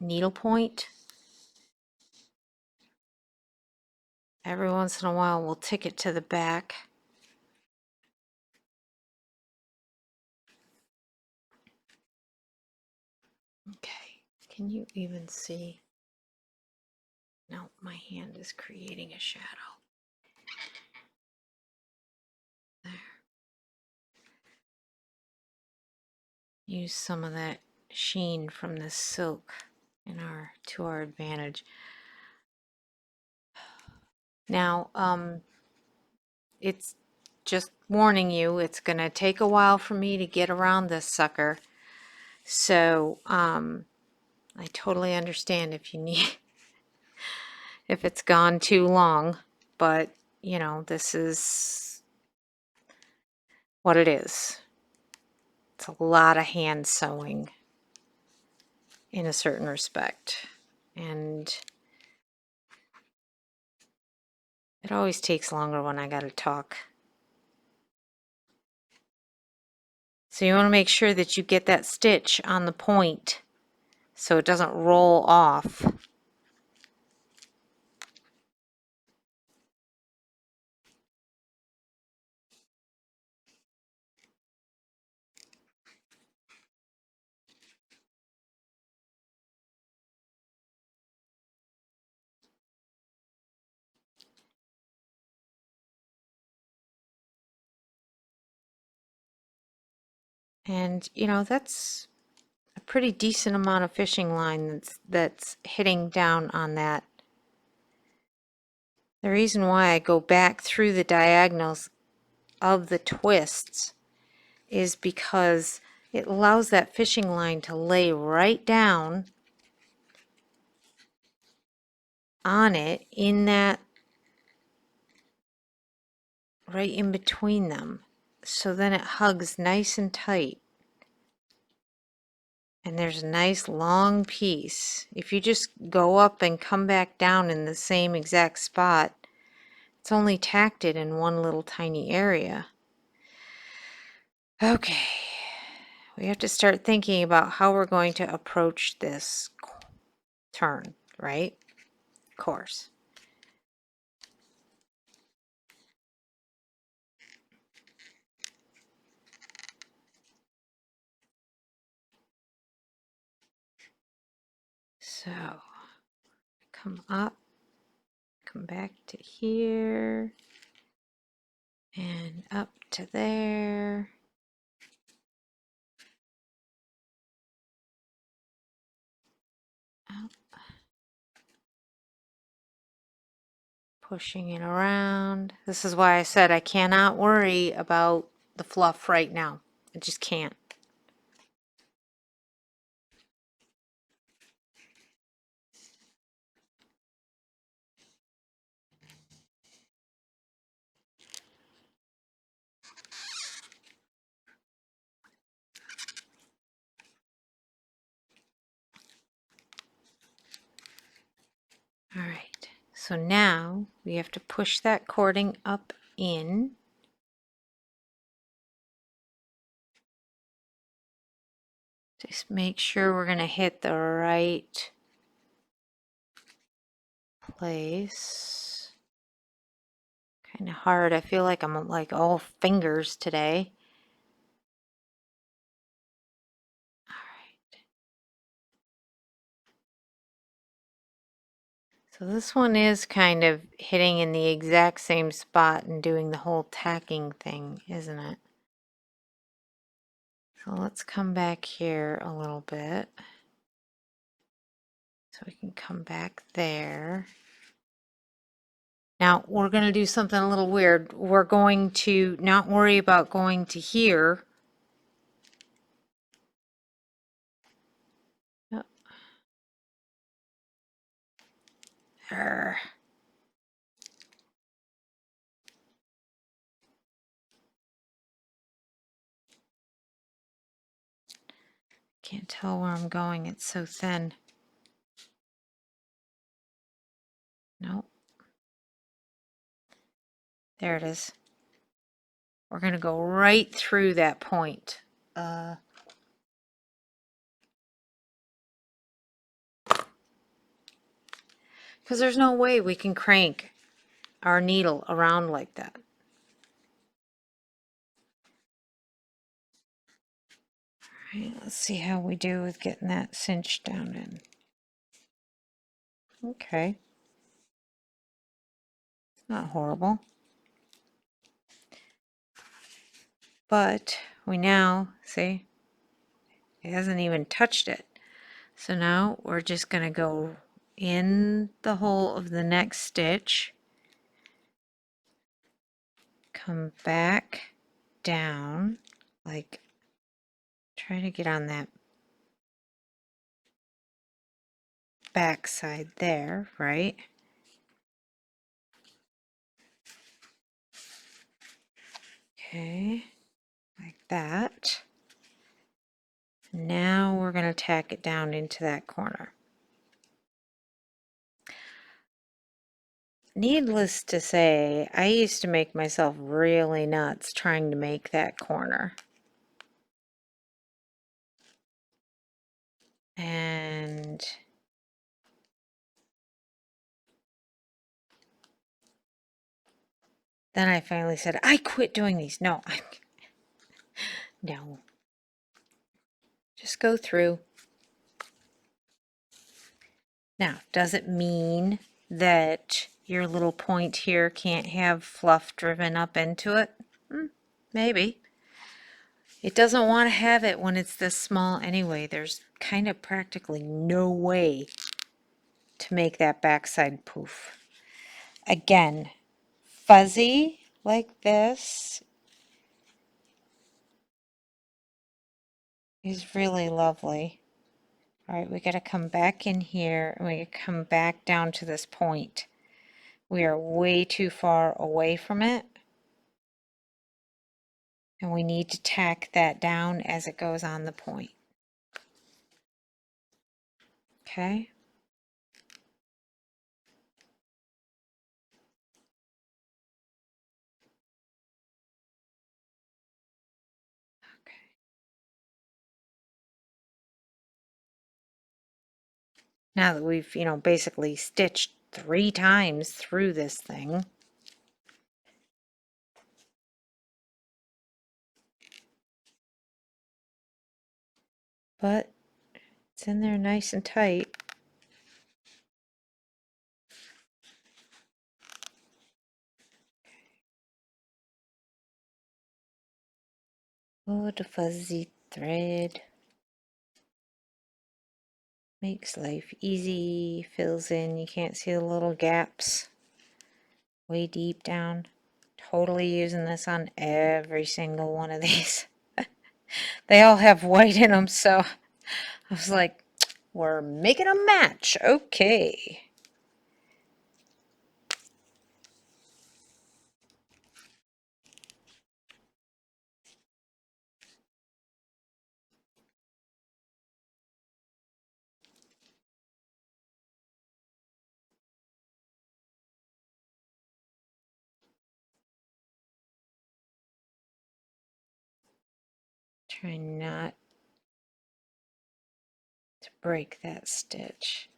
needle point. Every once in a while we'll tick it to the back. Okay, can you even see? No, my hand is creating a shadow. There. Use some of that sheen from this silk to our advantage. Now, it's just warning you, it's gonna take a while for me to get around this sucker. So, I totally understand if you need, if it's gone too long, but you know, this is what it is. It's a lot of hand sewing in a certain respect. And it always takes longer when I gotta talk. So you want to make sure that you get that stitch on the point so it doesn't roll off. And you know, that's a pretty decent amount of fishing line that's hitting down on that. The reason why I go back through the diagonals of the twists is because it allows that fishing line to lay right down on it in that, right in between them. So then it hugs nice and tight. And there's a nice long piece. If you just go up and come back down in the same exact spot, it's only tacked it in one little tiny area. Okay, we have to start thinking about how we're going to approach this turn, right? Of course. So, come up, come back to here, and up to there. Up. Pushing it around. This is why I said I cannot worry about the fluff right now. I just can't. All right, so now we have to push that cording up in. Just make sure we're going to hit the right place. Kind of hard. I feel like I'm like all fingers today. All right. So this one is kind of hitting in the exact same spot and doing the whole tacking thing, isn't it? So let's come back here a little bit. So we can come back there. Now we're going to do something a little weird. We're going to not worry about going to here. Oh. Can't tell where I'm going. It's so thin. Nope. There it is. We're going to go right through that point. Because there's no way we can crank our needle around like that. All right, let's see how we do with getting that cinched down in. Okay. Not horrible. But we now, see, it hasn't even touched it. So now we're just going to go in the hole of the next stitch, come back down, like try to get on that back side there, right? Okay. that. Now we're going to tack it down into that corner. Needless to say, I used to make myself really nuts trying to make that corner. And then I finally said, I quit doing these. No, no. Just go through. Now, does it mean that your little point here can't have fluff driven up into it? Maybe. It doesn't want to have it when it's this small anyway. There's kind of practically no way to make that backside poof. Again, fuzzy like this is really lovely. All right, we got to come back in here and we come back down to this point. We are way too far away from it. And we need to tack that down as it goes on the point. Okay. Now that we've, basically stitched 3 times through this thing. But it's in there nice and tight. Oh, the fuzzy thread. Makes life easy, fills in, you can't see the little gaps way deep down. Totally using this on every single one of these. They all have white in them, so I was like, we're making a match. Okay. Try not to break that stitch.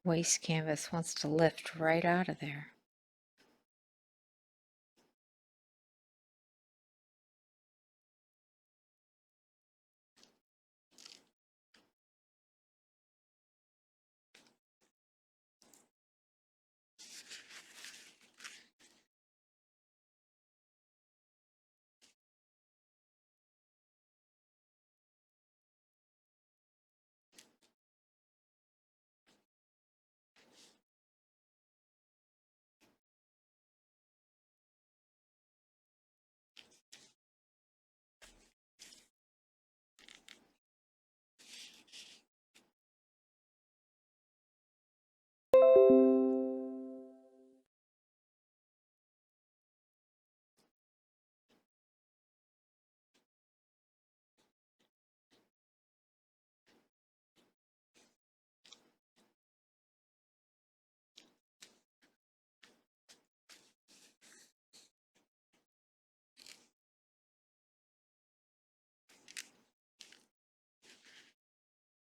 Waste canvas wants to lift right out of there.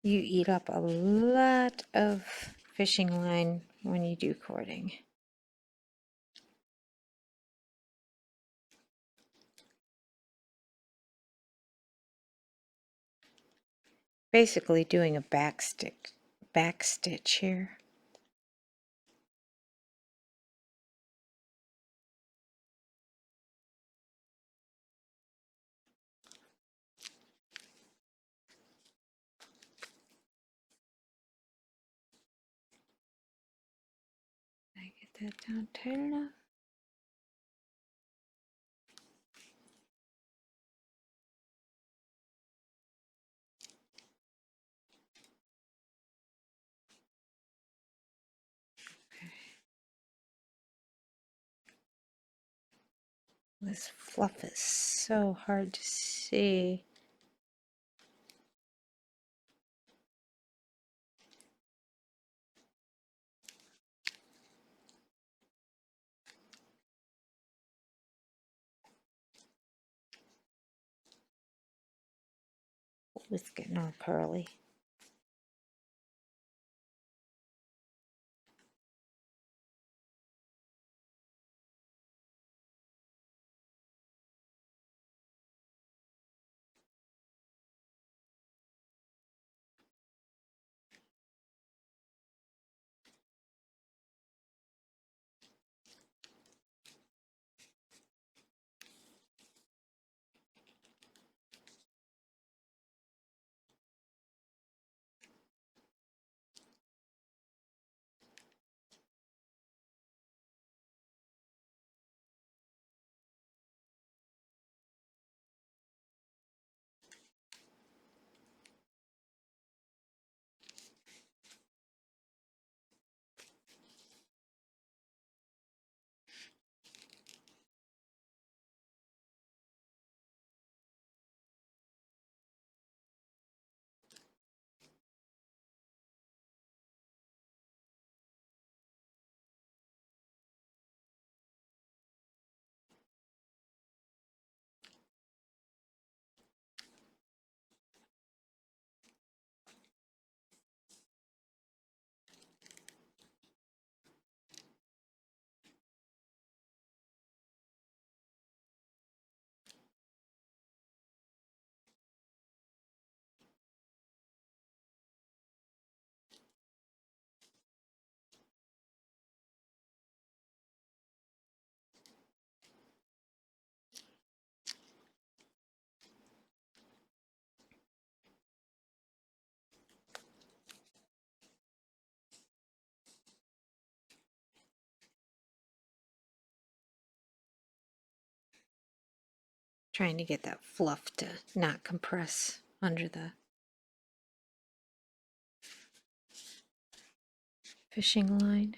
You eat up a lot of fishing line when you do cording. Basically doing a back stitch here. Did I get that down tight enough? This fluff is so hard to see. It's getting all curly. Trying to get that fluff to not compress under the fishing line.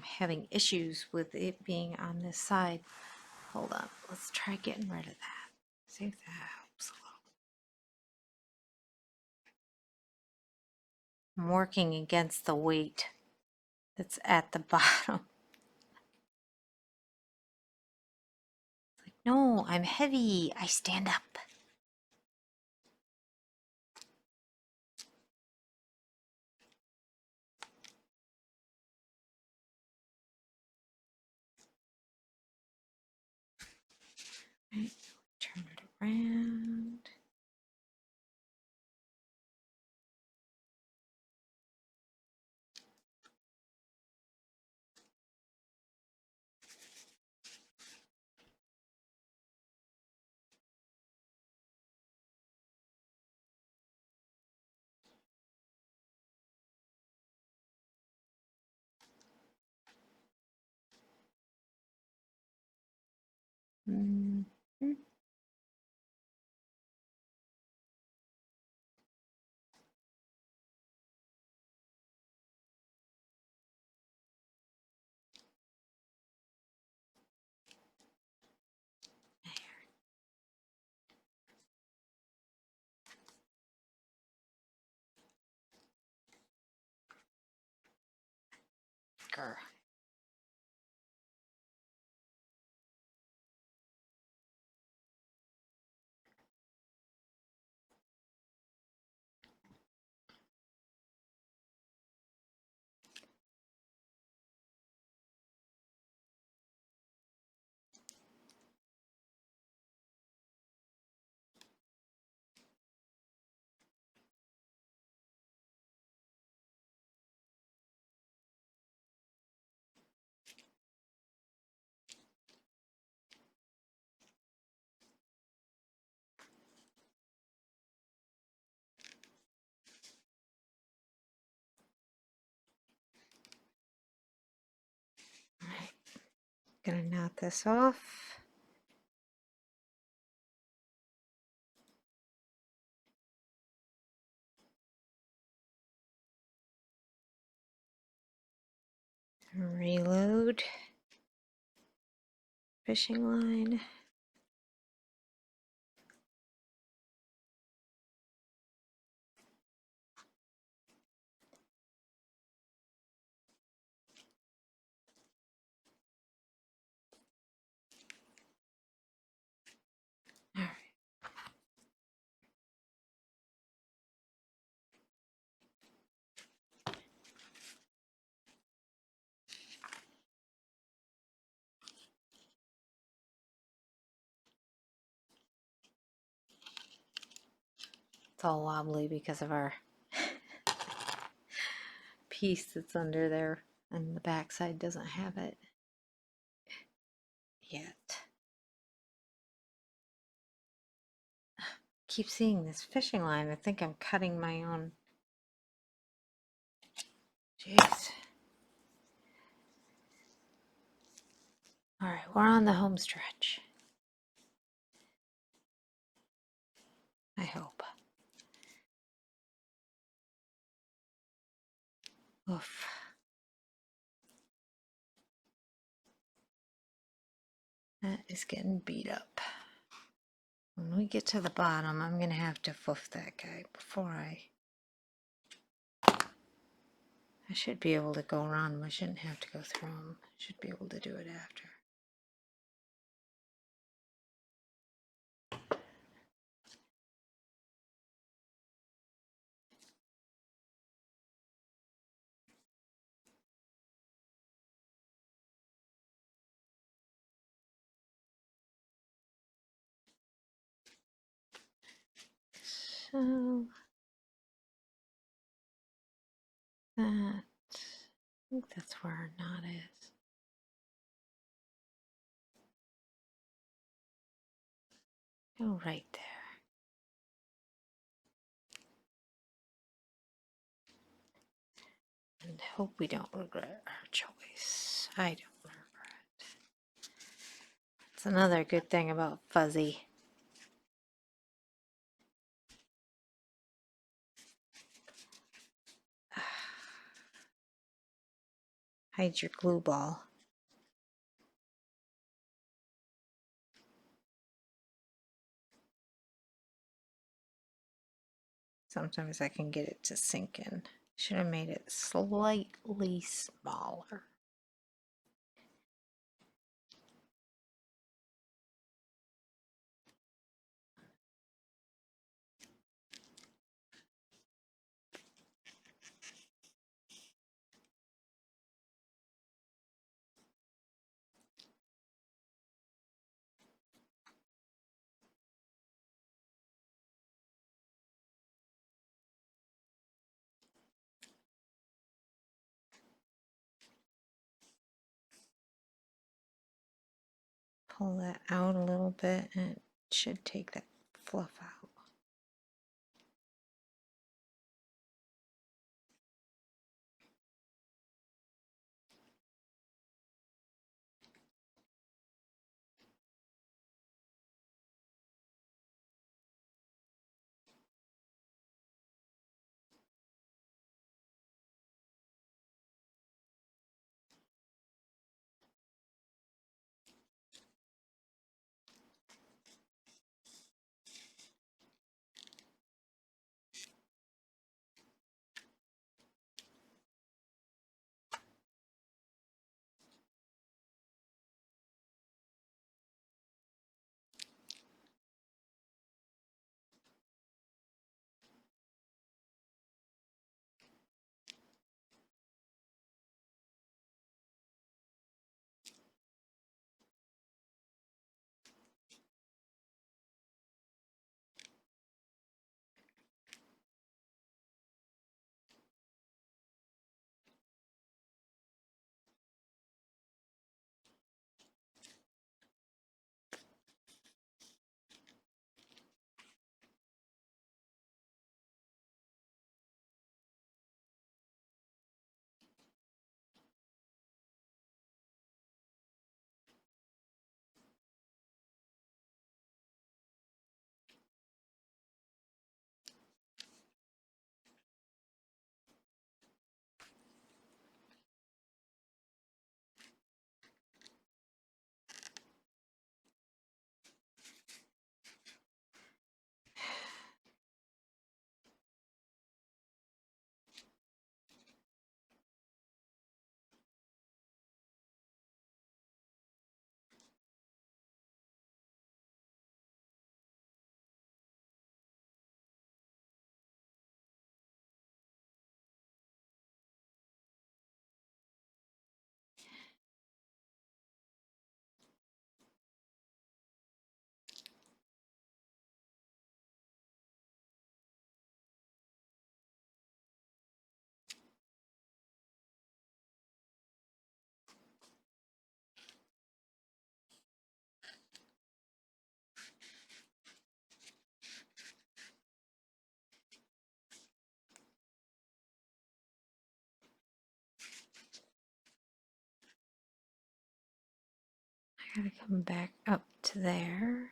I'm having issues with it being on this side. Hold on, let's try getting rid of that. See if that helps a little. I'm working against the weight that's at the bottom. Like, no, I'm heavy. I stand up. Right, turn it around. Mm, mm. Grr. Alright, gonna knot this off. Reload fishing line. All right. It's all wobbly because of our piece that's under there, and the backside doesn't have it yet. Keep seeing this fishing line. I think I'm cutting my own. Jeez. All right, we're on the home stretch. I hope. Oof. That is getting beat up. When we get to the bottom, I'm gonna have to fluff that guy before I should be able to go around him. I shouldn't have to go through him. I should be able to do it after. So that, I think that's where our knot is. Go right there. And hope we don't regret our choice. I don't regret. It's another good thing about fuzzy. hide your glue ball. Sometimes I can get it to sink in. Should have made it slightly smaller. Pull that out a little bit and it should take that fluff out. I gotta come back up to there.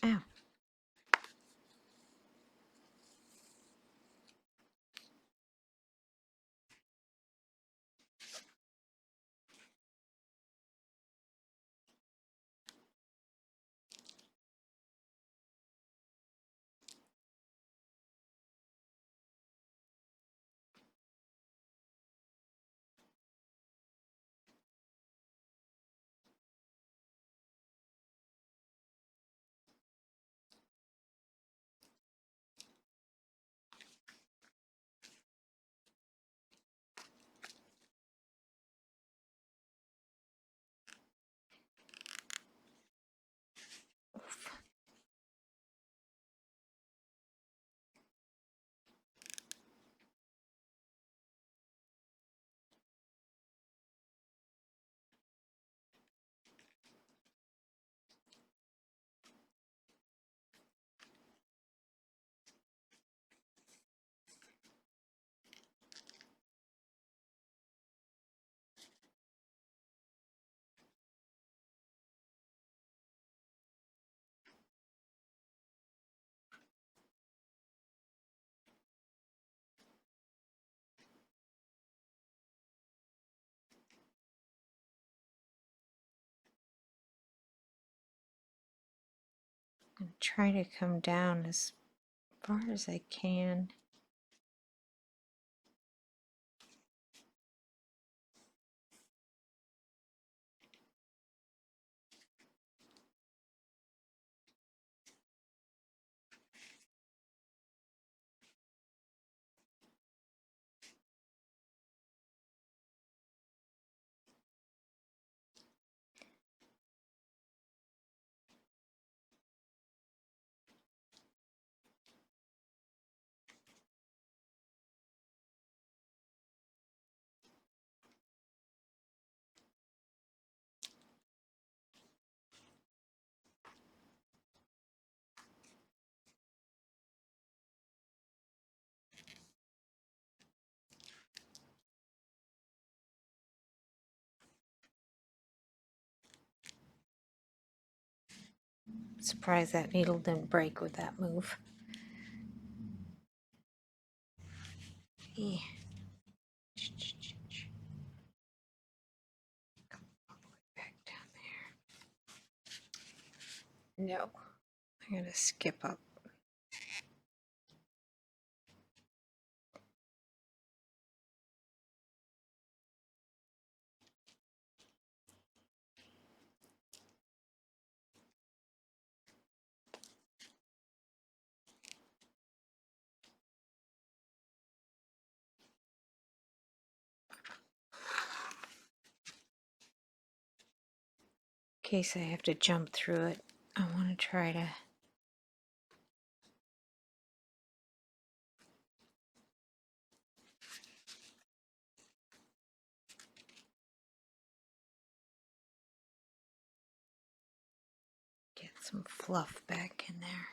Ow. I'm gonna try to come down as far as I can. Surprised that needle didn't break with that move. Eh. Come all the way back down there. No, I'm gonna skip up. In case I have to jump through it, I want to try to get some fluff back in there.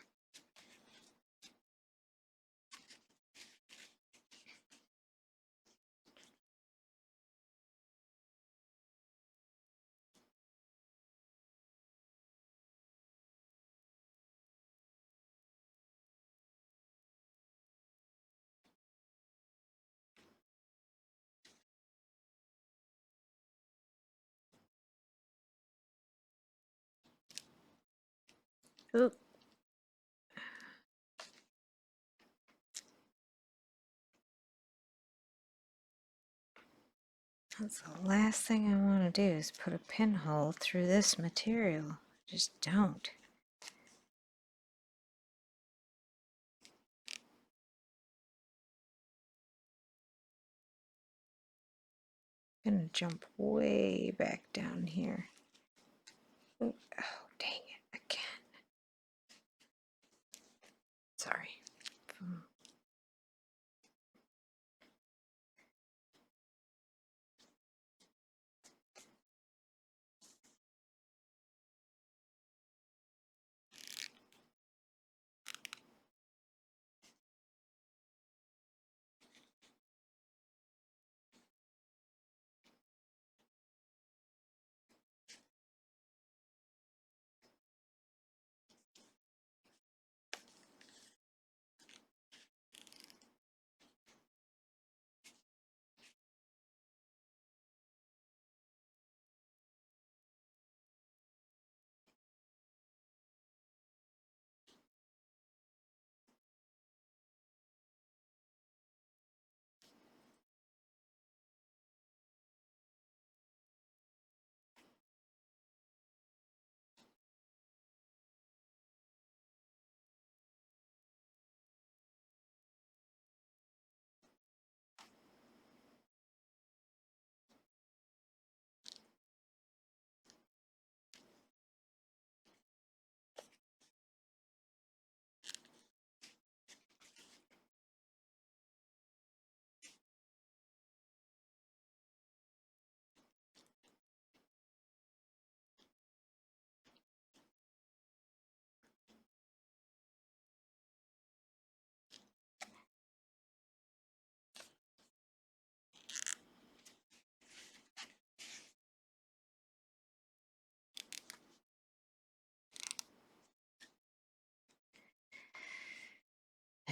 Ooh. That's the last thing I want to do is put a pinhole through this material. Just don't. I'm gonna jump way back down here. Ooh. Oh, dang it, again. Sorry.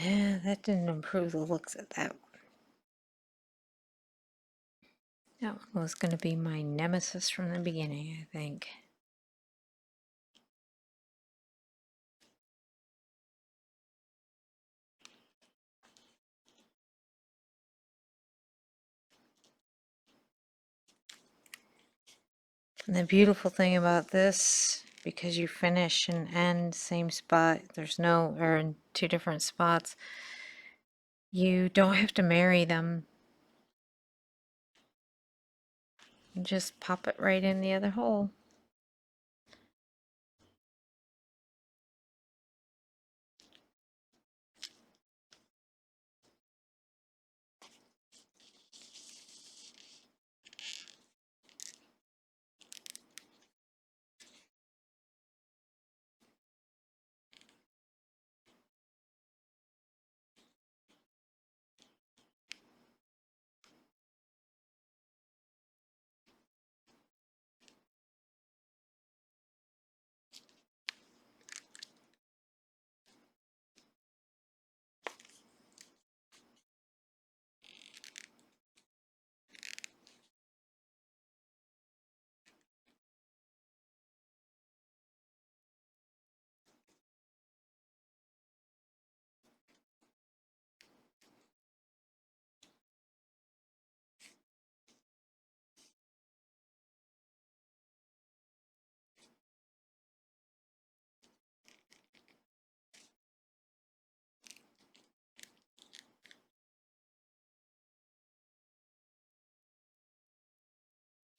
Yeah, that didn't improve the looks of that one. That one was going to be my nemesis from the beginning, I think. And the beautiful thing about this, because you finish and end same spot, there's no, or in two different spots, you don't have to marry them. You just pop it right in the other hole.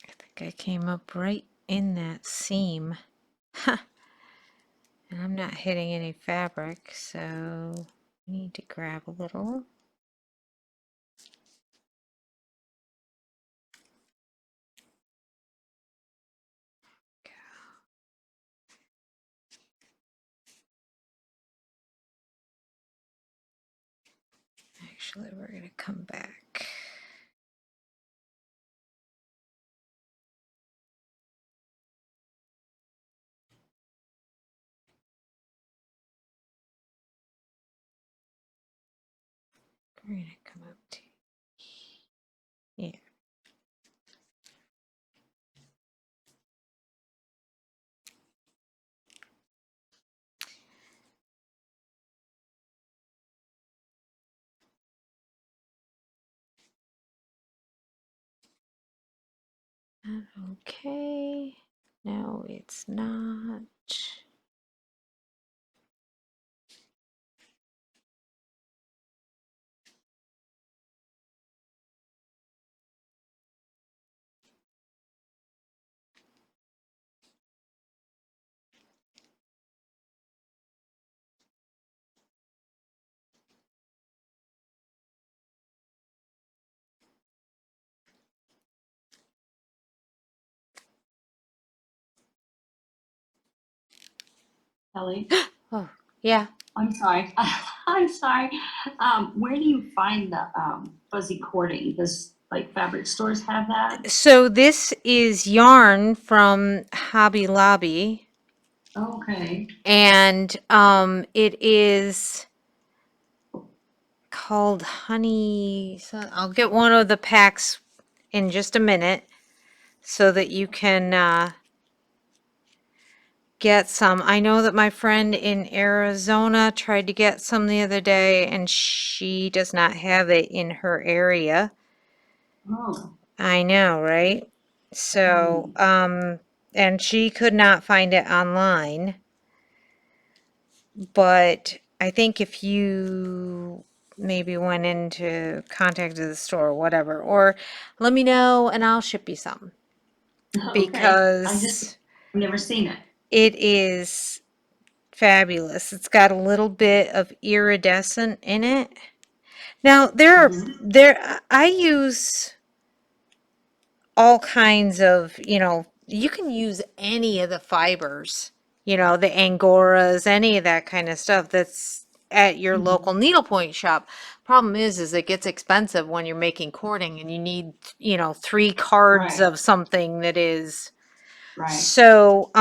I think I came up right in that seam. And I'm not hitting any fabric, so I need to grab a little. Actually, we're going to come back. We're going to come up to, yeah. Okay. No, it's not.
Kelly,
Oh, yeah.
I'm sorry. I'm sorry. Where do you find the fuzzy cording? Does like fabric stores have that?
So this is yarn from Hobby Lobby,
Okay.
and it is called Honey. So I'll get one of the packs in just a minute so that you can get some. I know that my friend in Arizona tried to get some the other day, and she does not have it in her area.
Oh.
I know, right? So, and she could not find it online. But I think if you maybe went into contacted the store or whatever, or let me know and I'll ship you some
Okay.
because
I've never seen it.
it is fabulous. It's got a little bit of iridescent in it. Now I use all kinds of, you can use any of the fibers, the Angoras, any of that kind of stuff that's at your local needlepoint shop. Problem is it gets expensive when you're making cording and you need, 3 cards
Right.
of something that is.
Right.
So,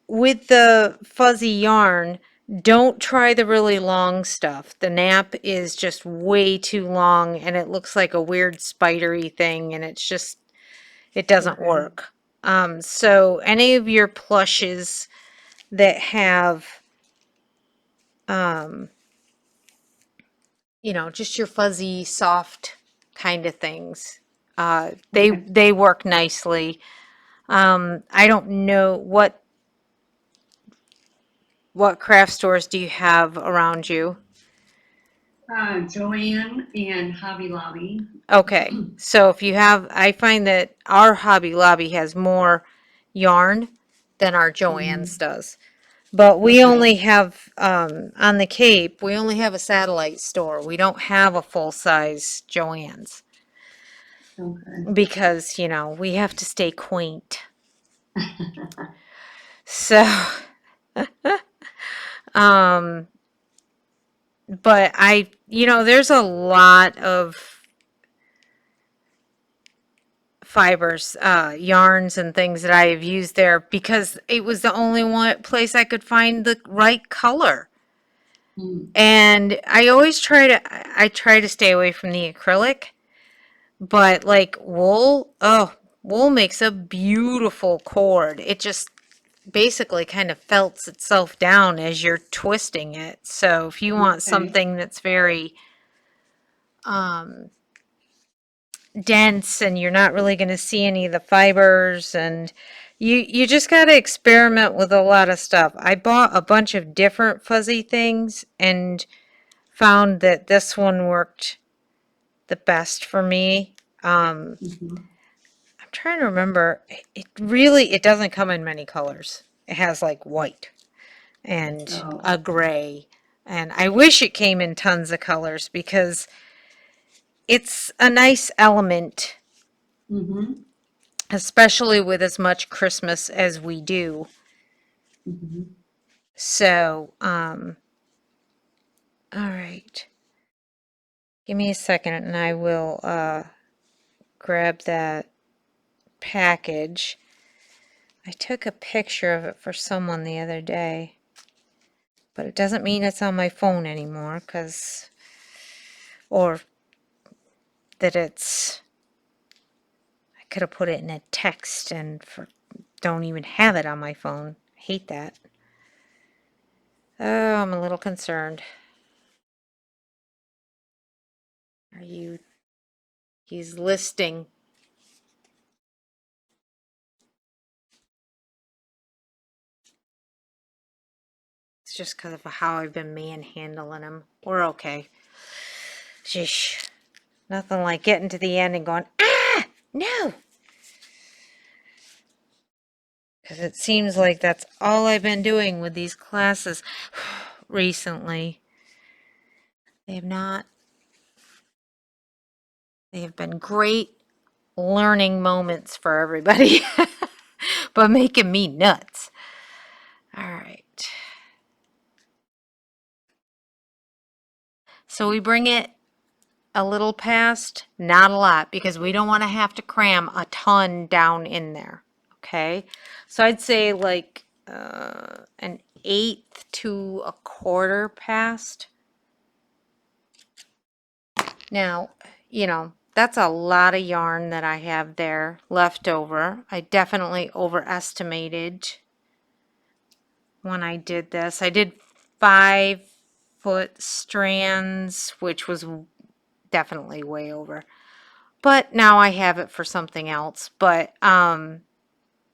with the fuzzy yarn, don't try the really long stuff. The nap is just way too long and it looks like a weird spidery thing and it doesn't
Okay.
work. So any of your plushes that have, just your fuzzy, soft kind of things, They work nicely. I don't know what craft stores do you have around you?
Joanne and Hobby Lobby.
Okay, so if you have, I find that our Hobby Lobby has more yarn than our Joann's does. But we
Okay.
only have, on the Cape, we only have a satellite store. We don't have a full-size Joann's
Okay.
because, we have to stay quaint. So, um, but there's a lot of fibers, yarns and things that I have used there because it was the only one place I could find the right color.
Hmm.
And I try to stay away from the acrylic, but like wool makes a beautiful cord. It just basically kind of felts itself down as you're twisting it. So if you want
Okay.
something that's very um dense and you're not really going to see any of the fibers, and you just got to experiment with a lot of stuff. I bought a bunch of different fuzzy things and found that this one worked the best for me.
Mhm.
I'm trying to remember. It doesn't come in many colors. It has like white and
Oh.
a gray, and I wish it came in tons of colors because it's a nice element,
Mhm.
especially with as much Christmas as we do.
Mhm.
So, all right. Give me a second and I will grab that package. I took a picture of it for someone the other day, but it doesn't mean it's on my phone anymore or that I could have put it in a text and don't even have it on my phone. I hate that. Oh, I'm a little concerned. He's listing. It's just because of how I've been manhandling him. We're okay. Sheesh. Nothing like getting to the end and going, ah, no. Because it seems like that's all I've been doing with these classes recently. They have not, they have been great learning moments for everybody, but making me nuts. All right. So we bring it a little past, not a lot, because we don't want to have to cram a ton down in there. Okay. So I'd say like an eighth to a quarter past. Now, that's a lot of yarn that I have there left over. I definitely overestimated when I did this. I did 5-foot strands, which was definitely way over. But now I have it for something else. But, and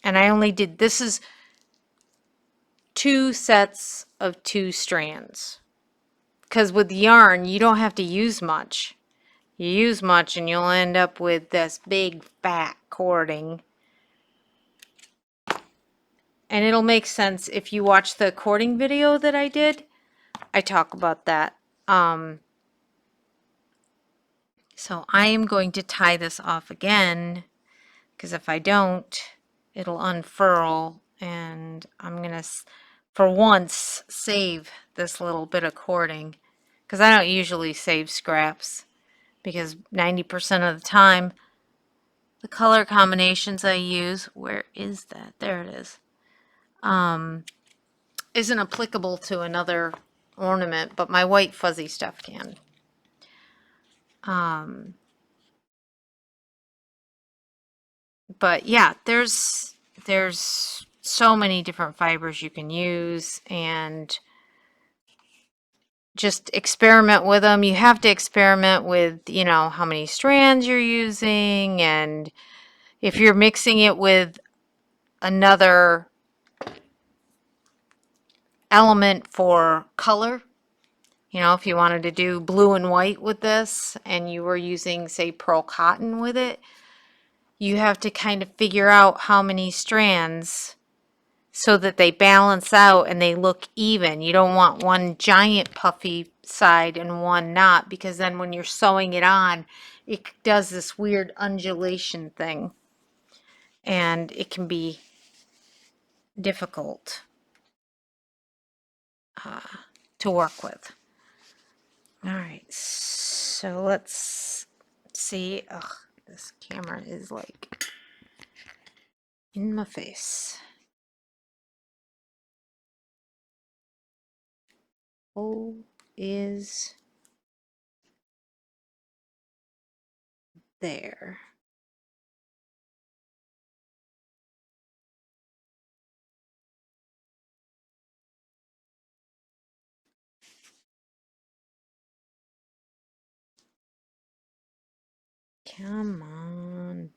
I only did, this is 2 sets of 2 strands. Because with yarn, you don't have to use much. You use much and you'll end up with this big fat cording. And it'll make sense if you watch the cording video that I did. I talk about that. So I am going to tie this off again because if I don't, it'll unfurl and I'm going to, for once, save this little bit of cording because I don't usually save scraps because 90% of the time the color combinations I use, where is that? There it is. Isn't applicable to another ornament, but my white fuzzy stuff can. But yeah, there's so many different fibers you can use, and just experiment with them. You have to experiment with, you know, how many strands you're using, and if you're mixing it with another element for color, you know, if you wanted to do blue and white with this and you were using, say, pearl cotton with it, you have to kind of figure out how many strands so that they balance out and they look even. You don't want one giant puffy side and one not, because then when you're sewing it on, it does this weird undulation thing and it can be difficult to work with. All right, so let's see. Ugh, this camera is like in my face. O is there. Come on.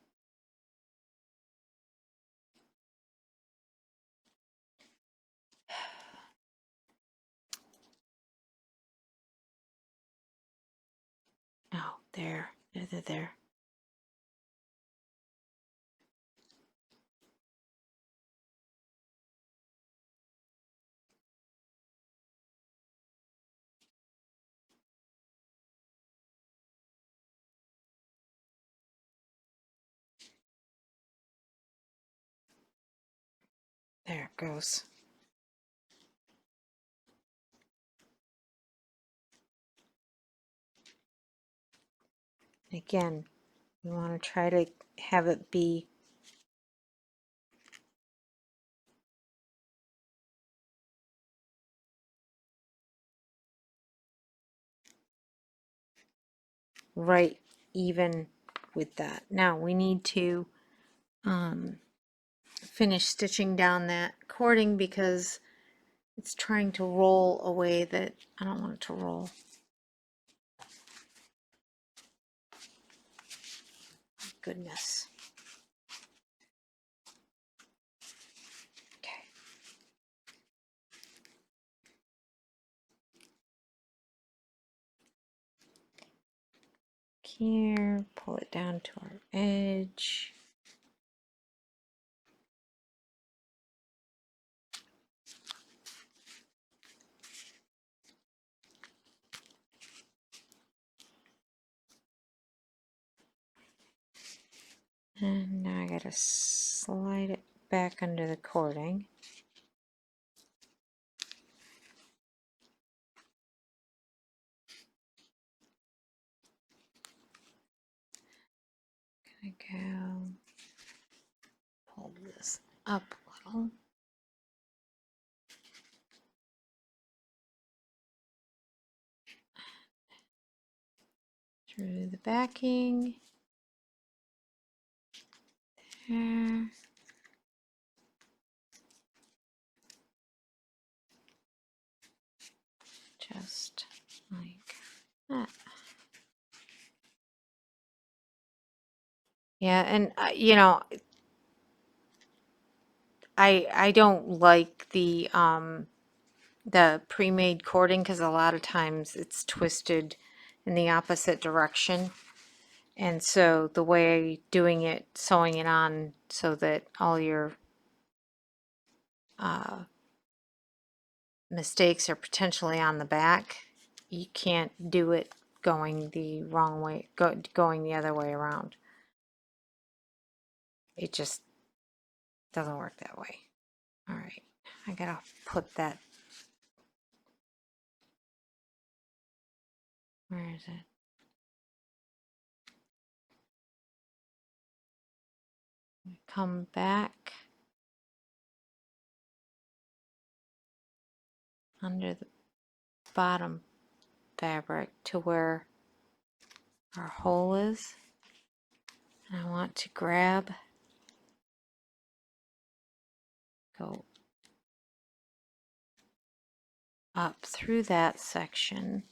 Oh, there. There. There it goes. Again, you want to try to have it be right even with that. Now we need to finish stitching down that cording because it's trying to roll a way that I don't want it to roll. Goodness. Okay. Here, pull it down to our edge. And now I gotta slide it back under the cording. Gonna go pull this up a little. Through the backing. There. Just like that. Yeah, and you know, I don't like the pre-made cording because a lot of times it's twisted in the opposite direction. And so the way doing it, sewing it on so that all your mistakes are potentially on the back, you can't do it going the wrong way, going the other way around. It just doesn't work that way. All right, I gotta put that. Where is it? Come back under the bottom fabric to where our hole is. And I want to grab, go
up through that section.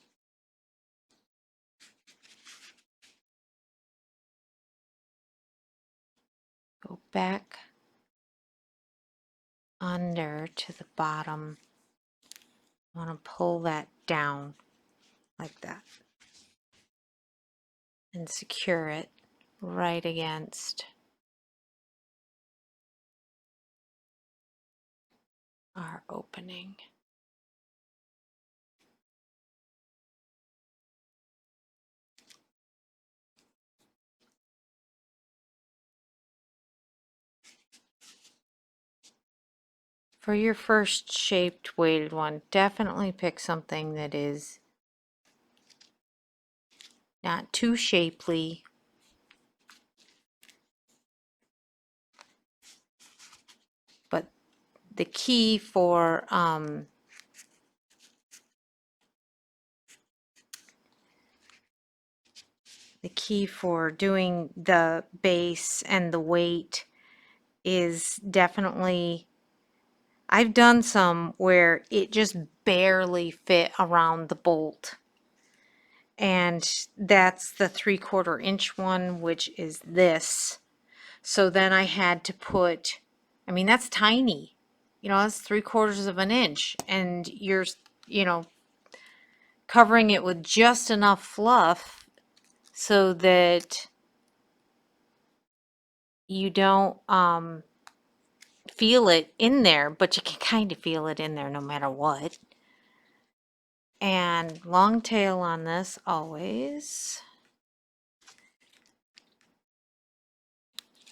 Go back under to the bottom. I want to pull that down like that and secure it right against our opening. For your first shaped weighted one, definitely pick something that is not too shapely, but the key for doing the base and the weight is definitely, I've done some where it just barely fit around the bolt. And that's the 3/4 inch one, which is this. So then I had to put, I mean, that's tiny. You know, that's 3/4 of an inch. And you're, you know, covering it with just enough fluff so that you don't feel it in there, but you can kind of feel it in there no matter what. And long tail on this always.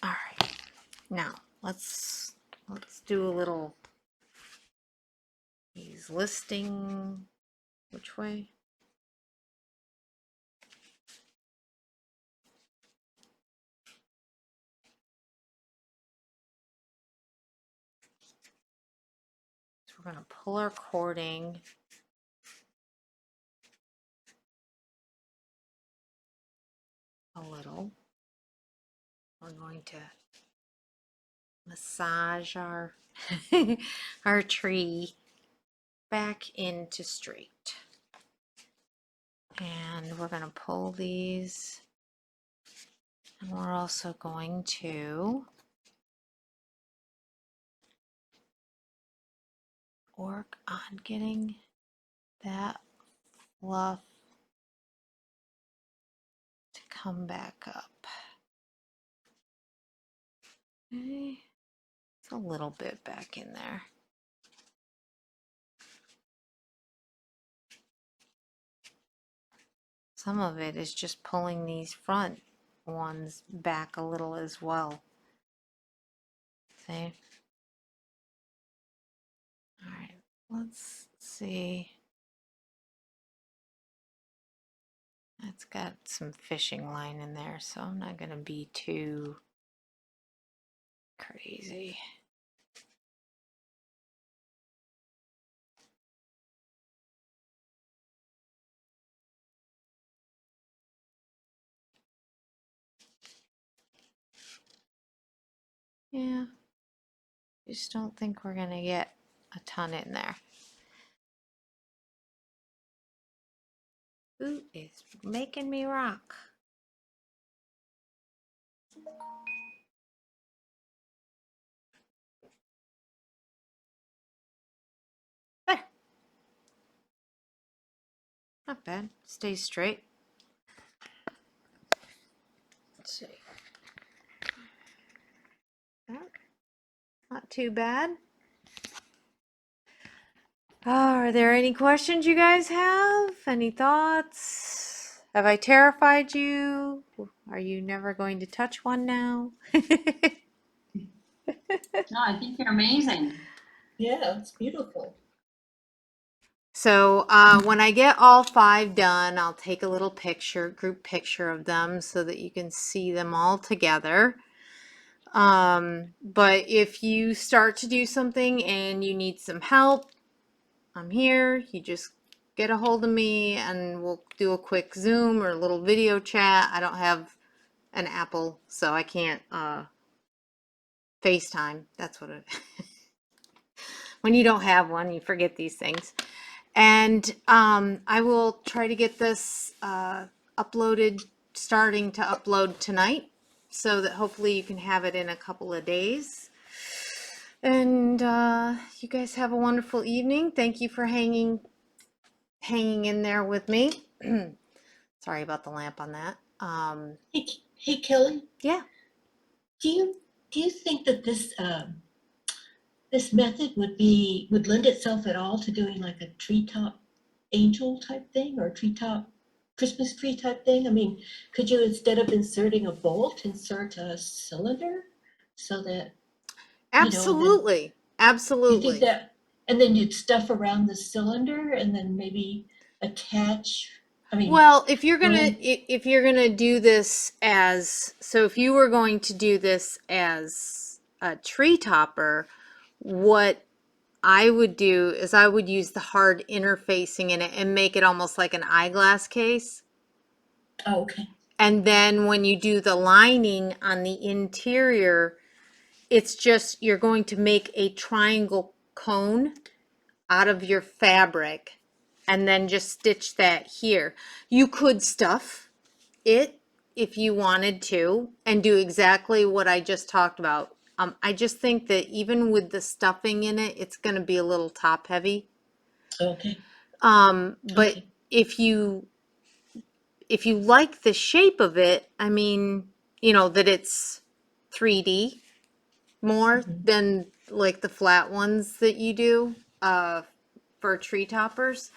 All right, now let's do a little, he's listing, which way? So we're going to pull our cording a little. We're going to massage our our tree back into straight. And we're going to pull these, and we're also going to work on getting that fluff to come back up. Okay, it's a little bit back in there. Some of it is just pulling these front ones back a little as well. See? All right, let's see. That's got some fishing line in there, so I'm not going to be too crazy. Yeah, just don't think we're going to get a ton in there. Ooh, it's making me rock. There. Not bad. Stays straight. Let's see. Not too bad. Are there any questions you guys have? Any thoughts? Have I terrified you? Are you never going to touch one now?
No, I think you're amazing.
Yeah, it's beautiful.
So when I get all 5 done, I'll take a little picture, group picture of them so that you can see them all together. But if you start to do something and you need some help, I'm here. You just get a hold of me and we'll do a quick Zoom or a little video chat. I don't have an Apple, so I can't FaceTime. That's what it when you don't have one, you forget these things. And I will try to get this uploaded, starting to upload tonight, so that hopefully you can have it in a couple of days. And you guys have a wonderful evening. Thank you for hanging in there with me. Sorry about the lamp on that.
Hey, Kelly,
Yeah.
do you think that this method would lend itself at all to doing like a treetop angel type thing or a treetop Christmas tree type thing? I mean, could you, instead of inserting a bolt, insert a cylinder so that, and then
Absolutely.
you think
Absolutely.
that, and then you'd stuff around the cylinder and then maybe attach, I mean,
Well, if you're gonna
when,
if you're gonna do this as, so if you were going to do this as a tree topper, what I would do is I would use the hard interfacing in it and make it almost like an eyeglass case.
oh, okay,
And then when you do the lining on the interior, it's just, you're going to make a triangle cone out of your fabric and then just stitch that here. You could stuff it if you wanted to and do exactly what I just talked about. I just think that even with the stuffing in it, it's going to be a little top heavy.
okay,
But
okay.
if you like the shape of it, I mean, that it's 3D more
Mhm.
than like the flat ones that you do for tree toppers,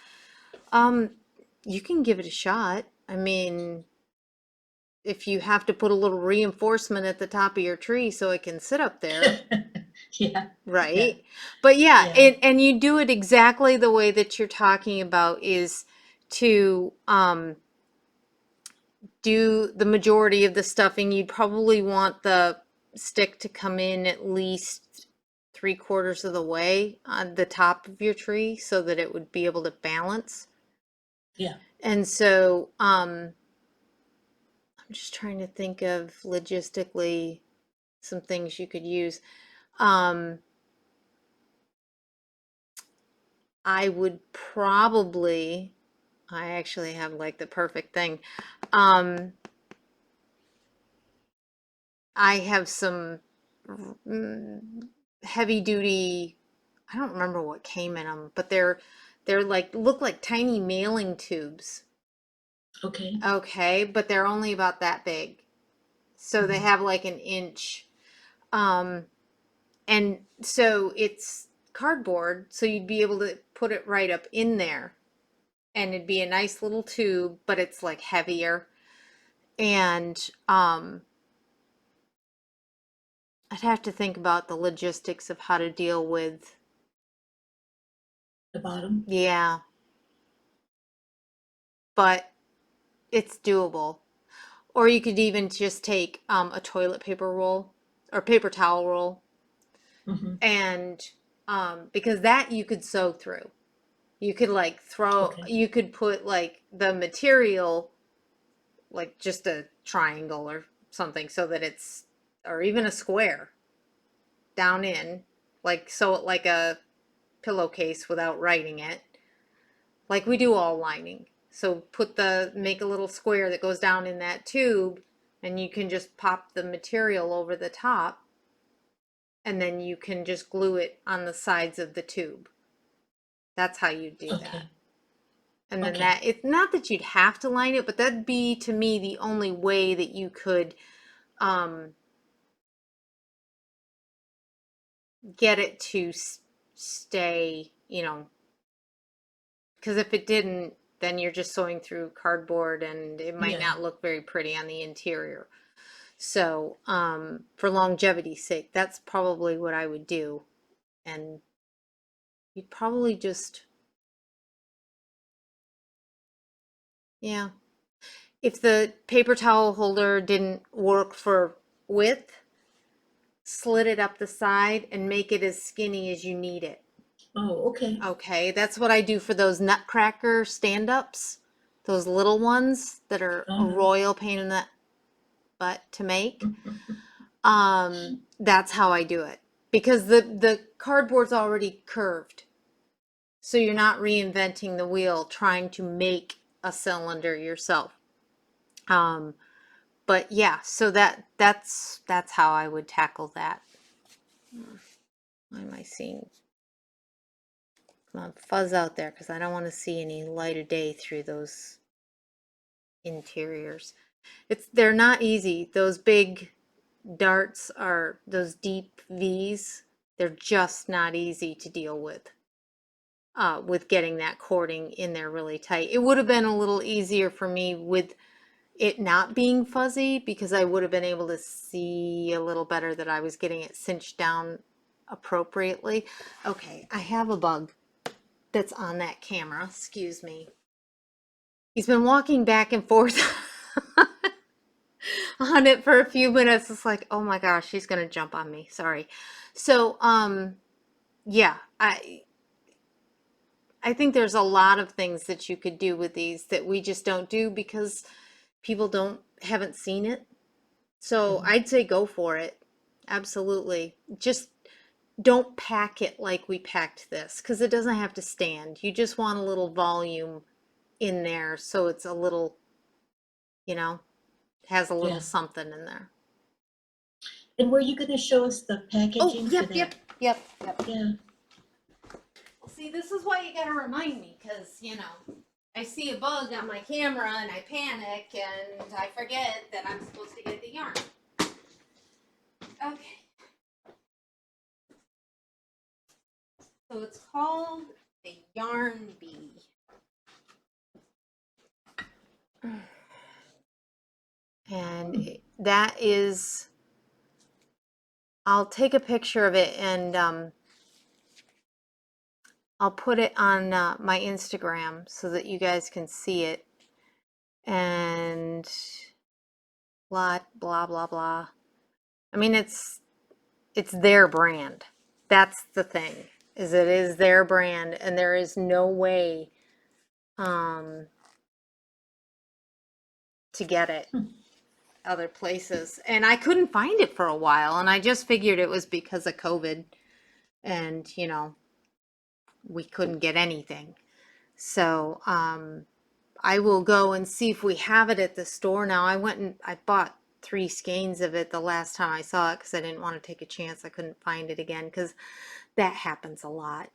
you can give it a shot. I mean, if you have to put a little reinforcement at the top of your tree so it can sit up there,
Yeah, yeah,
right? But yeah,
yeah,
and you do it exactly the way that you're talking about, is to do the majority of the stuffing. You'd probably want the stick to come in at least 3/4 of the way on the top of your tree so that it would be able to balance.
yeah.
And so I'm just trying to think of logistically some things you could use. Um, I would probably, I actually have like the perfect thing. Um, I have some heavy duty, I don't remember what came in them, but they're like, look like tiny mailing tubes.
Okay.
Okay, but they're only about that big. So they
Mhm.
have like an inch. Um, and so it's cardboard, so you'd be able to put it right up in there. And it'd be a nice little tube, but it's like heavier. And I'd have to think about the logistics of how to deal with,
The bottom.
yeah, but it's doable. Or you could even just take a toilet paper roll or paper towel roll,
Hmm.
and because that you could sew through. You could like
Okay.
you could put like the material, like just a triangle or something, so that it's, or even a square down in, like, sew it like a pillowcase without writing it, like we do all lining. So make a little square that goes down in that tube, and you can just pop the material over the top, and then you can just glue it on the sides of the tube. That's how you do that.
Okay.
And then
Okay.
it's not that you'd have to line it, but that'd be to me the only way that you could um, get it to stay, because if it didn't, then you're just sewing through cardboard and it might
Yeah.
not look very pretty on the interior. So, for longevity's sake, that's probably what I would do. And you'd probably just, yeah. If the paper towel holder didn't work for width, slit it up the side and make it as skinny as you need it.
Oh, okay.
Okay, that's what I do for those Nutcracker stand-ups, those little ones that are a
Uh-huh.
royal pain in the butt to make. That's how I do it, because the cardboard's already curved. So you're not reinventing the wheel trying to make a cylinder yourself. But yeah, so that's how I would tackle that. Why am I seeing? Come on, fuzz out there because I don't want to see any light of day through those interiors. They're not easy. Those big darts are those deep V's. They're just not easy to deal with getting that cording in there really tight. It would have been a little easier for me with it not being fuzzy because I would have been able to see a little better that I was getting it cinched down appropriately. Okay, I have a bug that's on that camera. Excuse me. He's been walking back and forth on it for a few minutes. It's like, oh my gosh, he's gonna jump on me. Sorry. So, yeah, I think there's a lot of things that you could do with these that we just don't do because people haven't seen it. So I'd say go for it. Absolutely. Just don't pack it like we packed this because it doesn't have to stand. You just want a little volume in there so it's a little, has a little
Yeah.
something in there.
And were you gonna show us the packaging for that?
Yep.
Yeah,
Well, see, this is why you gotta remind me because, I see a bug on my camera and I panic and I forget that I'm supposed to get the yarn. Okay. So it's called the Yarn Bee. And that is, I'll take a picture of it and I'll put it on my Instagram so that you guys can see it. And blah, blah, blah, blah. I mean, it's their brand. That's the thing, is it is their brand and there is no way to get it other places. And I couldn't find it for a while and I just figured it was because of COVID and, we couldn't get anything. So, I will go and see if we have it at the store now. I went and I bought 3 skeins of it the last time I saw it because I didn't want to take a chance I couldn't find it again because that happens a lot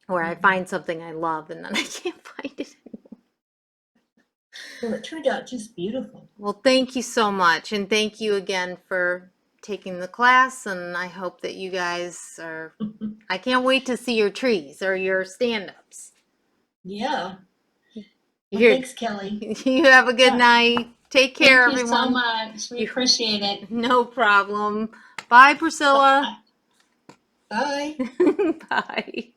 where I find something I love and then I can't find it anymore.
well, it turned out just beautiful.
Well, thank you so much and thank you again for taking the class and I hope that you guys I can't wait to see your trees or your stand-ups.
Yeah. Well,
You're-
thanks, Kelly.
You have a good
Yeah.
night. Take care,
Thank you so
everyone.
much. We appreciate it.
No problem. Bye, Priscilla.
Bye.
Bye.